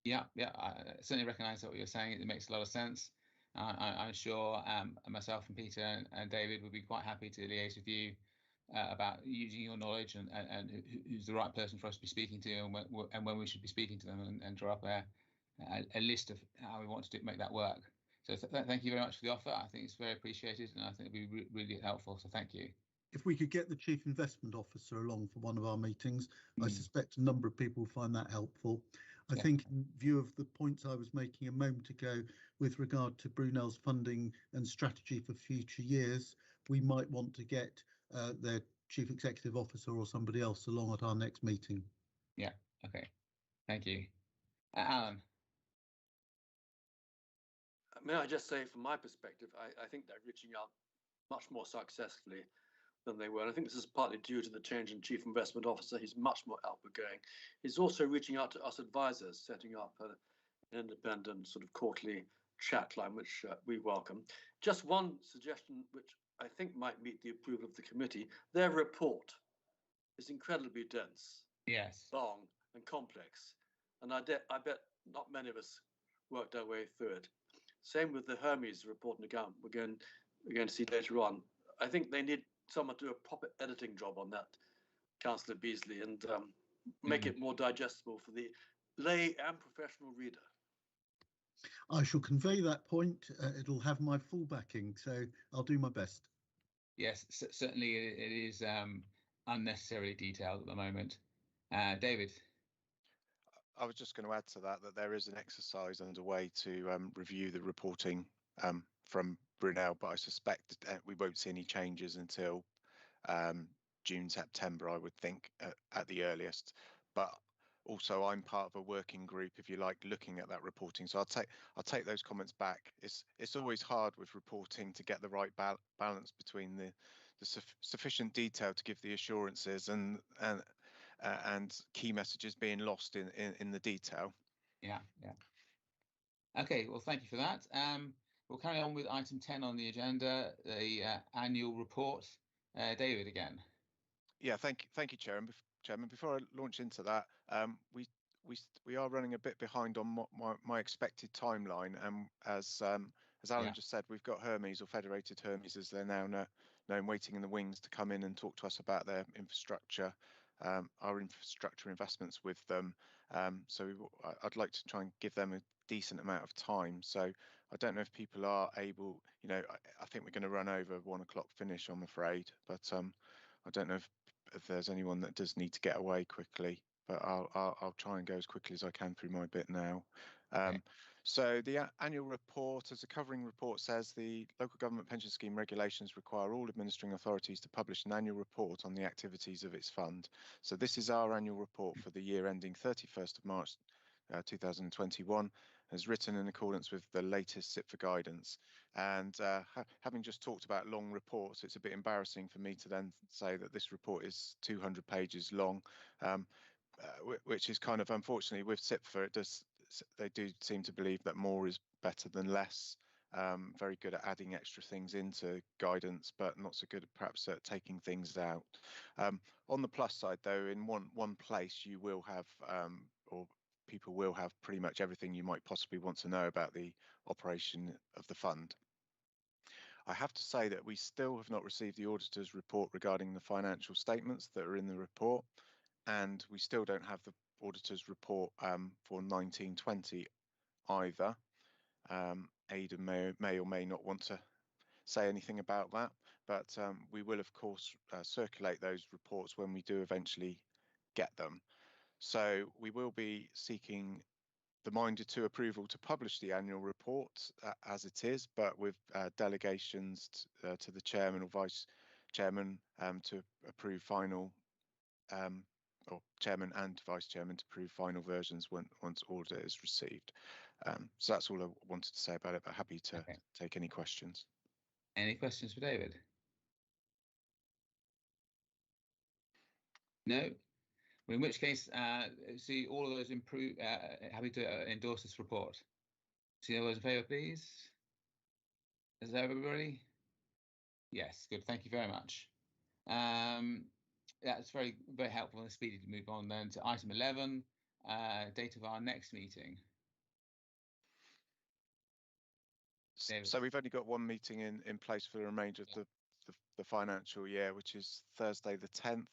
Yeah, I certainly recognise what you're saying. It makes a lot of sense. I'm sure myself and Peter and David would be quite happy to liaise with you about using your knowledge and who's the right person for us to be speaking to and when we should be speaking to them and draw up a list of how we want to make that work. So thank you very much for the offer. I think it's very appreciated and I think it'd be really helpful. So thank you. If we could get the Chief Investment Officer along for one of our meetings, I suspect a number of people will find that helpful. I think in view of the points I was making a moment ago with regard to Brunel's funding and strategy for future years, we might want to get their Chief Executive Officer or somebody else along at our next meeting. Yeah, okay. Thank you. Alan. May I just say, from my perspective, I think they're reaching out much more successfully than they were. And I think this is partly due to the change in Chief Investment Officer. He's much more outgoing. He's also reaching out to us advisors, setting up an independent sort of quarterly chat line, which we welcome. Just one suggestion, which I think might meet the approval of the committee. Their report is incredibly dense, long and complex. And I bet not many of us worked our way through it. Same with the Hermes report and account we're going to see later on. I think they need someone to do a proper editing job on that, Councillor Beasley, and make it more digestible for the lay and professional reader. I shall convey that point. It'll have my full backing, so I'll do my best. Yes, certainly it is unnecessarily detailed at the moment. David. I was just going to add to that there is an exercise underway to review the reporting from Brunel, but I suspect we won't see any changes until June, September, I would think, at the earliest. But also, I'm part of a working group, if you like, looking at that reporting. So I'll take those comments back. It's always hard with reporting to get the right balance between the sufficient detail to give the assurances and key messages being lost in the detail. Yeah. Okay, well, thank you for that. We'll carry on with item 10 on the agenda, the annual report. David again. Yeah, thank you, Chairman. Before I launch into that, we are running a bit behind on my expected timeline, and as Alan just said, we've got Hermes, or Federated Hermes as they're now known, waiting in the wings to come in and talk to us about their infrastructure, our infrastructure investments with them. So I'd like to try and give them a decent amount of time. So I don't know if people are able, I think we're going to run over 1 o'clock finish, I'm afraid, but I don't know if there's anyone that does need to get away quickly, but I'll try and go as quickly as I can through my bit now. Okay. So the annual report, as the covering report says, the local government pension scheme regulations require all administering authorities to publish an annual report on the activities of its fund. So this is our annual report for the year ending 31st of March 2021, as written in accordance with the latest SIPFA guidance. And having just talked about long reports, it's a bit embarrassing for me to then say that this report is 200 pages long, which is kind of, unfortunately, with SIPFA, they do seem to believe that more is better than less. Very good at adding extra things into guidance, but not so good perhaps at taking things out. On the plus side, though, in one place you will have, or people will have, pretty much everything you might possibly want to know about the operation of the fund. I have to say that we still have not received the auditor's report regarding the financial statements that are in the report, and we still don't have the auditor's report for 1920 either. Aidan may or may not want to say anything about that, but we will of course circulate those reports when we do eventually get them. So we will be seeking the Minded to approval to publish the annual report as it is, but with delegations to the chairman or vice chairman to approve final, or chairman and vice chairman to approve final versions once audit is received. So that's all I wanted to say about it, but happy to take any questions. Any questions for David? No? Well, in which case, see all of those happy to endorse this report. See all those in favour, please? Is that everybody? Yes, good. Thank you very much. That's very, very helpful and speedy to move on then to item 11, date of our next meeting. David. So we've only got one meeting in place for the remainder of the financial year, which is Thursday the 10th.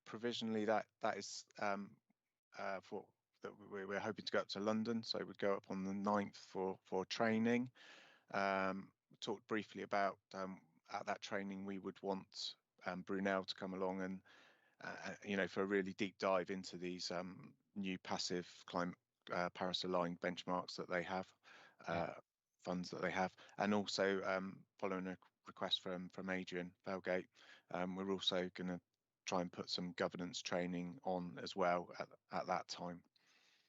Provisionally, that is for that we're hoping to go up to London, so we'd go up on the 9th for training. We talked briefly about at that training we would want Brunel to come along and for a really deep dive into these new passive climate Paris-aligned benchmarks that they have, funds that they have, and also following a request from Adrian Felgate, we're also going to try and put some governance training on as well at that time.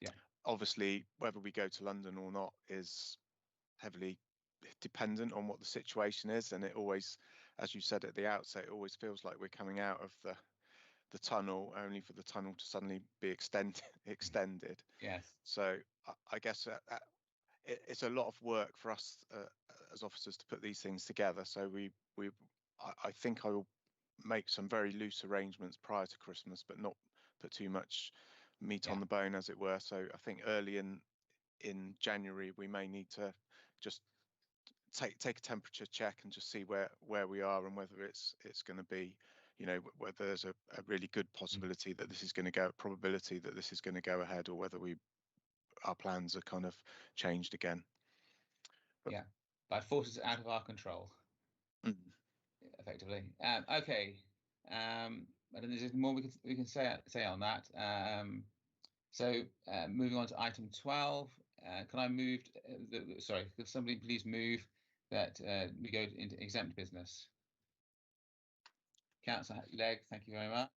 Yeah. Obviously, whether we go to London or not is heavily dependent on what the situation is, and it always, as you said at the outset, it always feels like we're coming out of the tunnel only for the tunnel to suddenly be extended. Yes. So I guess it's a lot of work for us as officers to put these things together. So I think I will make some very loose arrangements prior to Christmas, but not put too much meat on the bone, as it were. So I think early in January we may need to just take a temperature check and just see where we are and whether it's going to be, whether there's a really good possibility that this is going to go, probability that this is going to go ahead, or whether our plans are kind of changed again. By forces out of our control. Effectively. Okay. I don't think there's more we can say on that. So moving on to item 12, can I move? Sorry, could somebody please move that we go into exempt business? Councillor Legg, thank you very much.